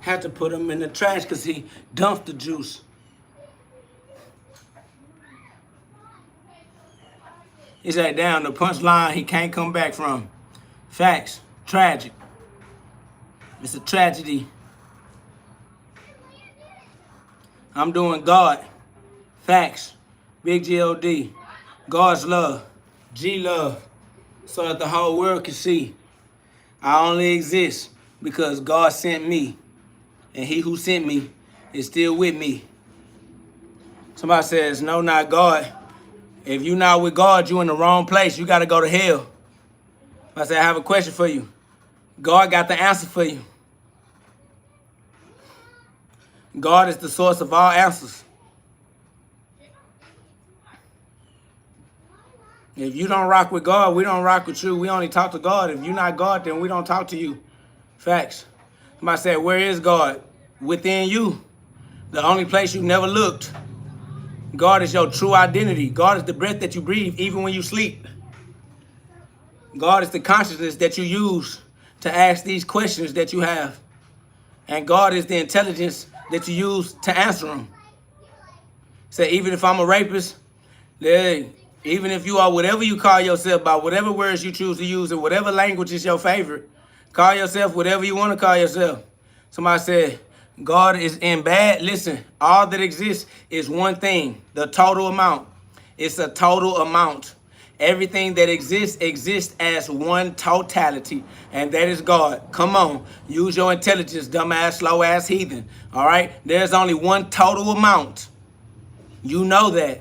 Had to put him in the trash because he dumped the juice. He said, damn, the punchline he can't come back from. Facts. Tragic. It's a tragedy. I'm doing God. Facts. Big GhOD. God's love. G love. So that the whole world can see. I only exist because God sent me. And he who sent me is still with me. Somebody says, no, not God. If you're not with God, you're in the wrong place. You got to go to hell. I say, I have a question for you. God got the answer for you. God is the source of all answers. If you don't rock with God, we don't rock with you. We only talk to God. If you're not God, then we don't talk to you. Facts. Somebody said, where is God? Within you. The only place you never looked. God is your true identity. God is the breath that you breathe even when you sleep. God is the consciousness that you use to ask these questions that you have. And God is the intelligence that you use to answer them. Say, even if I'm a rapist, even if you are whatever you call yourself, by whatever words you choose to use and whatever language is your favorite, call yourself whatever you want to call yourself. Somebody said, God is in bad. Listen, all that exists is one thing, the total amount. It's a total amount. Everything that exists as one totality, and that is God. Come on, use your intelligence, dumbass, slow-ass heathen. All right? There's only one total amount. You know that.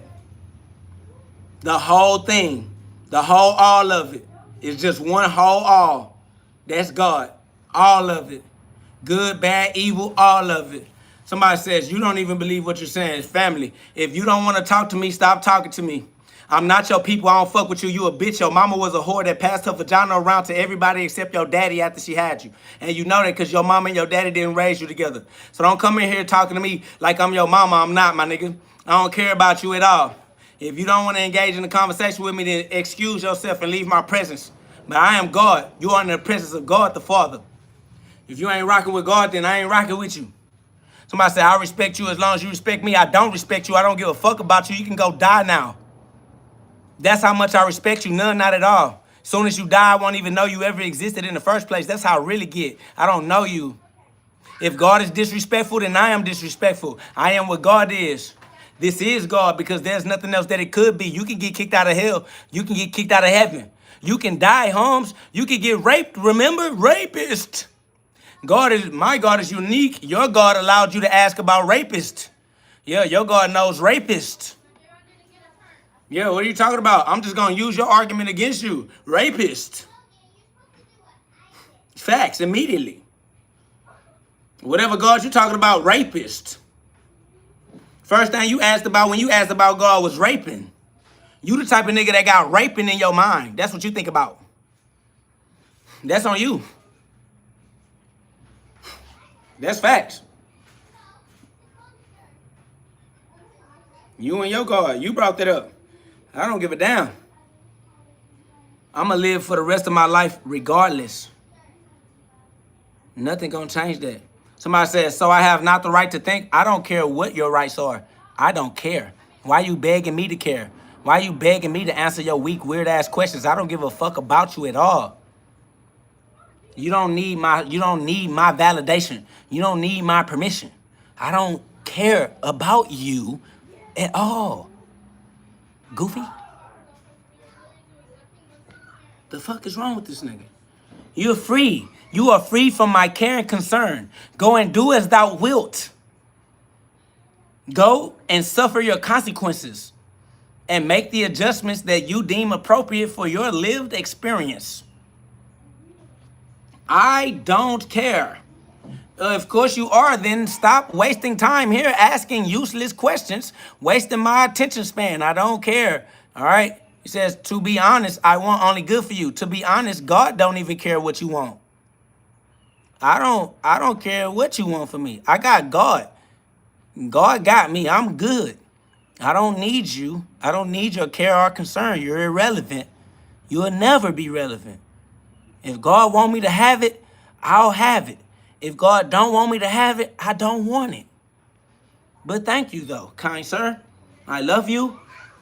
The whole thing, the whole all of it, is just one whole all. That's God. All of it. Good, bad, evil, all of it. Somebody says, you don't even believe what you're saying. Family, if you don't want to talk to me, stop talking to me. I'm not your people. I don't fuck with you. You a bitch. Your mama was a whore that passed her vagina around to everybody except your daddy after she had you. And you know that because your mama and your daddy didn't raise you together. So don't come in here talking to me like I'm your mama. I'm not, my nigga. I don't care about you at all. If you don't want to engage in the conversation with me, then excuse yourself and leave my presence. But I am God. You are in the presence of God the Father. If you ain't rocking with God, then I ain't rocking with you. Somebody say, I respect you as long as you respect me. I don't respect you. I don't give a fuck about you. You can go die now. That's how much I respect you. None, not at all. As soon as you die, I won't even know you ever existed in the first place. That's how I really get. I don't know you. If God is disrespectful, then I am disrespectful. I am what God is. This is God because there's nothing else that it could be. You can get kicked out of hell. You can get kicked out of heaven. You can die, Holmes. You can get raped. Remember? Rapist. My God is unique. Your God allowed you to ask about rapist. Yeah, your God knows rapist. Yeah, what are you talking about? I'm just going to use your argument against you. Rapist. Facts, immediately. Whatever God you're talking about, rapist. First thing you asked about when you asked about God was raping. You the type of nigga that got raping in your mind. That's what you think about. That's on you. That's facts. You and your God, you brought that up. I don't give a damn. I'm going to live for the rest of my life regardless. Nothing going to change that. Somebody says, so I have not the right to think. I don't care what your rights are. I don't care. Why you begging me to care? Why you begging me to answer your weak, weird-ass questions? I don't give a fuck about you at all. You don't need my validation. You don't need my permission. I don't care about you at all. Goofy? The fuck is wrong with this nigga? You're free. You are free from my care and concern. Go and do as thou wilt. Go and suffer your consequences and make the adjustments that you deem appropriate for your lived experience. I don't care. Of course you are, then stop wasting time here asking useless questions, wasting my attention span. I don't care. All right? He says, to be honest, I want only good for you. To be honest, God don't even care what you want. I don't care what you want from me. I got God. God got me. I'm good. I don't need you. I don't need your care or concern. You're irrelevant. You'll never be relevant. If God want me to have it, I'll have it. If God don't want me to have it, I don't want it. But thank you, though, kind sir. I love you.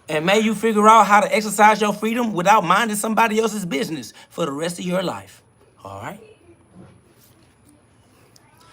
And may you figure out how to exercise your freedom without minding somebody else's business for the rest of your life. All right?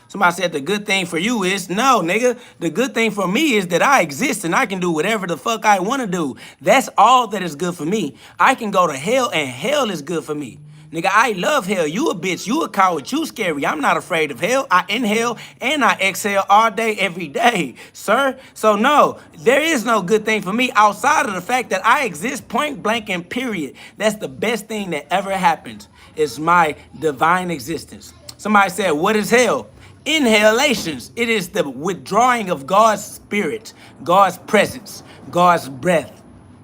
Somebody said the good thing for you is, no, nigga. The good thing for me is that I exist and I can do whatever the fuck I want to do. That's all that is good for me. I can go to hell and hell is good for me. Nigga, I love hell. You a bitch. You a coward. You scary. I'm not afraid of hell. I inhale and I exhale all day, every day, sir. So no, there is no good thing for me outside of the fact that I exist point blank and period. That's the best thing that ever happened. It's my divine existence. Somebody said, what is hell? Inhalations. It is the withdrawing of God's spirit, God's presence, God's breath,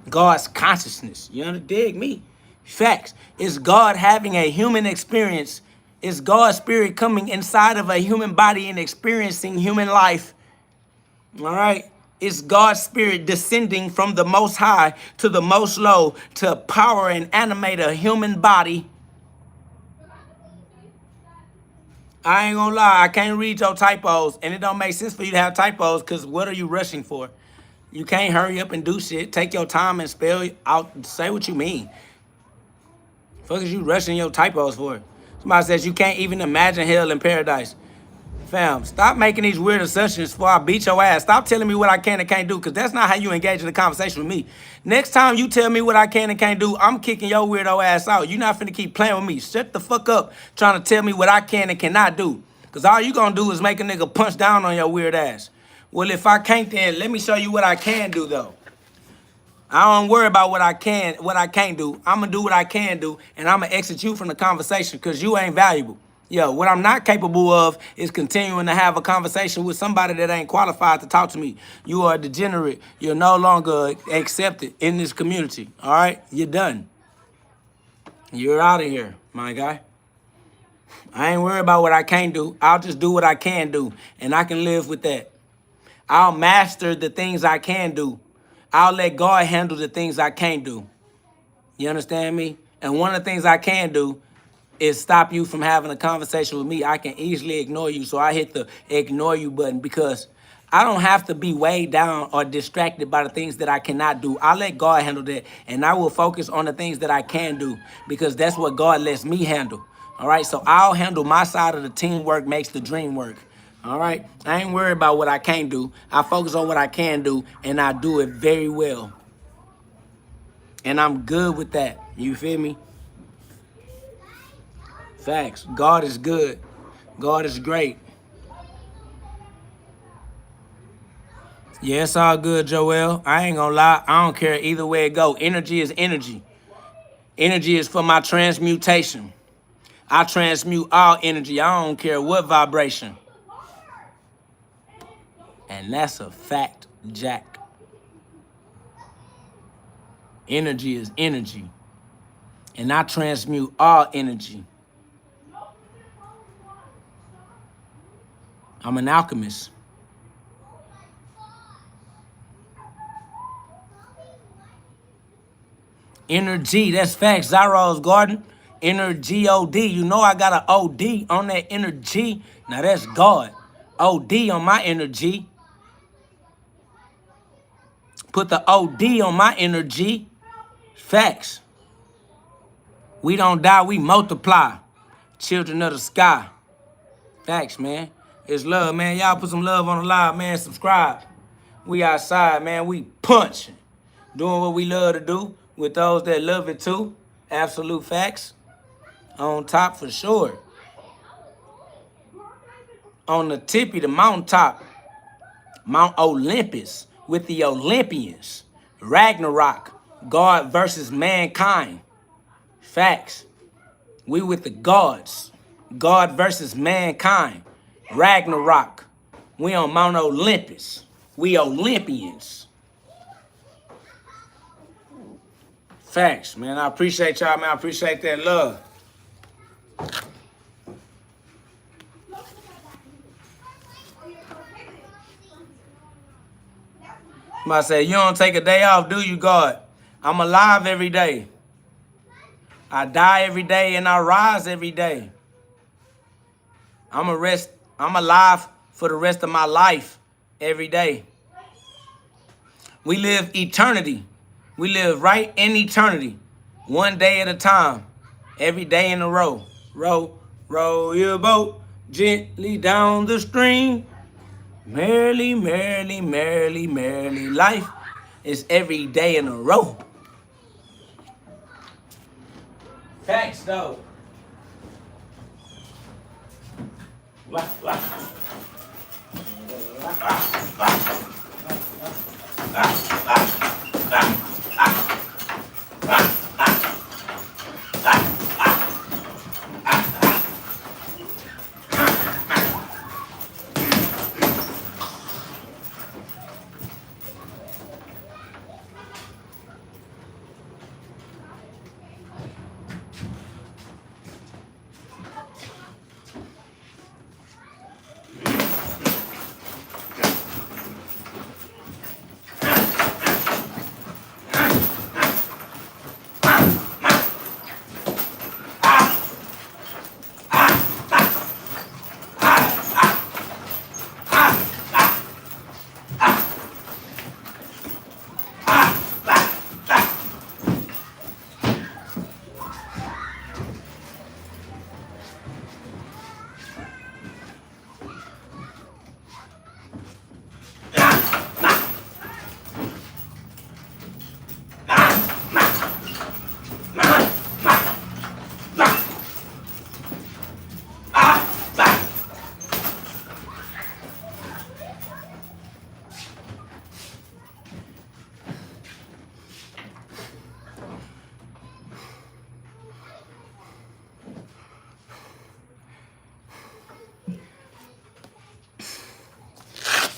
God's consciousness. You dig me? Facts. It's God having a human experience. It's God's spirit coming inside of a human body and experiencing human life. All right? It's God's spirit descending from the most high to the most low to power and animate a human body. I ain't gonna lie, I can't read your typos, and it don't make sense for you to have typos, because what are you rushing for? You can't hurry up and do shit. Take your time and spell out, say what you mean. Fuck is you rushing your typos for? Somebody says you can't even imagine hell and paradise. Fam, stop making these weird assumptions before I beat your ass. Stop telling me what I can and can't do, because that's not how you engage in a conversation with me. Next time you tell me what I can and can't do, I'm kicking your weirdo ass out. You're not finna keep playing with me. Shut the fuck up trying to tell me what I can and cannot do, because all you gonna do is make a nigga punch down on your weird ass. Well, if I can't, then let me show you what I can do, though. I don't worry about what I can't do. I'm gonna do what I can do, and I'm gonna exit you from the conversation because you ain't valuable. Yo, what I'm not capable of is continuing to have a conversation with somebody that ain't qualified to talk to me. You are a degenerate. You're no longer accepted in this community. All right? You're done. You're out of here, my guy. I ain't worried about what I can't do. I'll just do what I can do, and I can live with that. I'll master the things I can do. I'll let God handle the things I can't do. You understand me? And one of the things I can do is stop you from having a conversation with me. I can easily ignore you, so I hit the ignore you button because I don't have to be weighed down or distracted by the things that I cannot do. I let God handle that, and I will focus on the things that I can do because that's what God lets me handle. All right, so I'll handle my side of the teamwork makes the dream work. All right, I ain't worried about what I can't do. I focus on what I can do, and I do it very well. And I'm good with that. You feel me? Facts. God is good. God is great. Yeah, it's all good, Joel. I ain't gonna lie. I don't care either way it go. Energy is energy. Energy is for my transmutation. I transmute all energy. I don't care what vibration. And that's a fact, Jack. Energy is energy. And I transmute all energy. I'm an alchemist. Energy, that's facts. Zyro's Garden. Energy OD. You know I got an OD on that energy. Now that's God. OD on my energy. Put the OD on my energy. Facts. We don't die, we multiply. Children of the sky. Facts, man. It's love, man. Y'all put some love on the live, man. Subscribe. We outside, man. We punching. Doing what we love to do with those that love it too. Absolute facts. On top for sure. On the tippy, the mountaintop. Mount Olympus with the Olympians. Ragnarok. God versus mankind. Facts. We with the gods. God versus mankind. Ragnarok. We on Mount Olympus. We Olympians. Facts, man. I appreciate y'all, man. I appreciate that love. I say, you don't take a day off, do you, God? I'm alive every day. I die every day and I rise every day. I'm alive for the rest of my life every day. We live eternity. We live right in eternity. One day at a time. Every day in a row. Row your boat gently down the stream. Merrily, merrily, merrily, merrily. Life is every day in a row. Facts, though.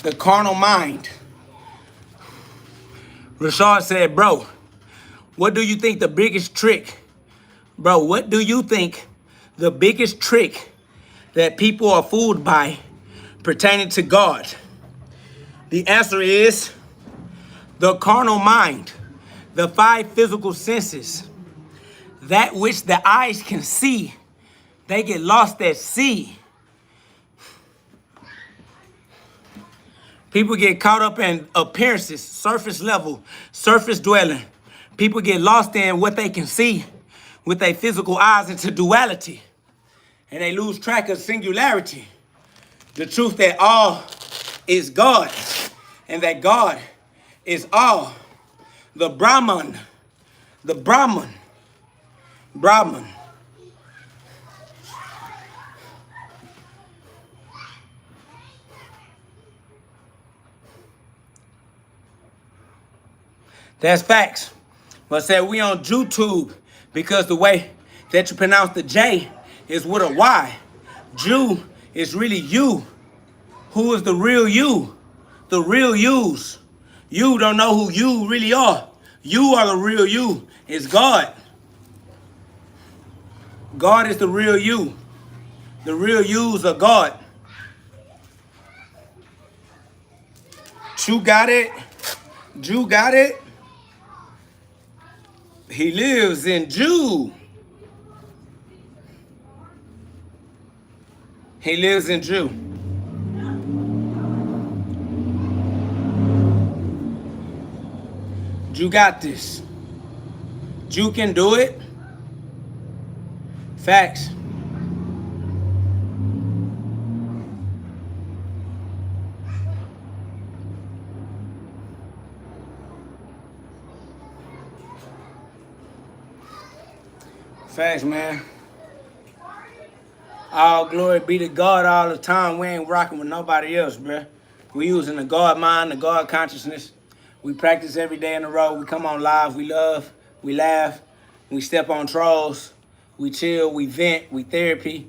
The carnal mind. Rashad said, bro, what do you think the biggest trick, what do you think the biggest trick that people are fooled by pertaining to God? The answer is the carnal mind, the 5 physical senses, that which the eyes can see, they get lost at sea. People get caught up in appearances, surface level, surface dwelling. People get lost in what they can see with their physical eyes into duality. And they lose track of singularity. The truth that all is God and that God is all. The Brahman. That's facts. But said we on YouTube because the way that you pronounce the J is with a Y. Jew is really you. Who is the real you? The real yous. You don't know who you really are. You are the real you. It's God. God is the real you. The real yous are God. Jew got it. He lives in Jew. He lives in Jew. Jew got this. Jew can do it. Facts. Facts, man. All glory be to God all the time. We ain't rocking with nobody else, bruh. We using the God mind, the God consciousness. We practice every day in a row. We come on live. We love. We laugh. We step on trolls. We chill. We vent. We therapy.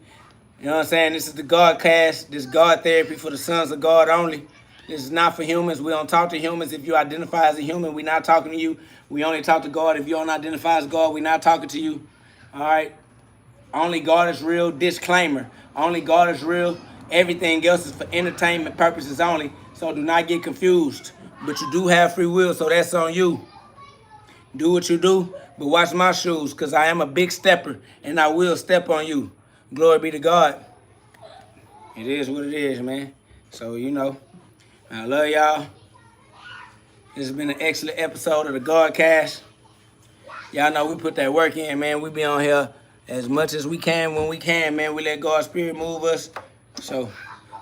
You know what I'm saying? This is the GhODCast. This is God therapy for the sons of God only. This is not for humans. We don't talk to humans. If you identify as a human, we're not talking to you. We only talk to God. If you don't identify as God, we're not talking to you. All right? Only God is real. Disclaimer. Only God is real. Everything else is for entertainment purposes only. So do not get confused. But you do have free will, so that's on you. Do what you do, but watch my shoes, because I am a big stepper, and I will step on you. Glory be to God. It is what it is, man. So, you know, I love y'all. This has been an excellent episode of the GhODCast. Y'all know we put that work in, man. We be on here as much as we can when we can, man. We let God's spirit move us. So,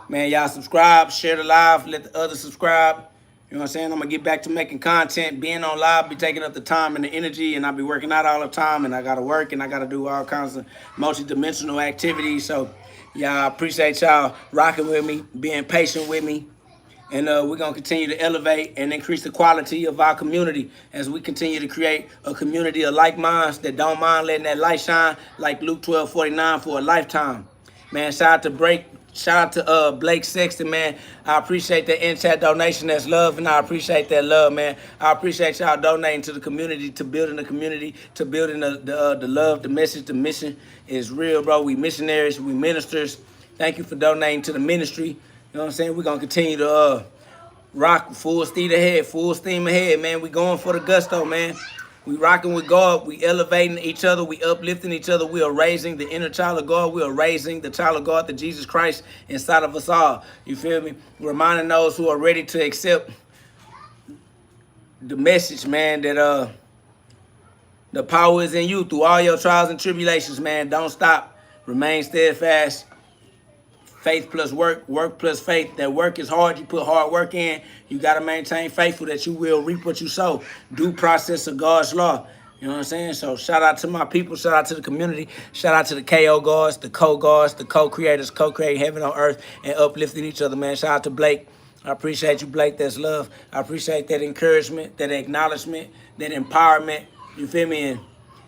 man, y'all subscribe, share the live, let the others subscribe. You know what I'm saying? I'm going to get back to making content. Being on live be taking up the time and the energy, and I be working out all the time, and I got to work, and I got to do all kinds of multi-dimensional activities. So, y'all, I appreciate y'all rocking with me, being patient with me. And we're going to continue to elevate and increase the quality of our community as we continue to create a community of like minds that don't mind letting that light shine like Luke 12:49 for a lifetime. Man, shout out to Blake Sexton, man. I appreciate that in-chat donation. That's love, and I appreciate that love, man. I appreciate y'all donating to the community, to building the community, to building the love, the message, the mission is real, bro. We missionaries, we ministers. Thank you for donating to the ministry. You know what I'm saying? We're going to continue to rock full steam ahead, man. We going for the gusto, man. We rocking with God. We elevating each other. We uplifting each other. We are raising the inner child of God. We are raising the child of God, the Jesus Christ inside of us all. You feel me? Reminding those who are ready to accept the message, man, that the power is in you through all your trials and tribulations, man. Don't stop. Remain steadfast. Faith plus work, work plus faith. That work is hard. You put hard work in. You got to maintain faithful that you will reap what you sow. Due process of God's law. You know what I'm saying? So shout out to my people. Shout out to the community. Shout out to the KO gods, the co-gods, the co-creators, co-creating heaven on earth and uplifting each other, man. Shout out to Blake. I appreciate you, Blake. That's love. I appreciate that encouragement, that acknowledgement, that empowerment. You feel me? And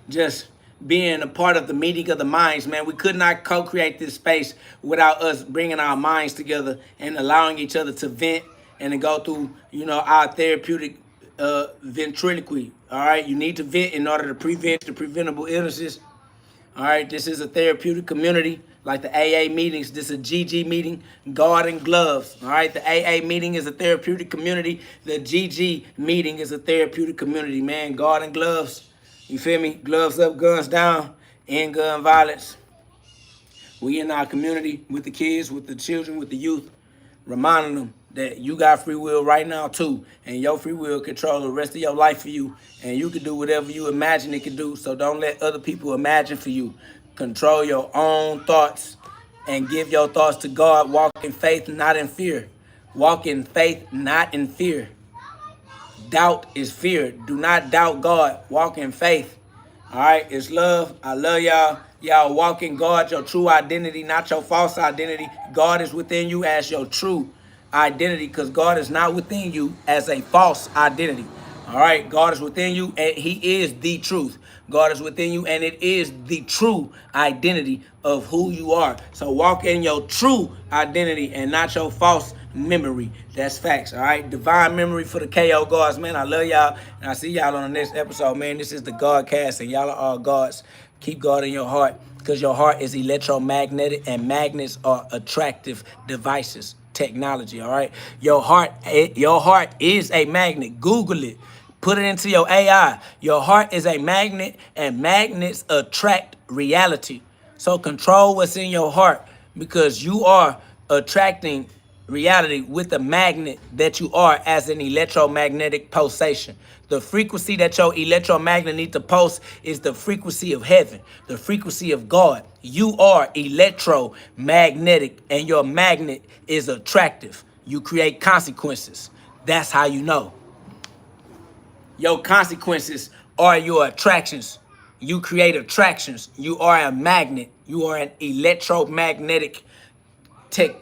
just being a part of the meeting of the minds, man. We could not co-create this space without us bringing our minds together and allowing each other to vent and to go through, you know, our therapeutic ventriloquy. All right, you need to vent in order to prevent the preventable illnesses. All right, this is a therapeutic community like the AA meetings. This is a GG meeting, God and gloves. All right, the AA meeting is a therapeutic community. The GG meeting is a therapeutic community, man. God and gloves. You feel me? Gloves up, guns down, end gun violence. We in our community with the kids, with the children, with the youth, reminding them that you got free will right now too, and your free will control the rest of your life for you, and you can do whatever you imagine it can do, so don't let other people imagine for you. Control your own thoughts and give your thoughts to God. Walk in faith, not in fear. Walk in faith, not in fear. Doubt is fear. Do not doubt God. Walk in faith. All right, it's love. I love y'all. Y'all walk in God, your true identity, not your false identity. God is within you as your true identity, because God is not within you as a false identity. All right, God is within you and he is the truth. God is within you and it is the true identity of who you are. So walk in your true identity and not your false memory. That's facts, all right? Divine memory for the KO gods, man. I love y'all, and I see y'all on the next episode, man. This is the GhODCast, and y'all are all gods. Keep God in your heart, because your heart is electromagnetic, and magnets are attractive devices, technology, all right? Your heart is a magnet. Google it. Put it into your AI. Your heart is a magnet, and magnets attract reality. So control what's in your heart, because you are attracting reality with the magnet that you are as an electromagnetic pulsation. The frequency that your electromagnet needs to pulse is the frequency of heaven, the frequency of God. You are electromagnetic, and your magnet is attractive. You create consequences. That's how you know. Your consequences are your attractions. You create attractions. You are a magnet. You are an electromagnetic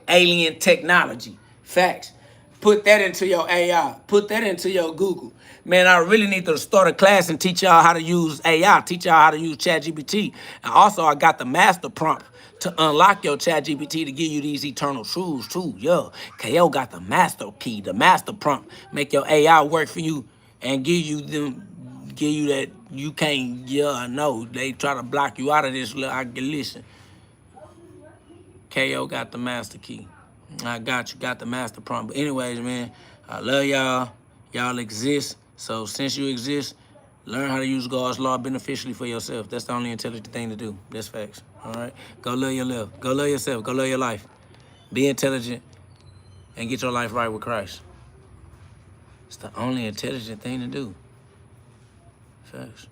alien technology. Facts. Put that into your AI. Put that into your Google. Man, I really need to start a class and teach y'all how to use AI. Teach y'all how to use ChatGPT. And also, I got the master prompt to unlock your ChatGPT to give you these eternal truths too. Yeah, KO got the master key, the master prompt. Make your AI work for you and give you that you can't. Yeah, I know they try to block you out of this. I can listen. KO got the master key. I got the master prompt. But anyways, man, I love y'all. Y'all exist. So since you exist, learn how to use God's law beneficially for yourself. That's the only intelligent thing to do. That's facts. All right? Go love your life. Go love yourself. Go love your life. Be intelligent and get your life right with Christ. It's the only intelligent thing to do. Facts.